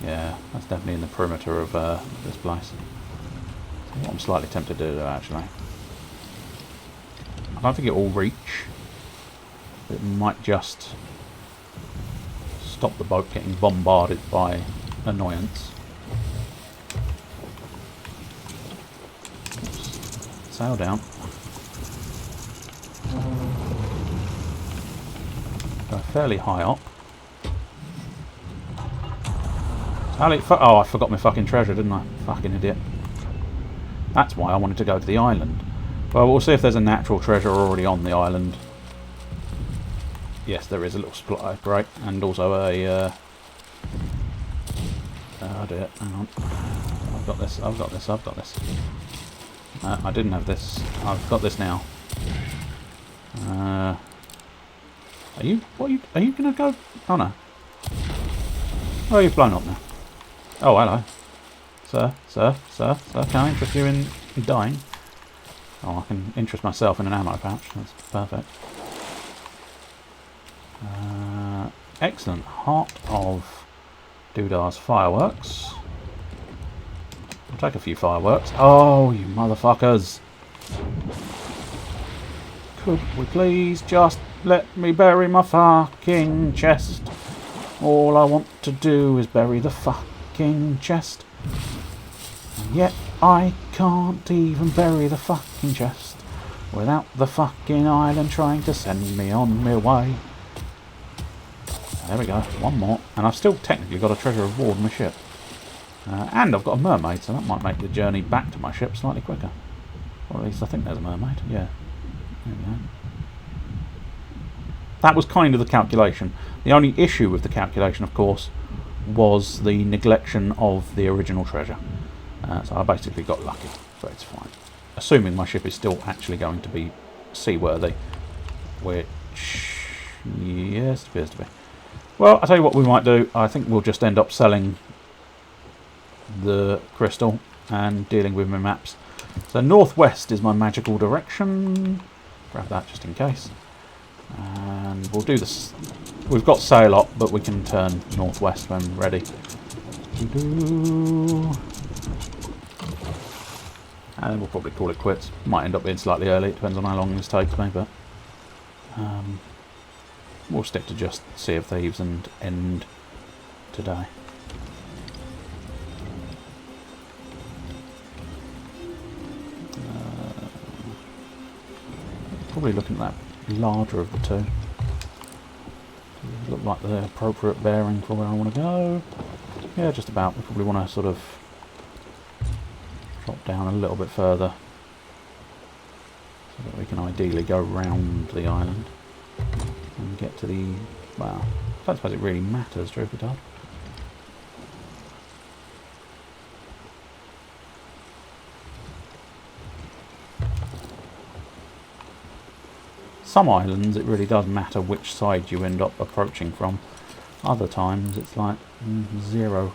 Yeah, that's definitely in the perimeter of this place. What I'm slightly tempted to do, actually. I don't think it will reach. It might just stop the boat getting bombarded by annoyance. Oops. Sail down. Go fairly high up. Oh, I forgot my fucking treasure, didn't I? Fucking idiot. That's why I wanted to go to the island. Well, we'll see if there's a natural treasure already on the island. Yes, there is a little supply crate, and also a... oh dear, hang on. I've got this, I've got this, I've got this. I didn't have this. I've got this now. Are you gonna go? Oh no. Oh, you've blown up now. Oh, hello. Sir, can I interest you in dying? Oh, I can interest myself in an ammo pouch. That's perfect. Excellent. Heart of Doodar's fireworks. I'll take a few fireworks. Oh, you motherfuckers. Could we please just let me bury my fucking chest? All I want to do is bury the fucking chest. And yet I can't even bury the fucking chest without the fucking island trying to send me on my way. There we go, one more. And I've still technically got a treasure aboard my ship. And I've got a mermaid, so that might make the journey back to my ship slightly quicker. Or at least I think there's a mermaid, yeah. There we go. That was kind of the calculation. The only issue with the calculation, of course, was the neglection of the original treasure. So I basically got lucky, but it's fine. Assuming my ship is still actually going to be seaworthy. Which, yes, it appears to be. Well, I'll tell you what we might do. I think we'll just end up selling the crystal and dealing with my maps. So northwest is my magical direction. Grab that just in case. And we'll do this. We've got sail up, but we can turn northwest when ready. And then we'll probably call it quits. Might end up being slightly early. It depends on how long this takes me, but we'll stick to just Sea of Thieves and end today. Probably looking at that larger of the two. Look like the appropriate bearing for where I want to go. Yeah, just about. We probably want to sort of drop down a little bit further so that we can ideally go round the island and get to the... well, I don't suppose it really matters, truth be told. Some islands it really does matter which side you end up approaching from. Other times it's like zero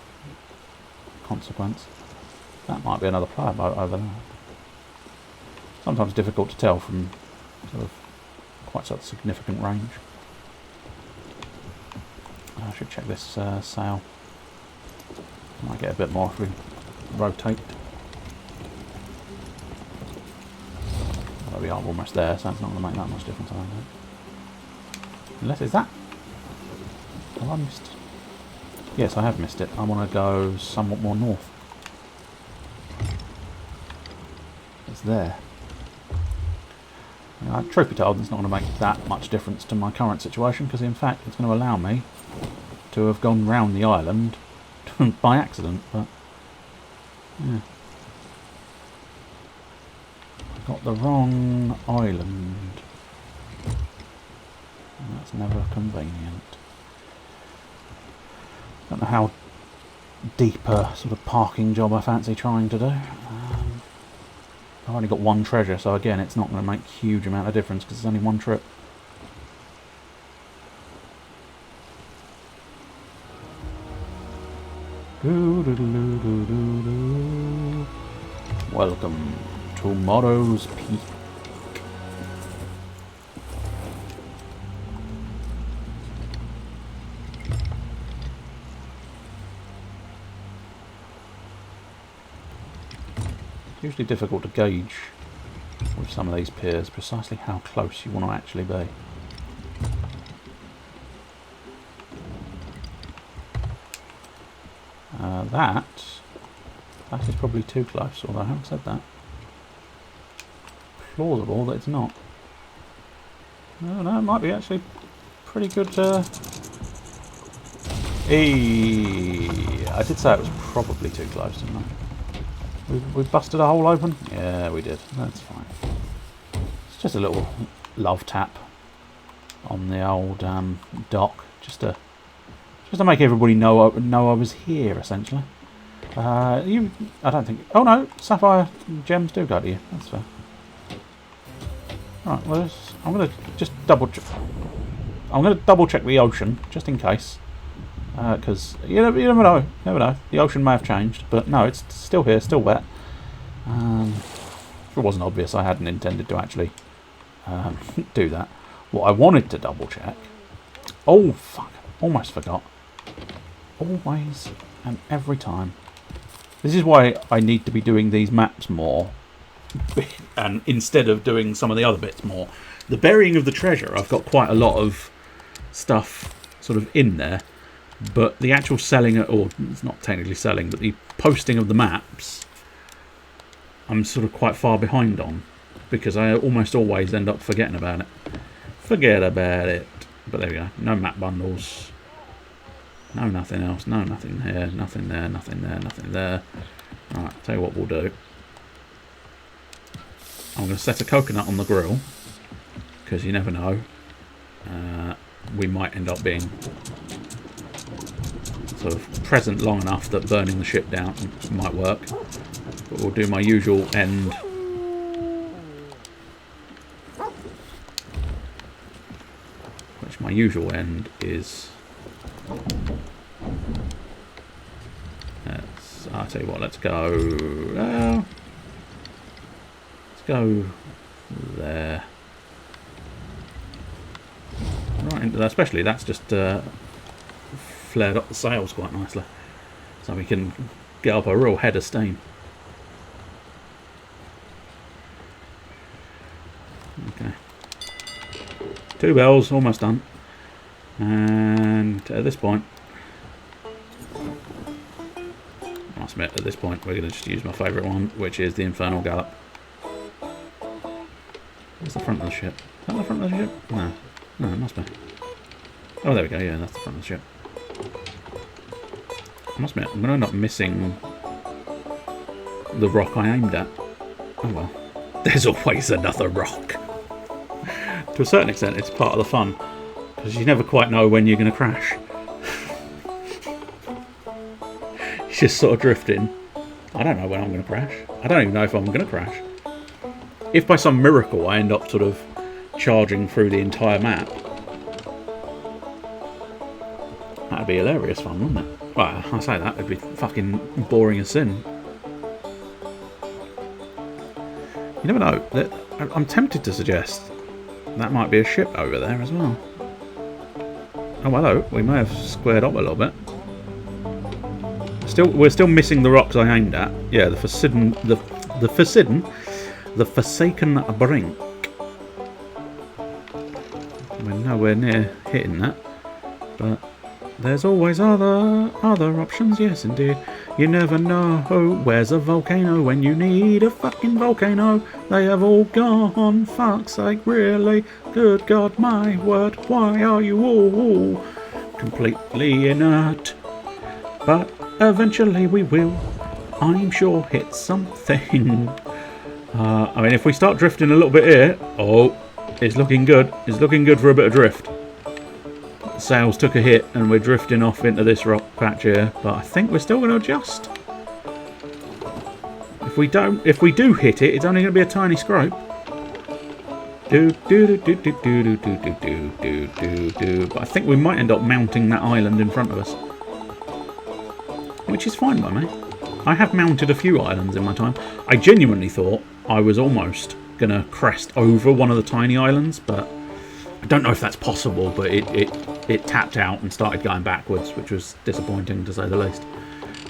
consequence. That might be another player boat over there. Sometimes difficult to tell from sort of quite such significant range. I should check this sail. Might get a bit more if we rotate. We are almost there, so it's not going to make that much difference, I don't know. Unless, is that... have I missed? Yes, I have missed it. I want to go somewhat more north. It's there. Truth be told, it's not going to make that much difference to my current situation, because in fact it's going to allow me to have gone round the island by accident, but... yeah. Got the wrong island. And that's never convenient. Don't know how deep a sort of parking job I fancy trying to do. I've only got one treasure, so again, it's not going to make a huge amount of difference because it's only one trip. Welcome to Morrow's Peak. It's usually difficult to gauge with some of these piers precisely how close you want to actually be. That is probably too close, although I haven't said that. Plausible that it's not. No, it might be actually pretty good. I did say it was probably too close, didn't I? We busted a hole open? Yeah, we did. That's fine. It's just a little love tap on the old dock, just to make everybody know I was here, essentially. I don't think. Oh no, sapphire gems do go to you. That's fair. Right, well, I'm gonna just double check. I'm gonna double check the ocean just in case, because you never know. Never know. The ocean may have changed, but no, it's still here, still wet. If it wasn't obvious, I hadn't intended to actually do that. What I wanted to double check. Oh fuck! Almost forgot. Always and every time. This is why I need to be doing these maps more, and instead of doing some of the other bits more. The burying of the treasure, I've got quite a lot of stuff sort of in there, but the actual selling, or it's not technically selling, but the posting of the maps, I'm sort of quite far behind on, because I almost always end up forgetting about it. Forget about it. But there we go. No map bundles. No, nothing else. No, nothing here. Nothing there. Nothing there. Nothing there. Alright, tell you what we'll do. I'm going to set a coconut on the grill, because you never know. We might end up being sort of present long enough that burning the ship down might work. But we'll do my usual end. Which my usual end is... I'll tell you what, let's go... let's go there. Right into that, especially that's just flared up the sails quite nicely. So we can get up a real head of steam. Okay. 2 bells, almost done. And at this point, I must admit, at this point, we're going to just use my favourite one, which is the Infernal Gallop. Where's the front of the ship? Is that the front of the ship? No. No, it must be. Oh, there we go. Yeah, that's the front of the ship. I must admit, I'm going to end up missing the rock I aimed at. Oh well. There's always another rock. To a certain extent, it's part of the fun, because you never quite know when you're going to crash. It's just sort of drifting. I don't know when I'm going to crash. I don't even know if I'm going to crash. If by some miracle I end up sort of charging through the entire map, that'd be hilarious fun, wouldn't it? Well, I say that, it'd be fucking boring as sin. You never know. I'm tempted to suggest that might be a ship over there as well. Oh, hello. We may have squared up a little bit. We're still missing the rocks I aimed at. Yeah, the Forsaken Brink. We're nowhere near hitting that, but there's always other options. Yes, indeed. You never know where's a volcano when you need a fucking volcano. They have all gone. Fuck's sake, really? Good God, my word. Why are you all completely inert? But eventually we will, I'm sure, hit something. I mean, if we start drifting a little bit here, oh, it's looking good. It's looking good for a bit of drift. The sails took a hit and we're drifting off into this rock patch here, but I think we're still going to adjust. If we do hit it, it's only going to be a tiny scrape. But I think we might end up mounting that island in front of us, which is fine by me. I have mounted a few islands in my time. I genuinely thought I was almost going to crest over one of the tiny islands, but I don't know if that's possible. But it tapped out and started going backwards, which was disappointing to say the least.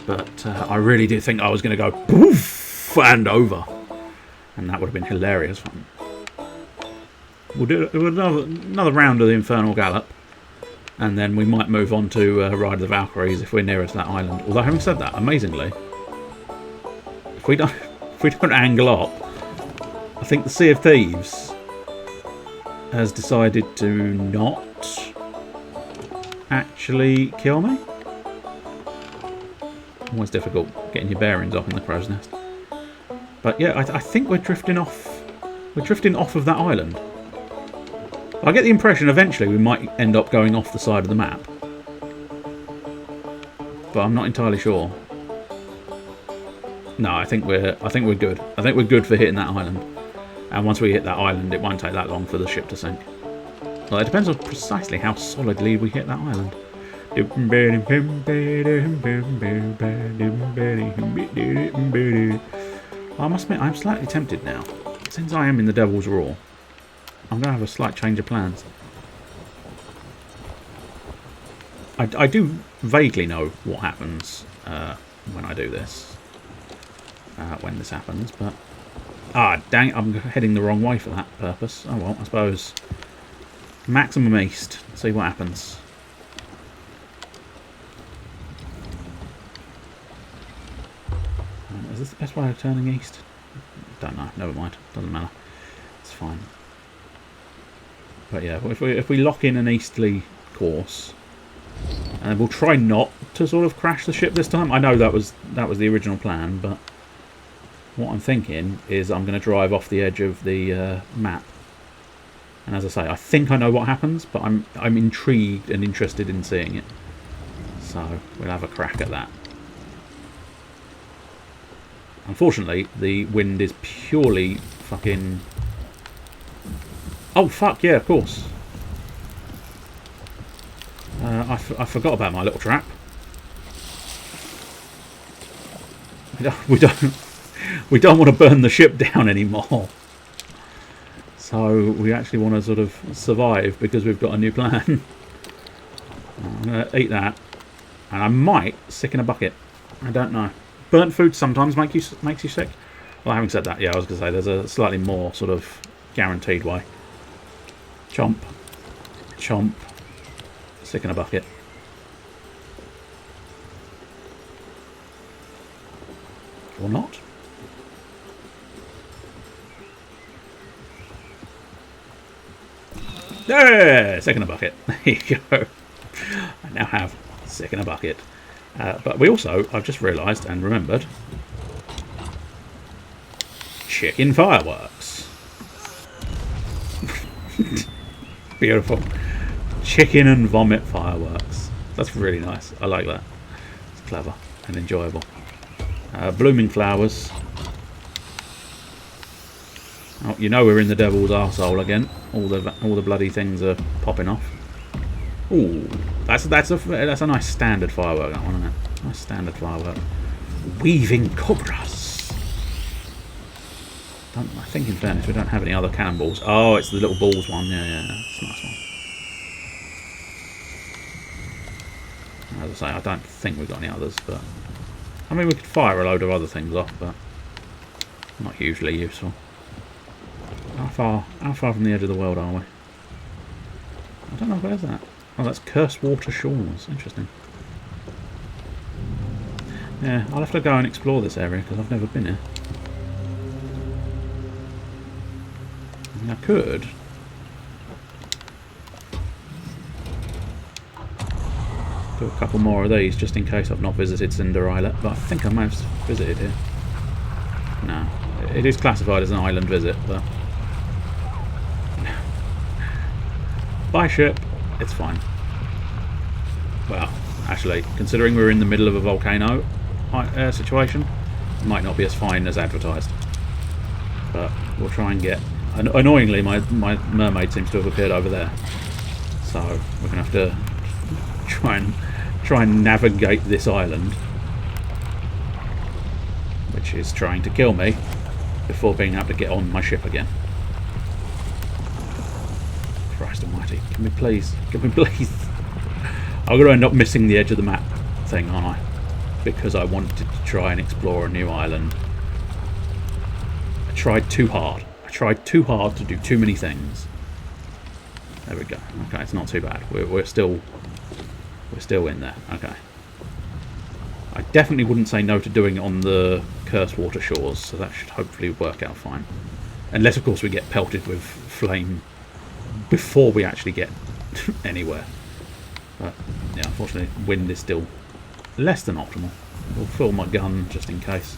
But I really did think I was going to go poof and over, and that would have been hilarious fun. We'll do another round of the Infernal Gallop, and then we might move on to Ride of the Valkyries if we're nearer to that island. Although, having said that, amazingly, if we don't angle up, I think the Sea of Thieves has decided to not actually kill me. Always difficult getting your bearings up in the crow's nest. But yeah, I think we're drifting off. We're drifting off of that island. I get the impression eventually we might end up going off the side of the map, but I'm not entirely sure. No, I think we're good. I think we're good for hitting that island. And once we hit that island, it won't take that long for the ship to sink. Well, it depends on precisely how solidly we hit that island. I must admit, I'm slightly tempted now. Since I am in the Devil's Roar, I'm going to have a slight change of plans. I do vaguely know what happens when I do this. When this happens, but... Ah, dang it, I'm heading the wrong way for that purpose. Oh well, I suppose. Maximum east. See what happens. Is this the best way of turning east? Don't know. Never mind. Doesn't matter. It's fine. But yeah, if we lock in an easterly course, and we'll try not to sort of crash the ship this time. I know that was the original plan, but what I'm thinking is I'm going to drive off the edge of the map. And as I say, I think I know what happens, but I'm intrigued and interested in seeing it. So we'll have a crack at that. Unfortunately, the wind is purely fucking... Oh, fuck, yeah, of course. I forgot about my little trap. We don't want to burn the ship down anymore. So we actually want to sort of survive because we've got a new plan. I'm going to eat that. And I might sick in a bucket. I don't know. Burnt food sometimes makes you sick. Well, having said that, yeah, I was going to say there's a slightly more sort of guaranteed way. Chomp. Chomp. Sick in a bucket. Or not. Yeah, sick in a bucket. There you go. I now have sick in a bucket. But we also, I've just realised and remembered, chicken fireworks. Beautiful. Chicken and vomit fireworks. That's really nice. I like that. It's clever and enjoyable. Blooming flowers. Oh, you know we're in the devil's arsehole again. All the bloody things are popping off. Ooh, that's a nice standard firework, that one, isn't it? Nice standard firework. Weaving cobras. I think in fairness we don't have any other cannonballs. Oh, it's the little balls one. Yeah, it's a nice one. As I say, I don't think we've got any others, but I mean we could fire a load of other things off, but not hugely useful. How far from the edge of the world are we? I don't know, where's that? Oh, that's Cursewater Shores. Interesting. Yeah, I'll have to go and explore this area because I've never been here. I mean, I could. Do a couple more of these just in case I've not visited Cinder Islet, but I think I may have visited here. No, it is classified as an island visit, but... Bye ship, it's fine. Well, actually, considering we're in the middle of a volcano situation, might not be as fine as advertised. But we'll try and get... Annoyingly, my mermaid seems to have appeared over there. So we're going to have to try and navigate this island, which is trying to kill me before being able to get on my ship again. Christ almighty. Can we please? Can we please? I'm going to end up missing the edge of the map thing, aren't I? Because I wanted to try and explore a new island. I tried too hard. I tried too hard to do too many things. There we go. Okay, it's not too bad. We're still in there. Okay. I definitely wouldn't say no to doing it on the Cursed Water Shores, so that should hopefully work out fine. Unless, of course, we get pelted with flame before we actually get anywhere. But, yeah, unfortunately, wind is still less than optimal. We'll fill my gun just in case.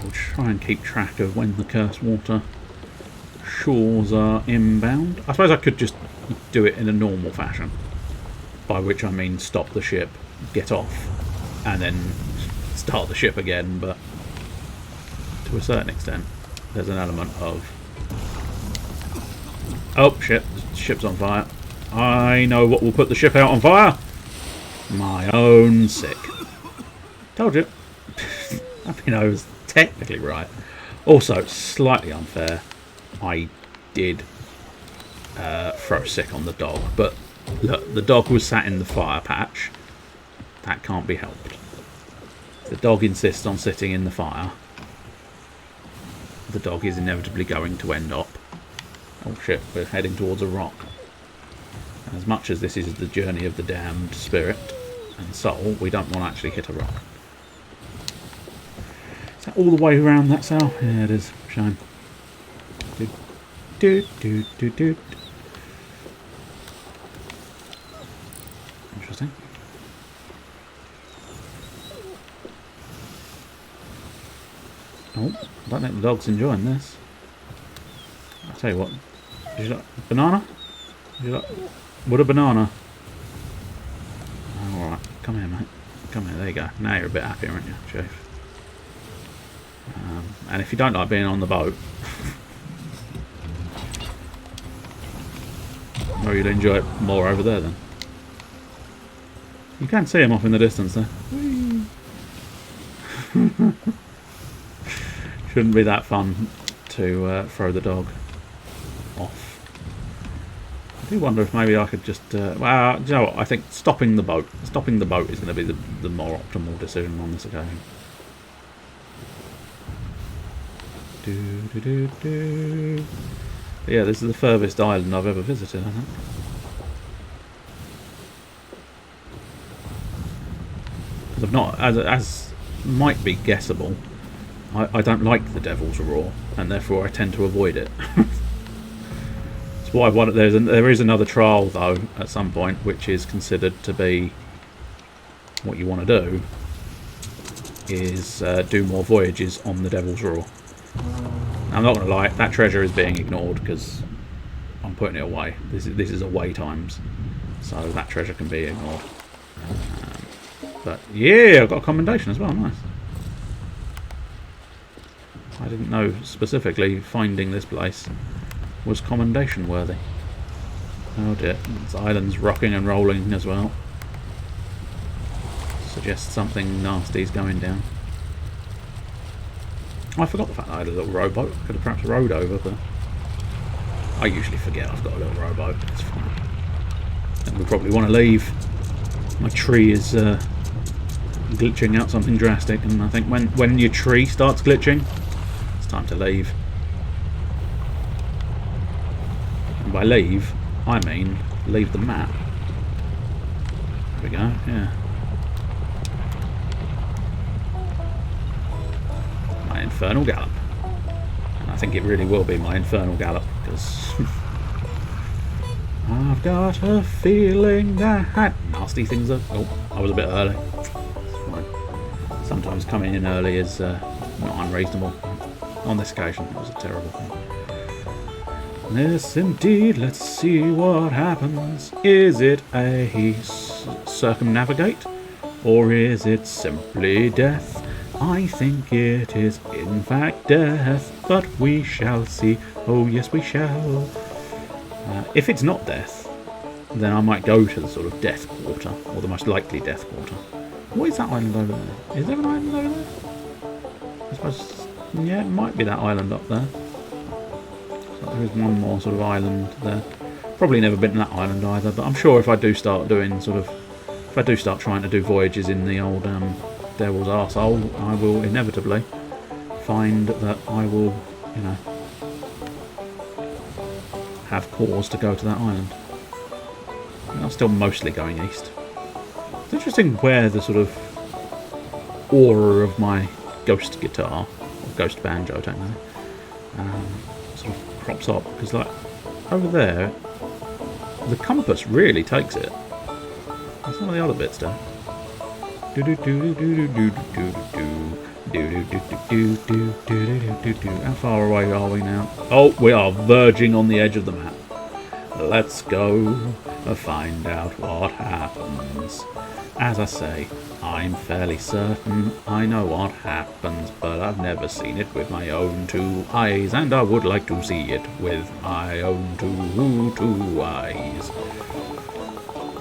We'll try and keep track of when the Cursed Water Shores are inbound. I suppose I could just do it in a normal fashion, by which I mean stop the ship, get off, and then start the ship again, but to a certain extent there's an element of... Oh shit, the ship's on fire. I know what will put the ship out on fire. My own sick. Told you. I mean, I was technically right. Also, slightly unfair. I did throw sick on the dog, but look, the dog was sat in the fire patch. That can't be helped. The dog insists on sitting in the fire. The dog is inevitably going to end up... Oh shit, we're heading towards a rock. And as much as this is the journey of the damned spirit and soul, we don't want to actually hit a rock. Is that all the way around that cell? Yeah, it is. Shame. Interesting. Oh, I don't think the dog's enjoying this. I'll tell you what. Did you like banana? Did you like... Would a banana? Oh, alright. Come here, mate. Come here. There you go. Now you're a bit happier, aren't you, Chief? And if you don't like being on the boat, or you'd enjoy it more over there then. You can see him off in the distance there. Shouldn't be that fun to throw the dog off. I do wonder if maybe I could just... well, you know what? I think stopping the boat is going to be the more optimal decision on this occasion. Yeah, this is the furthest island I've ever visited, I think. Because I've not, as might be guessable, I don't like the Devil's Roar, and therefore I tend to avoid it. That's why there is another trial though at some point, which is considered to be what you want to do is do more voyages on the Devil's Roar. I'm not going to lie, that treasure is being ignored because I'm putting it away. This is away times, so that treasure can be ignored. But yeah, I've got a commendation as well. Nice. I didn't know specifically finding this place was commendation worthy. Oh dear, this island's rocking and rolling as well. Suggests something nasty's going down. I forgot the fact that I had a little rowboat. I could have perhaps rowed over, but I usually forget I've got a little rowboat. It's fine. And we probably want to leave. My tree is glitching out something drastic, and I think when your tree starts glitching, it's time to leave. And by leave, I mean leave the map. There we go, yeah. My infernal gallop. And I think it really will be my infernal gallop, because I've got a feeling that nasty things are... Oh, I was a bit early. It's fine. Sometimes coming in early is not unreasonable. On this occasion, it was a terrible thing. Yes, indeed. Let's see what happens. Is it a circumnavigate? Or is it simply death? I think it is in fact death, but we shall see. Oh yes we shall. If it's not death, then I might go to the sort of death quarter, or the most likely death quarter. What is that island over there? Is there an island over there? I suppose, yeah, it might be that island up there. So there is one more sort of island there. Probably never been to that island either, but I'm sure if I do start doing sort of, if I do start trying to do voyages in the old Devil's Arsehole, I will inevitably find that I will, you know, have cause to go to that island. I'm still mostly going east. It's interesting where the sort of aura of my ghost guitar, or ghost banjo, I don't know, sort of crops up, because like over there, the compass really takes it. And some of the other bits do. How far away are we now? Oh, we are verging on the edge of the map. Let's go find out what happens. As I say, I'm fairly certain I know what happens, but I've never seen it with my own two eyes, and I would like to see it with my own two eyes.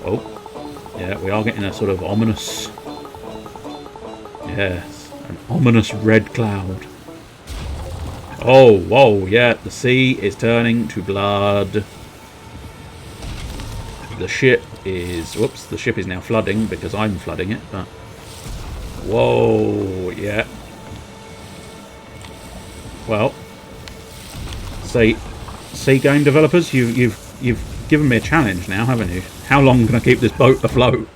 Oh, yeah, we are getting a sort of ominous, yes, an ominous red cloud. Oh, whoa, yeah, the sea is turning to blood. The ship is... Whoops, the ship is now flooding because I'm flooding it, but... Whoa, yeah. Well, see, game developers, you've given me a challenge now, haven't you? How long can I keep this boat afloat?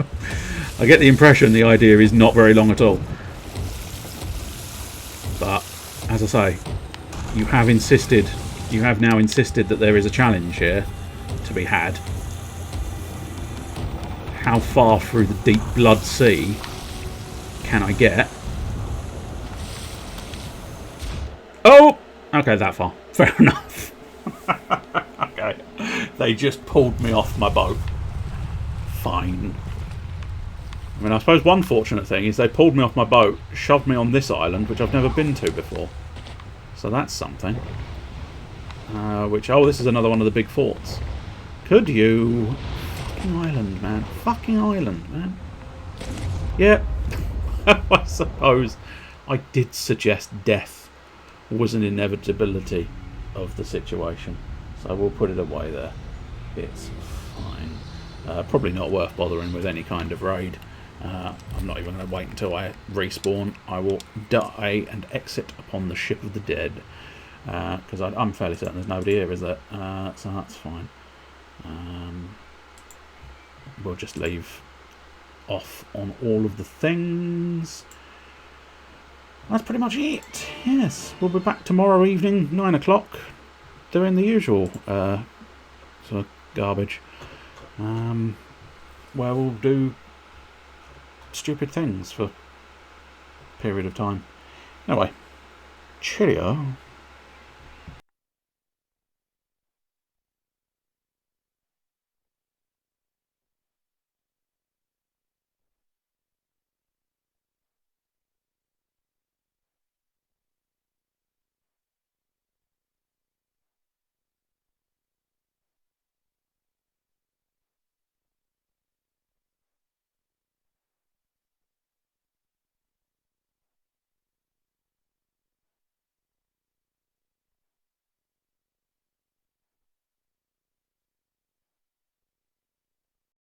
I get the impression the idea is not very long at all. But, as I say, you have now insisted that there is a challenge here to be had. How far through the deep blood sea can I get? Oh! Okay, that far. Fair enough. Okay. They just pulled me off my boat. Fine. I mean, I suppose one fortunate thing is they pulled me off my boat, shoved me on this island, which I've never been to before. So that's something. Oh, this is another one of the big forts. Could you... Island, man. Fucking island, man. Yeah. I suppose I did suggest death was an inevitability of the situation. So we'll put it away there. It's fine. Probably not worth bothering with any kind of raid. I'm not even going to wait until I respawn. I will die and exit upon the ship of the dead. Because I'm fairly certain there's nobody here, is there? So that's fine. We'll just leave off on all of the things. That's pretty much it. Yes, we'll be back tomorrow evening, 9 o'clock, doing the usual sort of garbage. Where we'll do stupid things for a period of time. Anyway, cheerio.